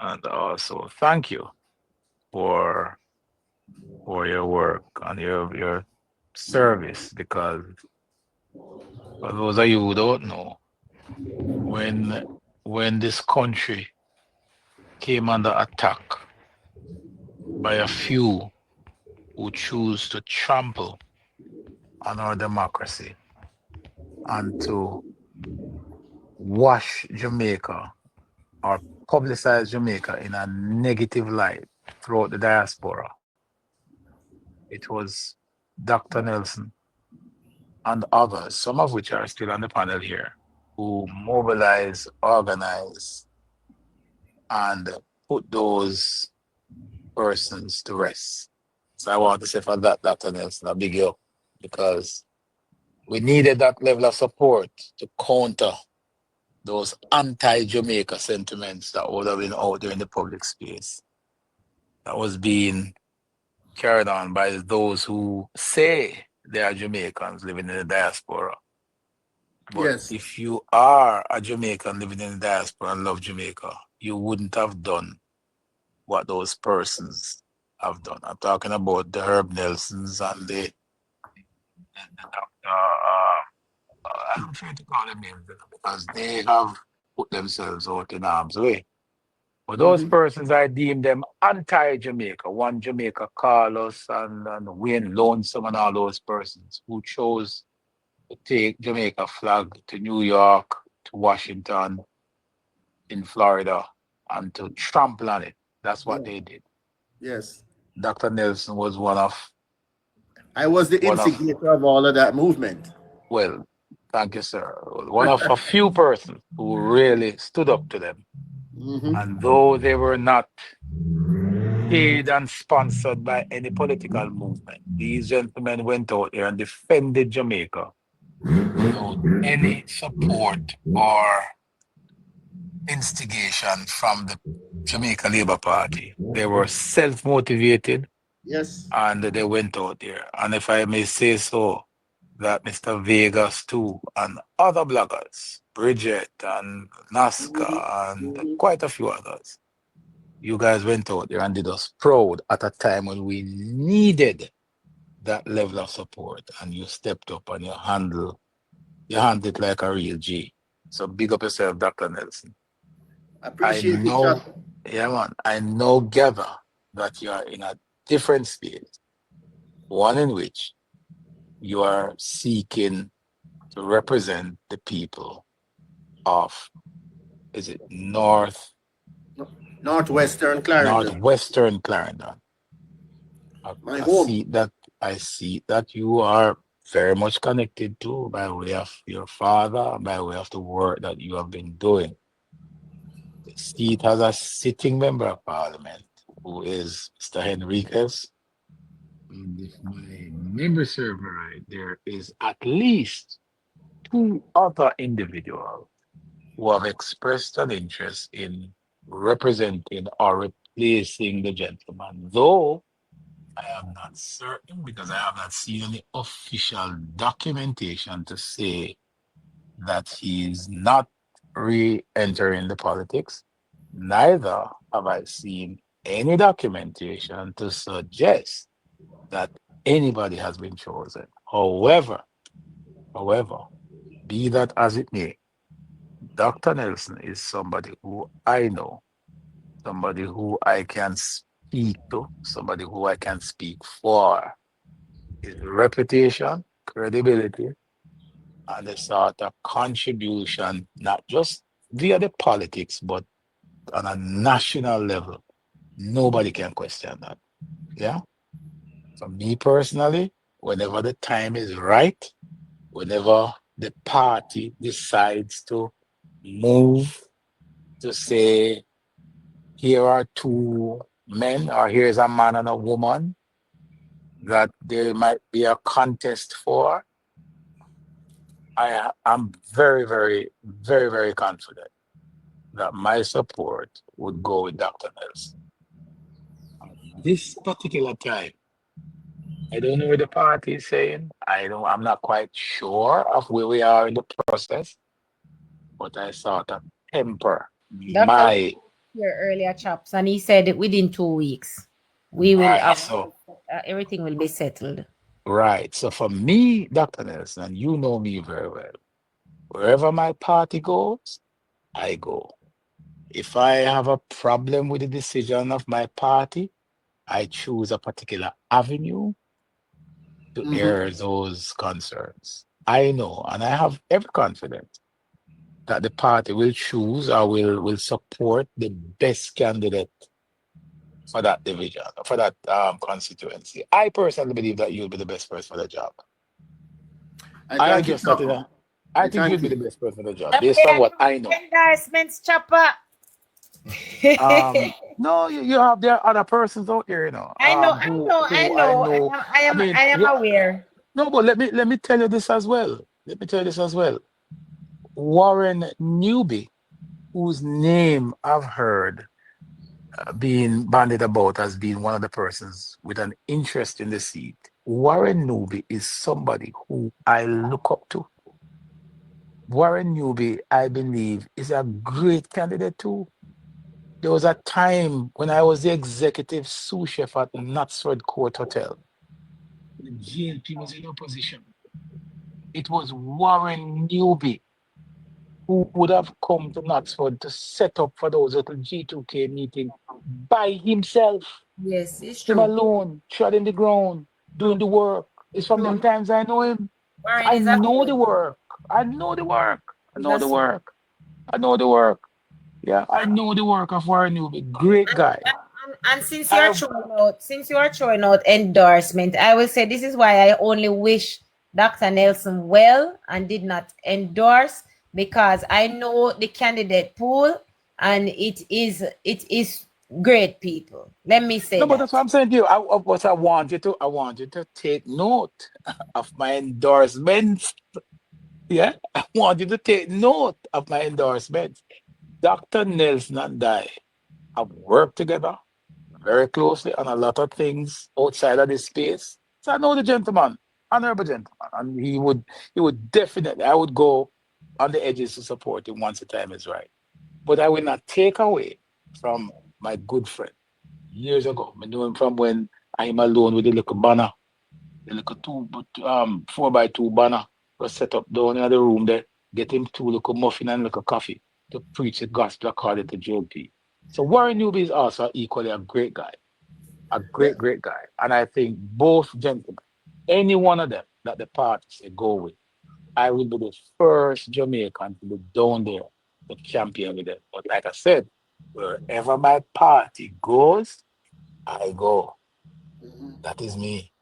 Speaker 17: and also thank you for your work and your service, because for those of you who don't know, when this country came under attack by a few who choose to trample on our democracy and to wash Jamaica or publicize Jamaica in a negative light throughout the diaspora, it was Dr. Nelson and others, some of which are still on the panel here, who mobilize, organize, and put those persons to rest. So I want to say for that, Dr. Nelson, a big you up, because we needed that level of support to counter those anti-Jamaica sentiments that would have been out there in the public space, that was being carried on by those who say they are Jamaicans living in the diaspora. But
Speaker 12: Yes.
Speaker 17: if you are a Jamaican living in the diaspora and love Jamaica, you wouldn't have done what those persons have done. I'm talking about the Herb Nelsons and the Dr. I'm trying to call them names because they have put themselves out in harm's way. But those persons, I deem them anti-Jamaica. One Jamaica Carlos and Wayne Lonesome and all those persons who chose to take Jamaica flag to New York, to Washington, in Florida, and to trample on it. That's what they did.
Speaker 12: Yes.
Speaker 17: Dr. Nelson was one of...
Speaker 12: I was the instigator of all of that movement.
Speaker 17: Well, thank you, sir. One of a few persons who really stood up to them. And though they were not paid and sponsored by any political movement, these gentlemen went out there and defended Jamaica without any support or instigation from the Jamaica Labour Party. They were self-motivated.
Speaker 12: Yes.
Speaker 17: And they went out there. And if I may say so, that Mr. Vegas too, and other bloggers, Bridget and Nazca and quite a few others, You guys went out there and did us proud at a time when we needed that level of support, and you stepped up and you handled it like a real G. So big up yourself, Dr. Nelson. I
Speaker 12: Appreciate it,
Speaker 17: know,
Speaker 12: Chuck.
Speaker 17: yeah, man. I know, gather that you are in a different space, one in which you are seeking to represent the people of, is it
Speaker 12: Northwestern Clarendon.
Speaker 17: Northwestern Clarendon.
Speaker 12: My
Speaker 17: I
Speaker 12: home.
Speaker 17: see that you are very much connected to by way of your father, by way of the work that you have been doing. The seat has a sitting member of parliament who is Mr. Henriquez. And if my memory serves me right, there is at least two other individuals who have expressed an interest in representing or replacing the gentleman, though I am not certain because I have not seen any official documentation to say that he is not re-entering the politics. Neither have I seen any documentation to suggest that anybody has been chosen. However, be that as it may, Dr. Nelson is somebody who I know, somebody who I can speak to, somebody who I can speak for. His reputation, credibility, and the sort of contribution, not just via the politics, but on a national level. Nobody can question that. Yeah. For me personally, whenever the time is right, whenever the party decides to move to say, here are two men, or here's a man and a woman that there might be a contest for, I'm very, very, very, very confident that my support would go with Dr. Nelson. At this particular time, I don't know what the party is saying. I'm not quite sure of where we are in the process, but I sort of temper
Speaker 3: Dr.
Speaker 17: my
Speaker 3: here earlier, chaps, and he said that within 2 weeks we will
Speaker 17: right.
Speaker 3: have
Speaker 17: So
Speaker 3: everything will be settled.
Speaker 17: right. So for me, Dr. Nelson, and you know me very well, wherever my party goes, I go. If I have a problem with the decision of my party, I choose a particular avenue to air those concerns. I know, and I have every confidence that the party will choose or will support the best candidate for that division, for that constituency. I personally believe that you'll be the best person for the job. I am just not in a, I think you'll be the best person for the job based on what I know.
Speaker 3: Endorsements, chopper.
Speaker 17: No, you have there are other persons out there,
Speaker 3: I know.
Speaker 17: I know.
Speaker 3: I am aware.
Speaker 17: No, but let me tell you this as well. Let me tell you this as well. Warren Newby, whose name I've heard being bandied about as being one of the persons with an interest in the seat. Warren Newby is somebody who I look up to. Warren Newby, I believe, is a great candidate too. There was a time when I was the executive sous chef at Knutsford Court Hotel. The JLP was in opposition. It was Warren Newby who would have come to Knutsford to set up for those little G2K meetings by himself.
Speaker 3: Yes, it's
Speaker 17: Him
Speaker 3: true.
Speaker 17: alone, treading the ground, doing the work. It's from them times I know him.
Speaker 3: Warren
Speaker 17: I
Speaker 3: is a
Speaker 17: know
Speaker 3: good.
Speaker 17: the work. I know the work. I
Speaker 3: He's
Speaker 17: know
Speaker 3: a
Speaker 17: the
Speaker 3: super.
Speaker 17: work. I know the work. Yeah, I know the work of Warren Newby. Great guy.
Speaker 3: And since
Speaker 17: I
Speaker 3: you are
Speaker 17: have
Speaker 3: throwing out endorsement, I will say this is why I only wish Dr. Nelson well and did not endorse, because I know the candidate pool and it is great people. Let me say
Speaker 17: no, but
Speaker 3: that.
Speaker 17: that's what I'm saying to you. I want you to take note of my endorsements. Yeah, I want you to take note of my endorsements. Dr. Nelson and I have worked together very closely on a lot of things outside of this space. So I know the gentleman, honorable gentleman, and he would definitely, I would go on the edges to support him once the time is right. But I will not take away from my good friend, years ago. I knew him from when I'm alone with the little banner, the little 4x2 banner was set up down in the room there. Get him 2 little muffin and little coffee to preach the gospel according to JLP. So Warren Newby is also equally a great guy, a great, great guy. And I think both gentlemen, any one of them that the party say go with, I will be the first Jamaican to be down there to champion with them. But like I said, wherever my party goes, I go. That is me.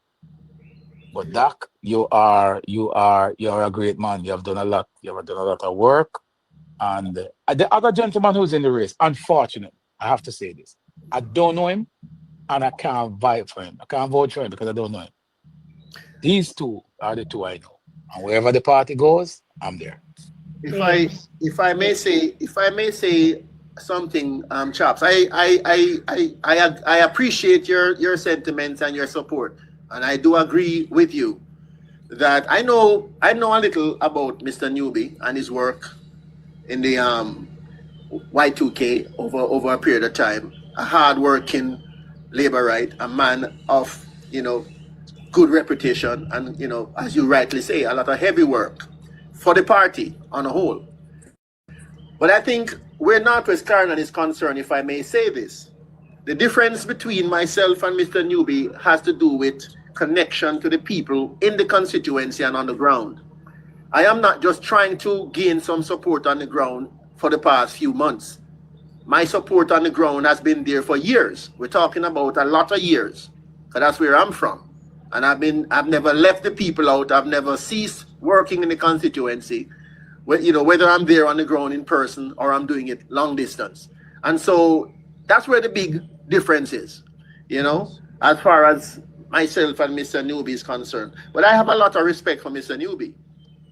Speaker 17: But Doc, you're a great man. You have done a lot. You have done a lot of work. And the other gentleman who's in the race, unfortunately, I have to say this. I don't know him, and I can't vote for him. I can't vote for him because I don't know him. These two are the two I know. And wherever the party goes, I'm there.
Speaker 12: If I may say something, chaps, I appreciate your sentiments and your support, and I do agree with you that I know a little about Mr. Newby and his work in the Y2K over a period of time. A hard-working laborite, a man of good reputation, and as you rightly say, a lot of heavy work for the party on a whole. But I think where Northwest Clarendon is concerned, if I may say this, the difference between myself and Mr. Newby has to do with connection to the people in the constituency and on the ground. I am not just trying to gain some support on the ground for the past few months. My support on the ground has been there for years. We're talking about a lot of years, because that's where I'm from. And I've never left the people out. I've never ceased working in the constituency, whether I'm there on the ground in person or I'm doing it long distance. And so that's where the big difference is, as far as myself and Mr. Newby is concerned. But I have a lot of respect for Mr. Newby.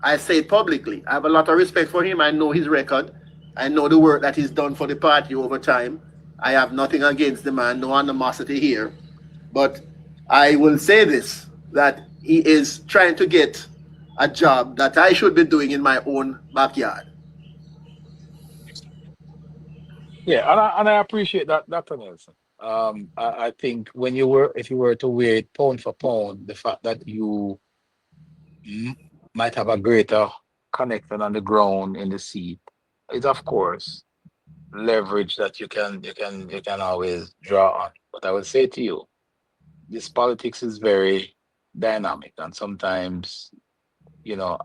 Speaker 12: I say it publicly. I have a lot of respect for him. I know his record. I know the work that he's done for the party over time. I have nothing against the man, no animosity here. But I will say this, that he is trying to get a job that I should be doing in my own backyard.
Speaker 17: Yeah, and I appreciate that, Dr. Nelson. I think if you were to weigh it pound for pound, the fact that you might have a greater connection on the ground in the seat is, of course, leverage that you can always draw on. But I would say to you, this politics is very dynamic, and sometimes,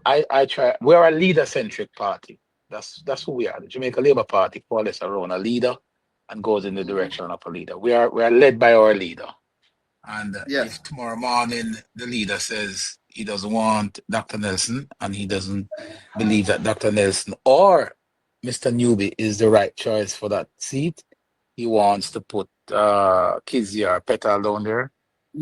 Speaker 17: I try. We're a leader-centric party. That's who we are. The Jamaica Labour Party coalesces around a leader and goes in the direction of a leader. We are led by our leader. And if tomorrow morning the leader says he doesn't want Dr. Nelson and he doesn't believe that Dr. Nelson or Mr. Newby is the right choice for that seat, he wants to put Kizia or Petal down there,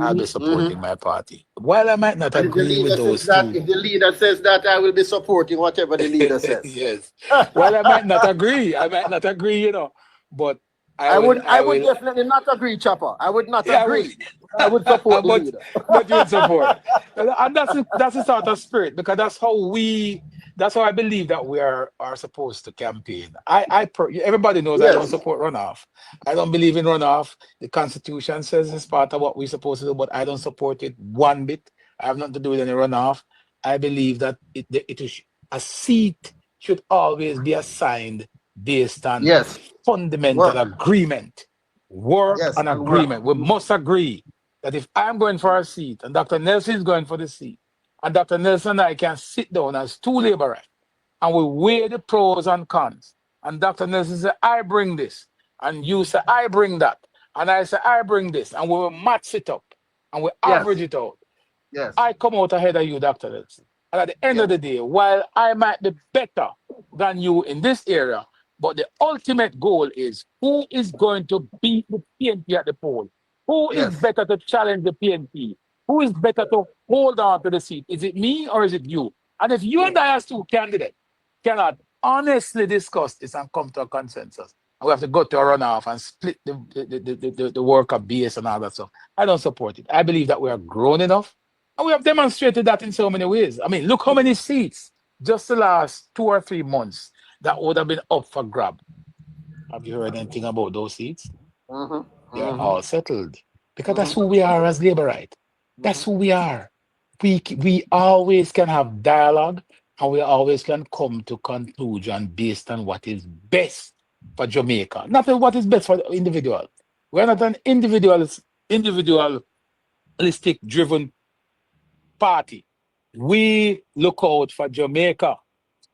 Speaker 17: I'll be supporting my party. While I might not agree with those two.
Speaker 12: If the leader says that, I will be supporting whatever the leader says.
Speaker 17: Yes. While I might not agree, but I would
Speaker 12: definitely not agree, Chopper. I would not agree. I would support the leader.
Speaker 17: But you would support. And that's the sort of spirit, because that's how I believe that we are supposed to campaign. Everybody knows I don't support runoff. I don't believe in runoff. The Constitution says it's part of what we're supposed to do, but I don't support it one bit. I have nothing to do with any runoff. I believe that a seat should always be assigned based on fundamental agreement. Work and agreement. We must agree that if I'm going for a seat and Dr. Nelson is going for the seat, and Dr. Nelson and I can sit down as two laborers and we weigh the pros and cons. And Dr. Nelson says, I bring this. And you say, I bring that. And I say, I bring this. And we will match it up. And we average it out.
Speaker 12: Yes.
Speaker 17: I come out ahead of you, Dr. Nelson. And at the end of the day, while I might be better than you in this area, but the ultimate goal is who is going to beat the PNP at the poll? Who is better to challenge the PNP? Who is better to hold on to the seat? Is it me or is it you? And if you and I as two candidates cannot honestly discuss this and come to a consensus, and we have to go to a runoff and split the worker base and all that stuff, I don't support it. I believe that we are grown enough, and we have demonstrated that in so many ways. I mean, look how many seats just the last 2 or 3 months that would have been up for grab. Have you heard anything about those seats? They're all settled. Because that's who we are as labor right. That's who we are. We always can have dialogue and we always can come to conclusion based on what is best for Jamaica. Not what is best for the individual. We're not an individualistic driven party. We look out for Jamaica.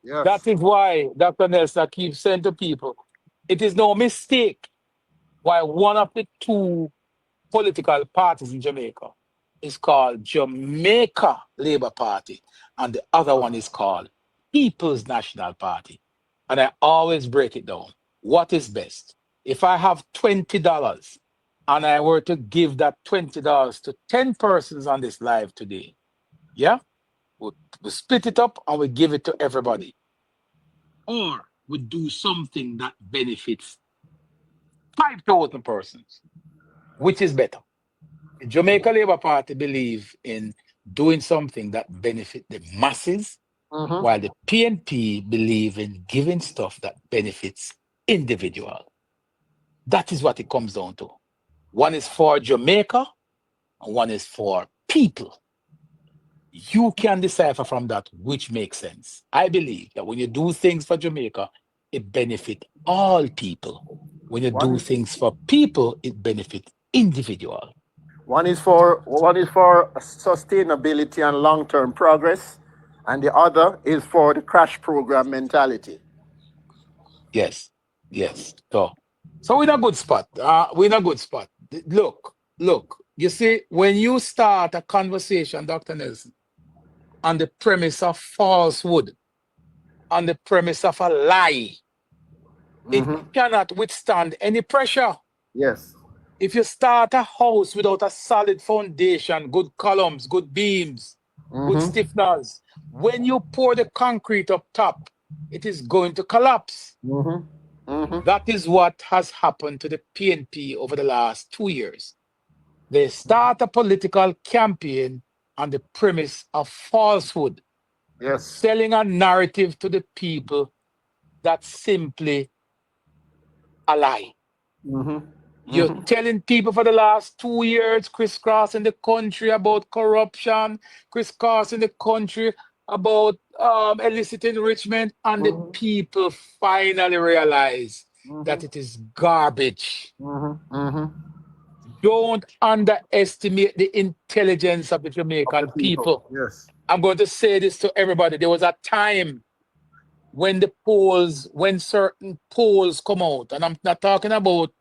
Speaker 12: Yes.
Speaker 17: That is why Dr. Nelson keeps saying to people, it is no mistake why one of the two political parties in Jamaica is called Jamaica Labour Party, and the other one is called People's National Party. And I always break it down. What is best? If I have $20 and I were to give that $20 to 10 persons on this live today, yeah, we split it up and we give it to everybody. Or we do something that benefits 5,000 persons. Which is better? The Jamaica Labour Party believe in doing something that benefit the masses, while the PNP believe in giving stuff that benefits individual. That is what it comes down to. One is for Jamaica, and one is for people. You can decipher from that which makes sense. I believe that when you do things for Jamaica, it benefits all people. When you do things for people, it benefits individual.
Speaker 12: One is for sustainability and long-term progress, and the other is for the crash program mentality.
Speaker 17: Yes. So we're in a good spot. Look. You see, when you start a conversation, Dr. Nelson, on the premise of falsehood, on the premise of a lie, it cannot withstand any pressure.
Speaker 12: Yes.
Speaker 17: If you start a house without a solid foundation, good columns, good beams, good stiffeners, when you pour the concrete up top, it is going to collapse. That is what has happened to the PNP over the last 2 years. They start a political campaign on the premise of falsehood, selling a narrative to the people that's simply a lie. You're telling people for the last 2 years, crisscrossing the country about corruption, crisscrossing the country about illicit enrichment, and the people finally realize that it is garbage. Don't underestimate the intelligence of the Jamaican people.
Speaker 12: Yes.
Speaker 17: I'm going to say this to everybody. There was a time when certain polls come out, and I'm not talking about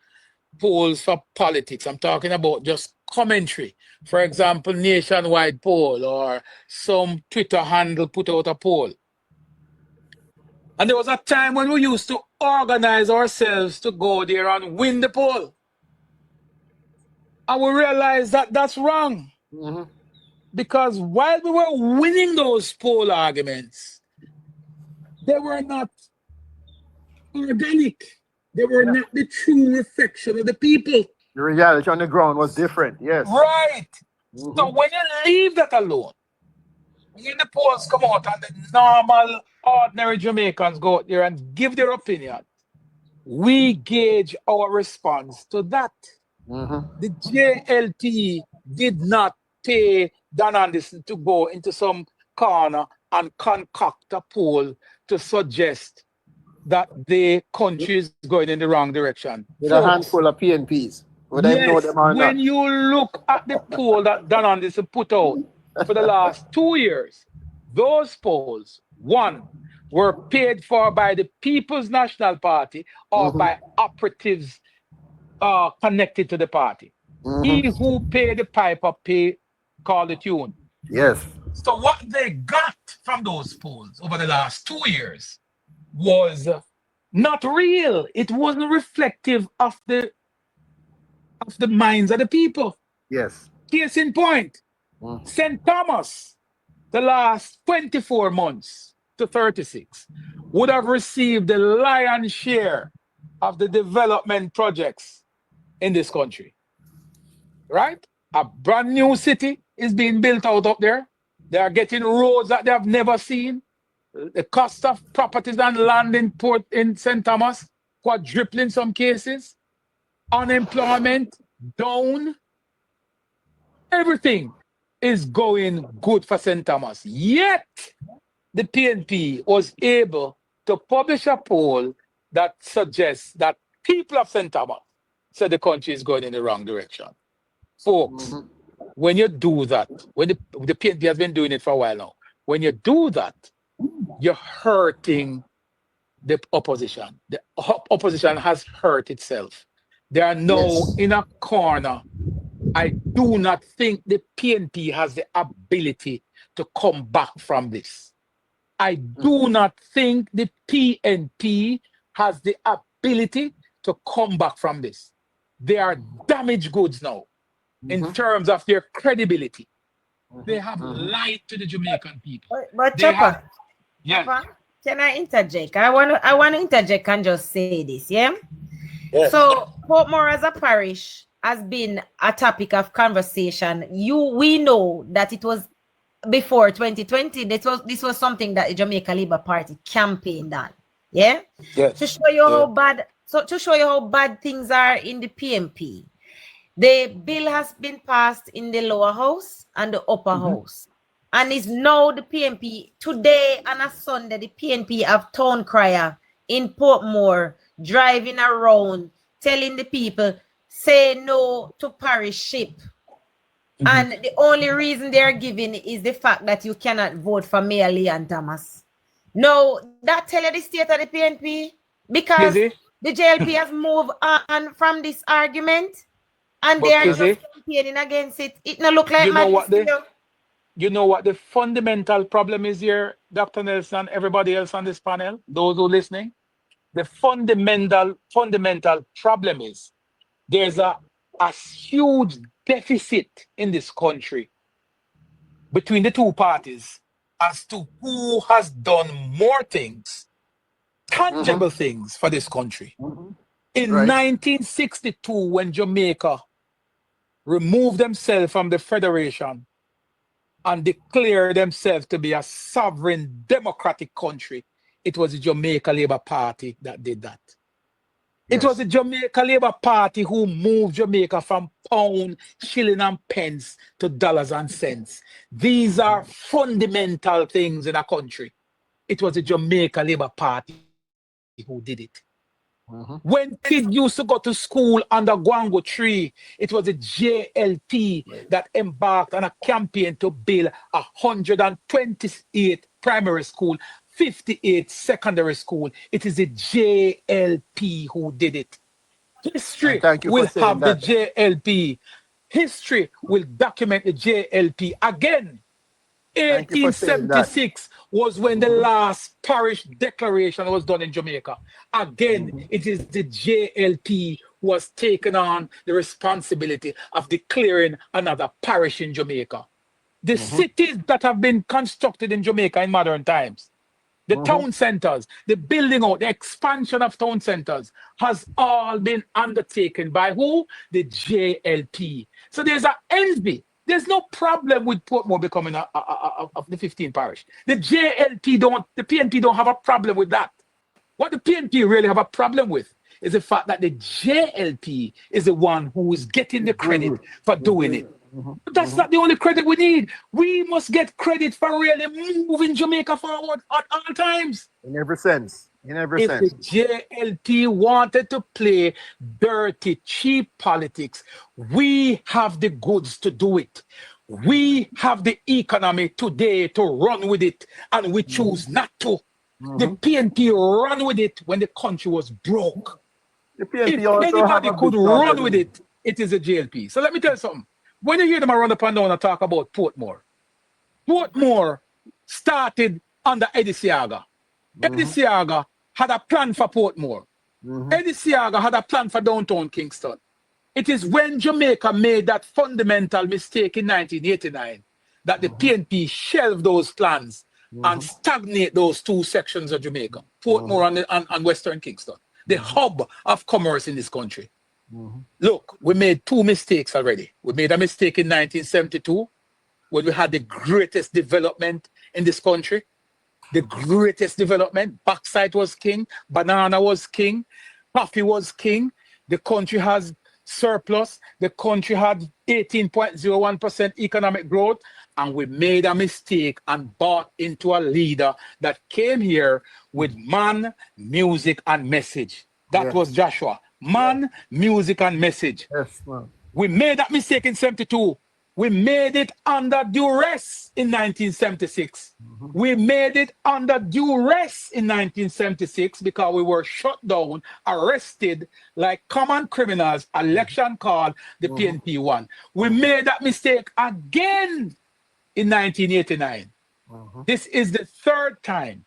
Speaker 17: polls for politics. I'm talking about just commentary. For example, nationwide poll or some Twitter handle put out a poll. And there was a time when we used to organize ourselves to go there and win the poll. And we realized that that's wrong. Because while we were winning those poll arguments, they were not organic. They were not the true reflection of the people.
Speaker 12: The reality on the ground was different. Yes.
Speaker 17: Right. So when you leave that alone, when the polls come out and the normal, ordinary Jamaicans go out there and give their opinion, we gauge our response to that. The JLP did not pay Dan Anderson to go into some corner and concoct a poll to suggest that the country is going in the wrong direction.
Speaker 12: With a handful of PNPs.
Speaker 17: Yes, when you look at the poll that Dan Anderson put out for the last 2 years, those polls, one, were paid for by the People's National Party or by operatives connected to the party. He who paid the piper called the tune.
Speaker 12: Yes.
Speaker 17: So what they got from those polls over the last 2 years was not real. It wasn't reflective of the minds of the people.
Speaker 12: Yes.
Speaker 17: Case in point, St. Thomas, the last 24 months to 36, would have received the lion's share of the development projects in this country. Right? A brand new city is being built out up there. They are getting roads that they have never seen. The cost of properties and land in St. Thomas quadrupling in some cases. unemployment down, everything is going good for St. Thomas. Yet, the PNP was able to publish a poll that suggests that people of St. Thomas said the country is going in the wrong direction. Folks, when you do that, when the PNP has been doing it for a while now, when you do that, you're hurting the opposition. The opposition has hurt itself. They are now in a corner. I do not think the PNP has the ability to come back from this. I do not think the PNP has the ability to come back from this. They are damaged goods now in terms of their credibility. They have lied to the Jamaican people.
Speaker 3: But
Speaker 17: They have,
Speaker 3: Chopper,
Speaker 17: yes.
Speaker 3: Chopper, can I interject? I want to interject and just say this, yeah?
Speaker 17: Yes.
Speaker 3: So Portmore as a parish has been a topic of conversation. We know that it was before 2020. This was something that the Jamaica Labour Party campaigned on. Yeah?
Speaker 17: Yes.
Speaker 3: To show you how bad, to show you how bad things are in the PNP. The bill has been passed in the lower house and the upper house. And is now the PNP. Today on a Sunday, the PNP have town crier in Portmore driving around telling the people, say no to parish ship. And the only reason they're giving is the fact that you cannot vote for Mayor Leon Thomas. No, that tell you the state of the PNP, because the JLP has moved on from this argument and they are just campaigning against it. It not look like
Speaker 17: you know what the fundamental problem is here, Dr. Nelson, everybody else on this panel, those who are listening? The fundamental problem is there's a huge deficit in this country between the two parties as to who has done more things, tangible things for this country. In 1962, when Jamaica removed themselves from the Federation and declared themselves to be a sovereign democratic country, it was the Jamaica Labour Party that did that. It was the Jamaica Labour Party who moved Jamaica from pound, shilling, and pence to dollars and cents. These are fundamental things in a country. It was the Jamaica Labour Party who did it. When kids used to go to school under Guango Tree, it was the JLP that embarked on a campaign to build 128 primary school, 58 secondary school. It is the JLP who did it. History will have the JLP. History will document the JLP again. 1876 was when the last parish declaration was done in Jamaica. Again, it is the JLP who has taken on the responsibility of declaring another parish in Jamaica. The cities that have been constructed in Jamaica in modern times, the town centers, the building out, the expansion of town centers has all been undertaken by who? The JLP. So there's an envy. There's no problem with Portmore becoming of the 15 parish. The PNP don't have a problem with that. What the PNP really have a problem with is the fact that the JLP is the one who is getting the credit for doing it. But that's not the only credit we need. We must get credit for really moving Jamaica forward at all times.
Speaker 12: In every sense. In every
Speaker 17: If
Speaker 12: sense.
Speaker 17: the JLP wanted to play dirty, cheap politics, we have the goods to do it. We have the economy today to run with it, and we choose not to. The PNP ran with it when the country was broke.
Speaker 12: The PNP
Speaker 17: If
Speaker 12: also
Speaker 17: anybody
Speaker 12: have a
Speaker 17: could
Speaker 12: big
Speaker 17: run
Speaker 12: problem.
Speaker 17: with it, it is the JLP. So let me tell you something. When you hear them run up and down and talk about Portmore, Portmore started under Eddie Seaga. Eddie Seaga had a plan for Portmore. Eddie Seaga had a plan for downtown Kingston. It is when Jamaica made that fundamental mistake in 1989 that the PNP shelved those plans and stagnate those two sections of Jamaica, Portmore and Western Kingston, the hub of commerce in this country. Look, we made two mistakes already. We made a mistake in 1972 when we had the greatest development in this country. The greatest development. Bauxite was king. Banana was king. Coffee was king. The country has surplus. The country had 18.01% economic growth. And we made a mistake and bought into a leader that came here with man, music, and message. That was Joshua. Man, music, and message.
Speaker 12: Yes, man.
Speaker 17: We made that mistake in 72. We made it under duress in 1976. We made it under duress in 1976 because we were shut down, arrested like common criminals. Election called the PNP won. We made that mistake again in 1989. This is the third time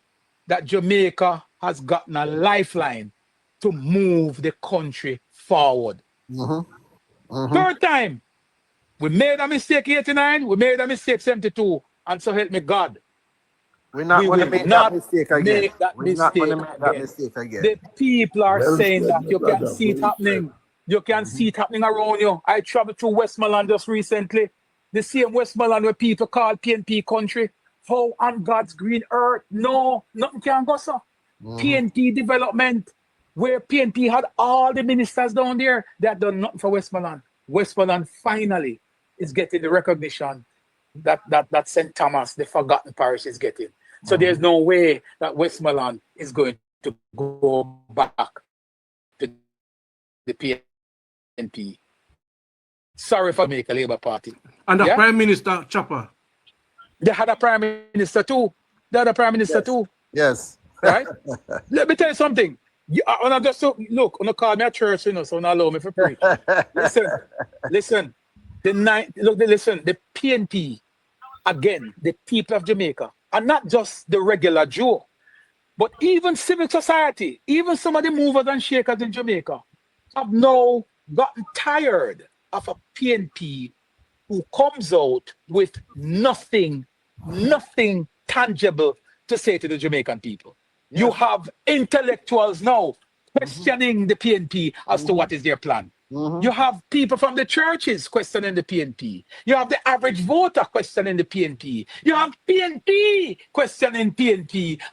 Speaker 17: that Jamaica has gotten a lifeline to move the country forward. Third time. We made a mistake 89, we made a mistake 72, and so help me God.
Speaker 12: We're not going to make that mistake again.
Speaker 17: We're not going to make that mistake again. The people are saying that you can see it happening. You can see it happening around you. I traveled through Westmoreland just recently. The same Westmoreland where people call PNP country. How on God's green earth? No, nothing can go so. PNP development, where PNP had all the ministers down there, they had done nothing for Westmoreland. Westmoreland finally is getting the recognition that St. Thomas, the forgotten parish, is getting. So there's no way that Westmoreland is going to go back to the PNP. Sorry for make a Labour Party.
Speaker 6: And the Prime Minister, Chopper.
Speaker 17: They had a Prime Minister too. They had a Prime Minister too.
Speaker 12: Yes.
Speaker 17: Right? Let me tell you something. When I just look, when I call me a church, so not allow me to preach. Listen. The PNP, again, the people of Jamaica, and not just the regular Joe, but even civil society, even some of the movers and shakers in Jamaica, have now gotten tired of a PNP who comes out with nothing tangible to say to the Jamaican people. Yeah. You have intellectuals now questioning the PNP as to what is their plan. You have people from the churches questioning the PNP. You have the average voter questioning the PNP. You have PNP questioning PNP as